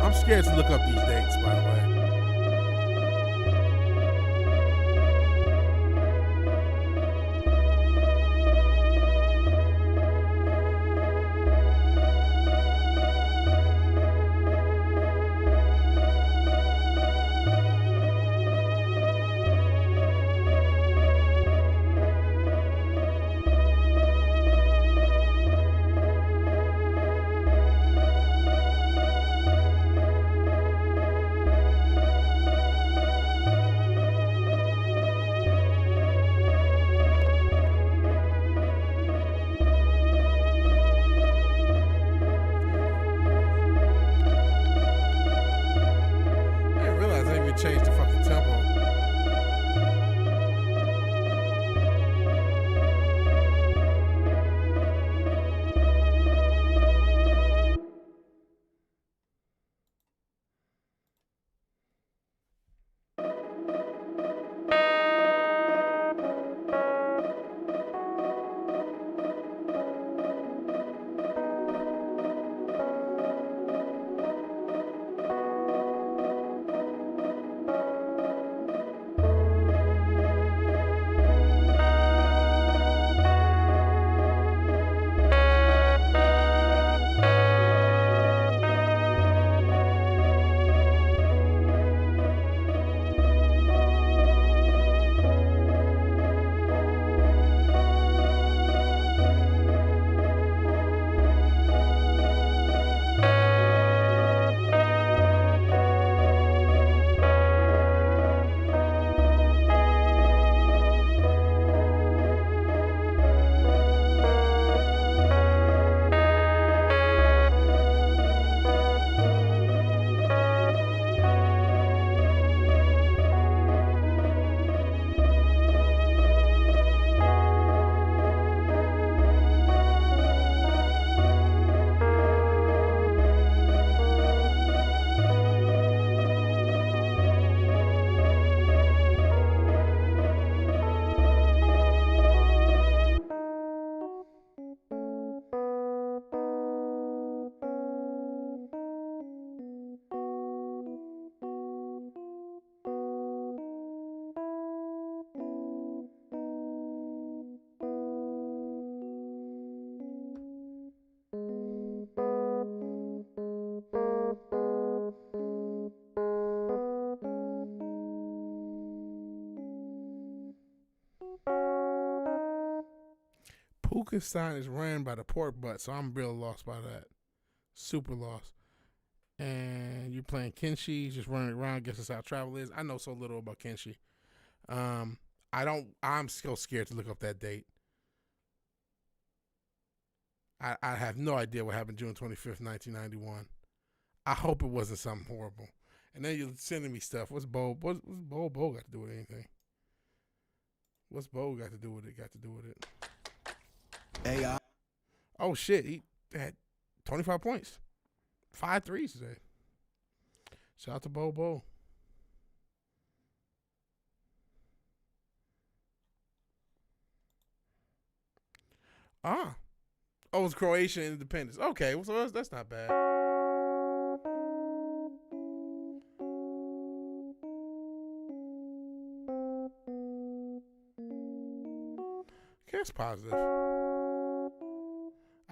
I'm scared to look up these dates, by the way. Pukenstein is ran by the pork butt, so I'm real lost by that. Super lost. And you're playing Kenshi, just running around. Guess that's how travel is. I know so little about Kenshi. I'm so scared to look up that date. I have no idea what happened June 25th, 1991. I hope it wasn't something horrible. And then you're sending me stuff. What's Bo got to do with anything? What's Bo got to do with it? AI. Oh, shit. He had 25 points. 5 threes today. Shout out to Bo. Oh, it's Croatian independence. Okay, so that's not bad. Okay, that's positive.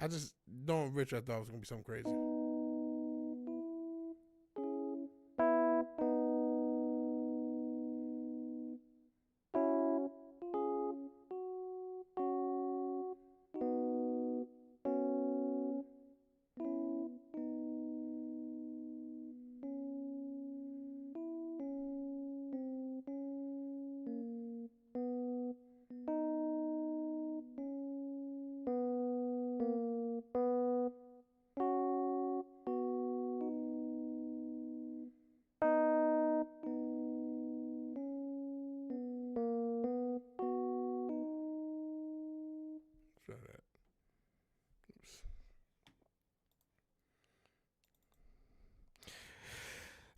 I just knowing Rich, I thought it was gonna be something crazy. Try that. Oops.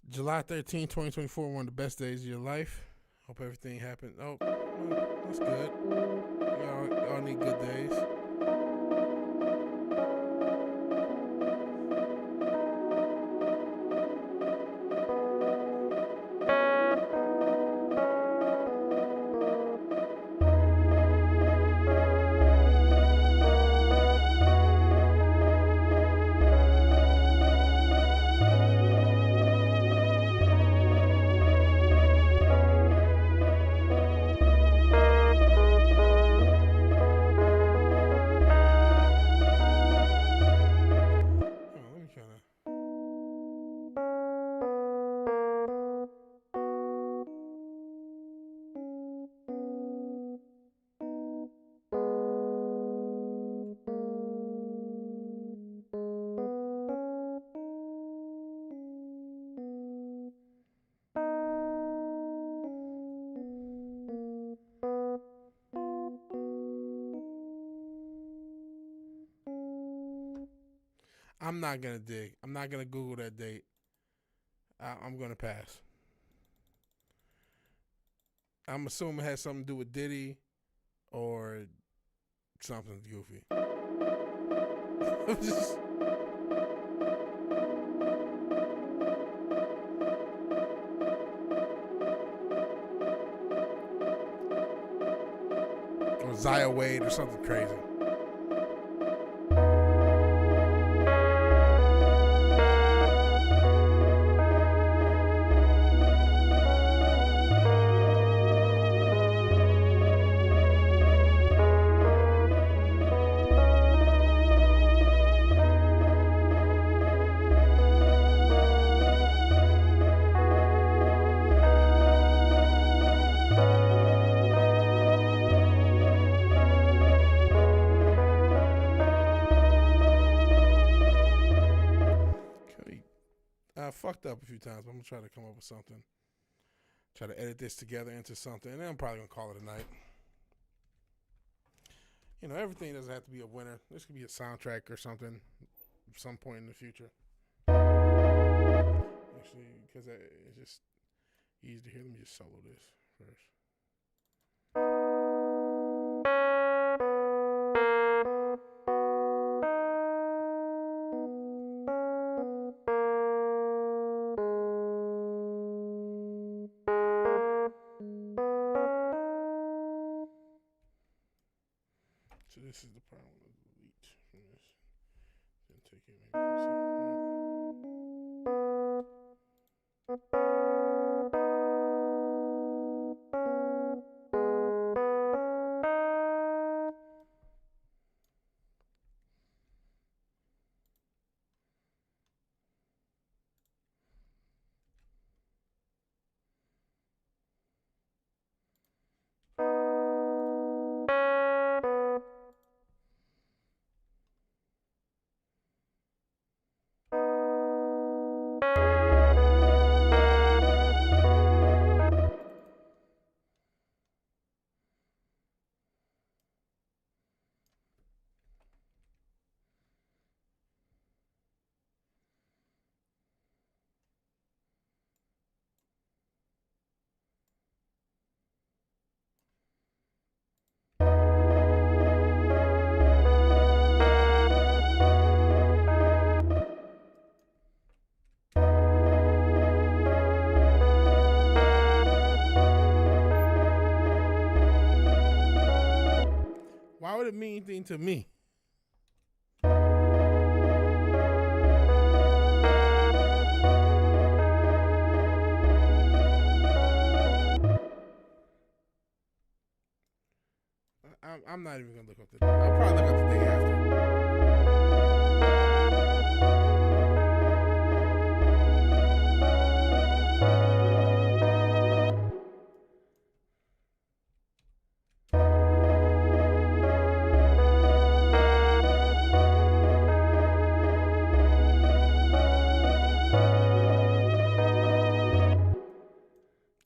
July 13, 2024, one of the best days of your life. Hope everything happened. Oh, that's good. Y'all need good days. I'm not gonna dig. I'm not gonna Google that date. I'm gonna pass. I'm assuming it has something to do with Diddy or something goofy. I'm just. Or Zaya Wade or something crazy. I fucked up a few times, but I'm gonna try to come up with something. Try to edit this together into something, and then I'm probably gonna call it a night. You know, everything doesn't have to be a winner. This could be a soundtrack or something at some point in the future. Actually, because it's just easy to hear. Let me just solo this first. So this is the part I want to delete from this. Then take it maybe from would it mean anything to me? I'm not even gonna look up the day. I'll probably look up the day after.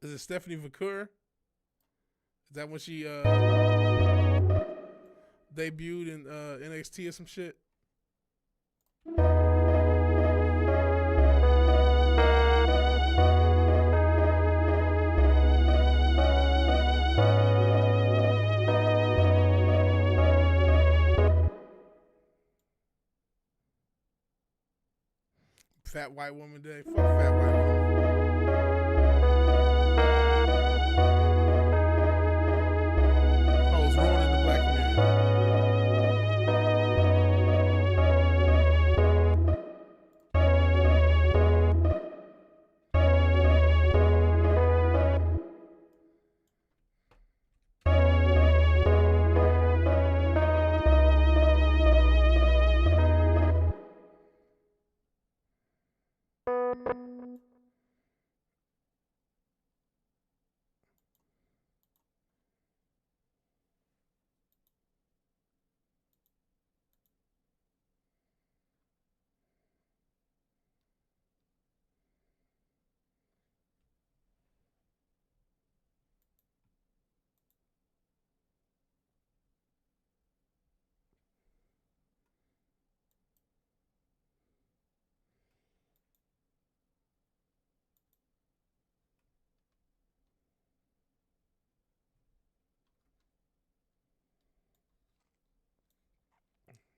Is it Stephanie Vaquer? Is that when she debuted in NXT or some shit? Fat white woman day. Fuck fat white woman. Hoes ruining the black community.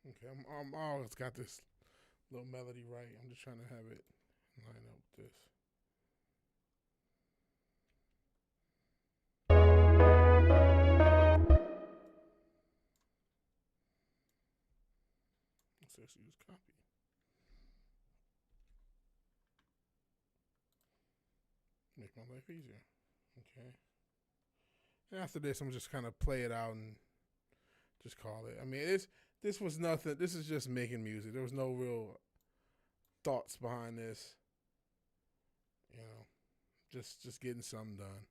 Okay, I'm always got this little melody right. I'm just trying to have it line up with this. Let's actually use copy. Make my life easier. Okay. And after this, I'm just kind of play it out and just call it. I mean, this was nothing. This is just making music. There was no real thoughts behind this. You know, just getting something done.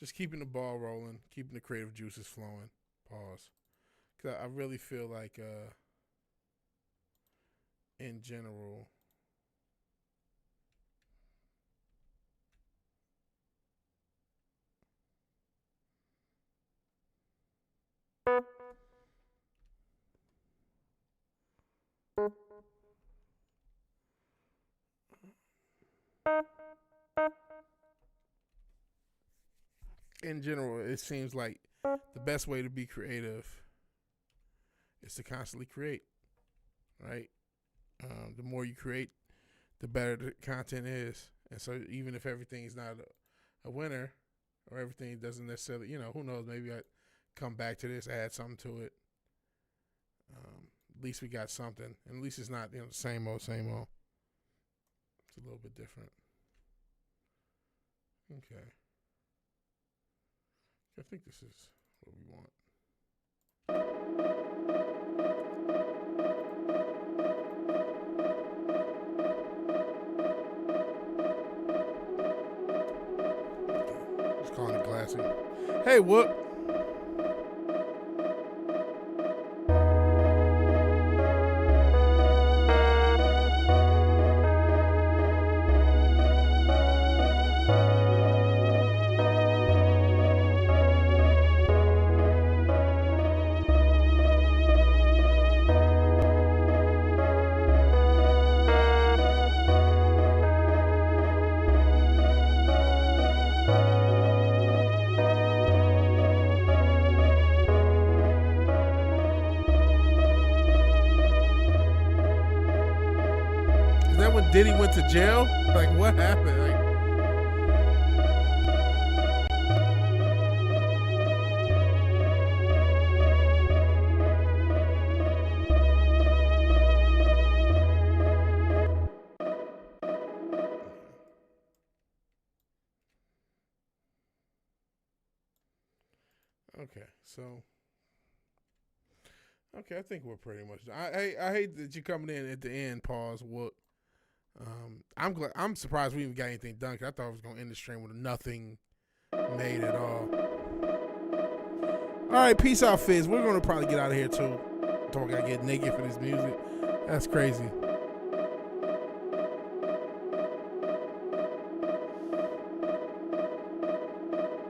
Just keeping the ball rolling, keeping the creative juices flowing. Pause. Because I really feel like, in general, it seems like the best way to be creative is to constantly create, right? The more you create, the better the content is. And so even if everything is not a winner or everything doesn't necessarily, who knows, maybe I come back to this, add something to it. At least we got something. And at least it's not, the same old, same old. It's a little bit different. Okay. I think this is what we want. Okay. Just calling it classy. Hey, Whoop. Diddy went to jail? Like, what happened? Okay, so I think we're pretty much done. I hate that you're coming in at the end. Pause. What? I'm glad. I'm surprised we even got anything done. Cause I thought I was gonna end the stream with nothing made at all. All right, peace out, Fizz. We're gonna probably get out of here too. Don't gotta get naked for this music. That's crazy.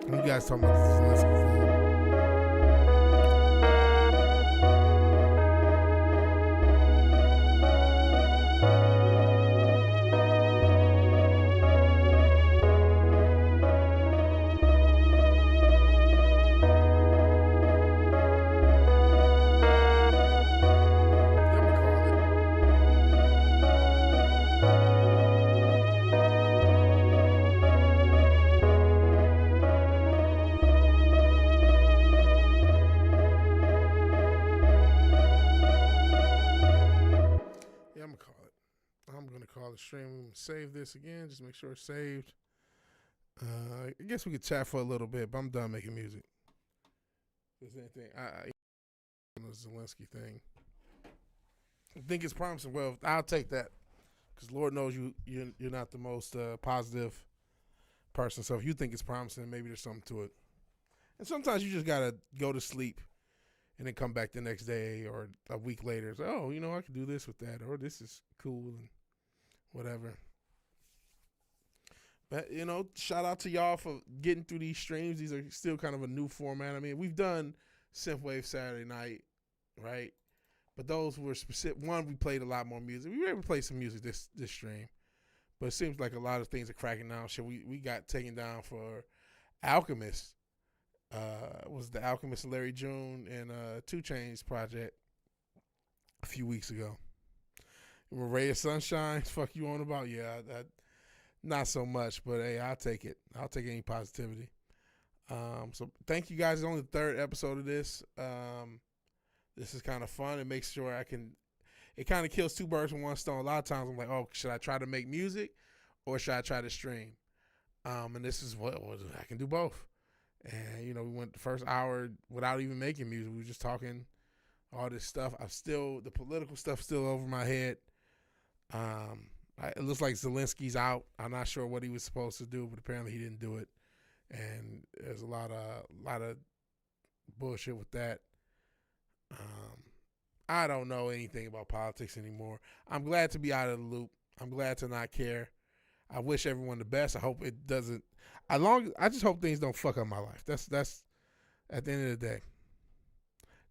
You guys talking about this? Stream. Save this again. Just make sure it's saved. I guess we could chat for a little bit, but I'm done making music. If there's anything, the Zelensky thing. I think it's promising. Well, I'll take that because Lord knows you're not the most positive person. So if you think it's promising, maybe there's something to it. And sometimes you just gotta go to sleep and then come back the next day or a week later. It's like, oh, I could do this with that, or this is cool and whatever. But, shout out to y'all for getting through these streams. These are still kind of a new format. I mean, we've done Synthwave Saturday night, right? But those were specific. One, we played a lot more music. We were able to play some music this stream. But it seems like a lot of things are cracking down. Shit, we got taken down for Alchemist. Was the Alchemist Larry June and 2 Chainz project a few weeks ago. Ray of Sunshine, fuck you on about? Yeah, that not so much, but hey, I'll take it. I'll take any positivity. So thank you guys. It's only the 3rd episode of this. This is kind of fun. It makes sure it kind of kills 2 birds with 1 stone. A lot of times I'm like, oh, should I try to make music or should I try to stream? And this is what I can do both. And, we went the first hour without even making music. We were just talking all this stuff. The political stuff still over my head. It looks like Zelensky's out. I'm not sure what he was supposed to do, but apparently he didn't do it. And there's a lot of bullshit with that. I don't know anything about politics anymore. I'm glad to be out of the loop. I'm glad to not care. I wish everyone the best. I hope it doesn't. I just hope things don't fuck up my life. That's at the end of the day.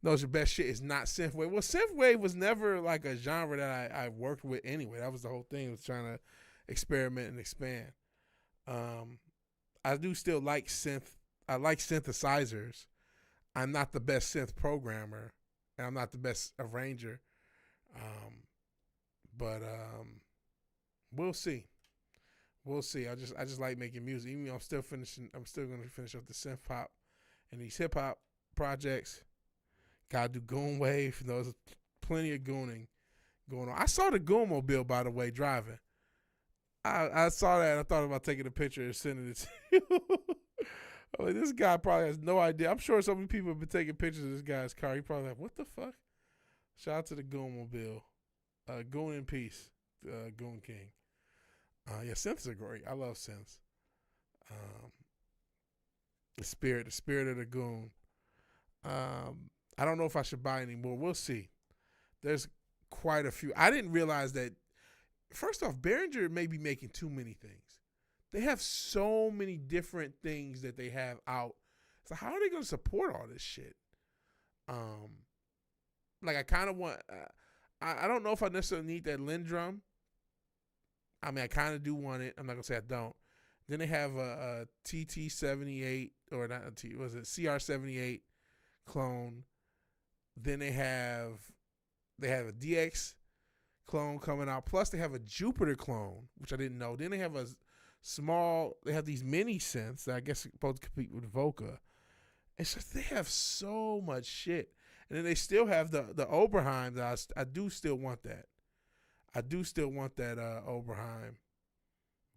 Knows your best shit is not synthwave. Well, synthwave was never like a genre that I worked with anyway. That was the whole thing. I was trying to experiment and expand. I do still like synth. I like synthesizers. I'm not the best synth programmer, and I'm not the best arranger. But we'll see. We'll see. I just like making music. Even though I'm still going to finish up the synth pop and these hip hop projects. Gotta do Goon Wave. There's plenty of gooning going on. I saw the Goon Mobile, by the way, driving. I saw that and I thought about taking a picture and sending it to you. I'm like, this guy probably has no idea. I'm sure so many people have been taking pictures of this guy's car. He probably like, what the fuck? Shout out to the Goon Mobile. Goon in peace. Goon King. Yeah, synths are great. I love synths. The spirit of the Goon. I don't know if I should buy any more. We'll see. There's quite a few. I didn't realize that. First off, Behringer may be making too many things. They have so many different things that they have out. So how are they going to support all this shit? I kind of want. I don't know if I necessarily need that Lindrum. I mean, I kind of do want it. I'm not gonna say I don't. Then they have a TT78 or not a T. Was it CR78 clone? Then they have a DX clone coming out. Plus they have a Jupiter clone, which I didn't know. Then they have they have these mini synths that I guess are supposed to compete with Voca. It's just they have so much shit. And then they still have the Oberheim that I do still want that. I do still want that Oberheim.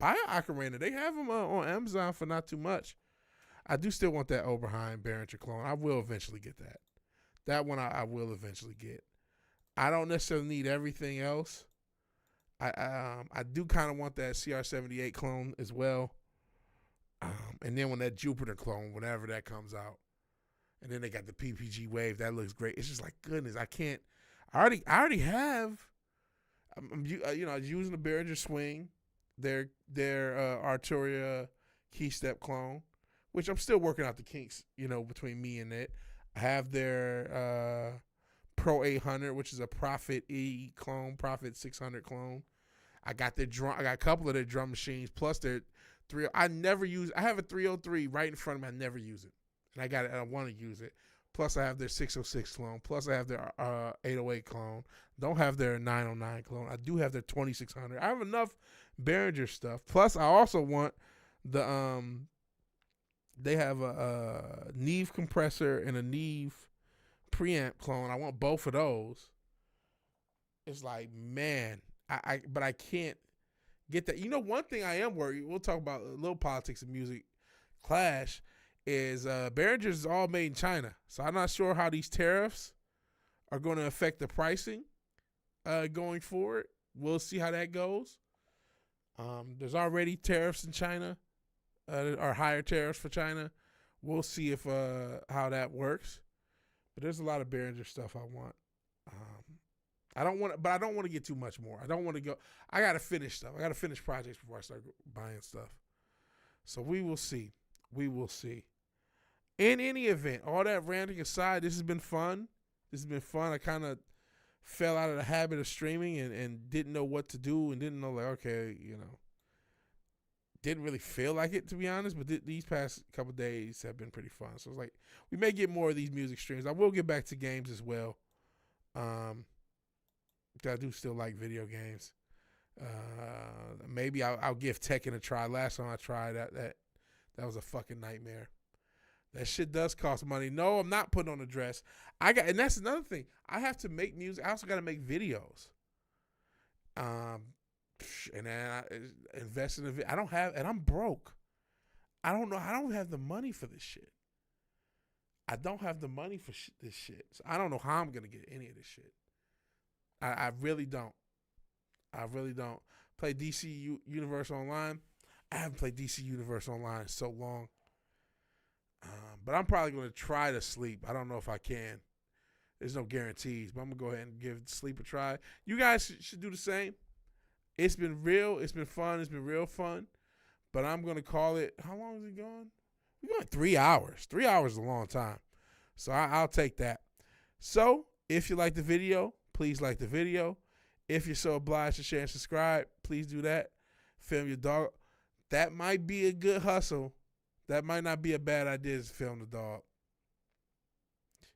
Buy an Ocarina. They have them on Amazon for not too much. I do still want that Oberheim Behringer clone. I will eventually get that. That one I will eventually get. I don't necessarily need everything else. I do kind of want that CR78 clone as well. And then when that Jupiter clone, whenever that comes out, and then they got the PPG Wave, that looks great. It's just like, goodness, I can't. I already have. I was using the Behringer Swing, their Arturia Keystep clone, which I'm still working out the kinks, between me and it. I have their Pro 800, which is a Prophet E clone, Prophet 600 clone. I got their drum. I got a couple of their drum machines, plus their 3. I never use. I have a 303 right in front of me. I never use it, and I got it. I want to use it. Plus, I have their 606 clone. Plus, I have their 808 clone. Don't have their 909 clone. I do have their 2600. I have enough Behringer stuff. Plus, I also want the They have a Neve compressor and a Neve preamp clone. I want both of those. It's like, man, but I can't get that. One thing I am worried. We'll talk about a little politics and music clash. Is Behringer's is all made in China, so I'm not sure how these tariffs are going to affect the pricing going forward. We'll see how that goes. There's already tariffs in China, or higher tariffs for China. We'll see if how that works. But there's a lot of Behringer stuff I want. I don't want to get too much more. I don't want to go. I got to finish stuff. I got to finish projects before I start buying stuff. So we will see. We will see. In any event, all that ranting aside, this has been fun. I kind of fell out of the habit of streaming and didn't know what to do and didn't know, didn't really feel like it, to be honest. But these past couple of days have been pretty fun. So it's like, we may get more of these music streams. I will get back to games as well. I do still like video games. Maybe I'll give Tekken a try. Last time I tried that was a fucking nightmare. That shit does cost money. No, I'm not putting on a dress. And that's another thing. I have to make music. I also got to make videos. And then I invest in I don't have, and I'm broke. I don't know. I don't have the money for this shit. I don't have the money for this shit. So I don't know how I'm going to get any of this shit. I really don't. I really don't. Play DC Universe Online. I haven't played DC Universe Online in so long. But I'm probably going to try to sleep. I don't know if I can. There's no guarantees, but I'm going to go ahead and give sleep a try. You guys should do the same. It's been real. It's been fun. It's been real fun. But I'm going to call it. How long is it going? We're going 3 hours. 3 hours is a long time. So I'll take that. So if you like the video, please like the video. If you're so obliged to share and subscribe, please do that. Film your dog. That might be a good hustle. That might not be a bad idea to film the dog.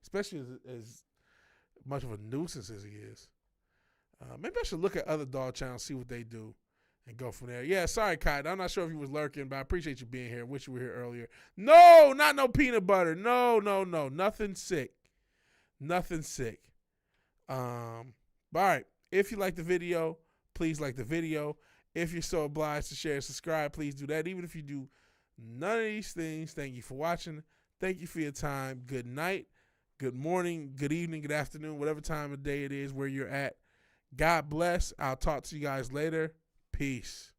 Especially as much of a nuisance as he is. Maybe I should look at other dog channels, see what they do, and go from there. Yeah, sorry, Kite. I'm not sure if you was lurking, but I appreciate you being here. Wish you were here earlier. No, not no peanut butter. No. Nothing sick. Nothing sick. But all right. If you like the video, please like the video. If you're so obliged to share and subscribe, please do that. Even if you do none of these things, thank you for watching. Thank you for your time. Good night, good morning, good evening, good afternoon, whatever time of day it is where you're at. God bless. I'll talk to you guys later. Peace.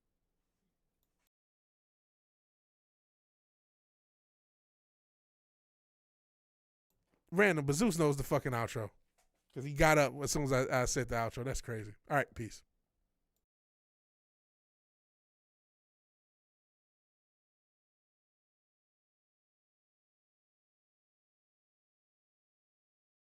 Random, but Zeus knows the fucking outro. Because he got up as soon as I said the outro. That's crazy. All right, peace.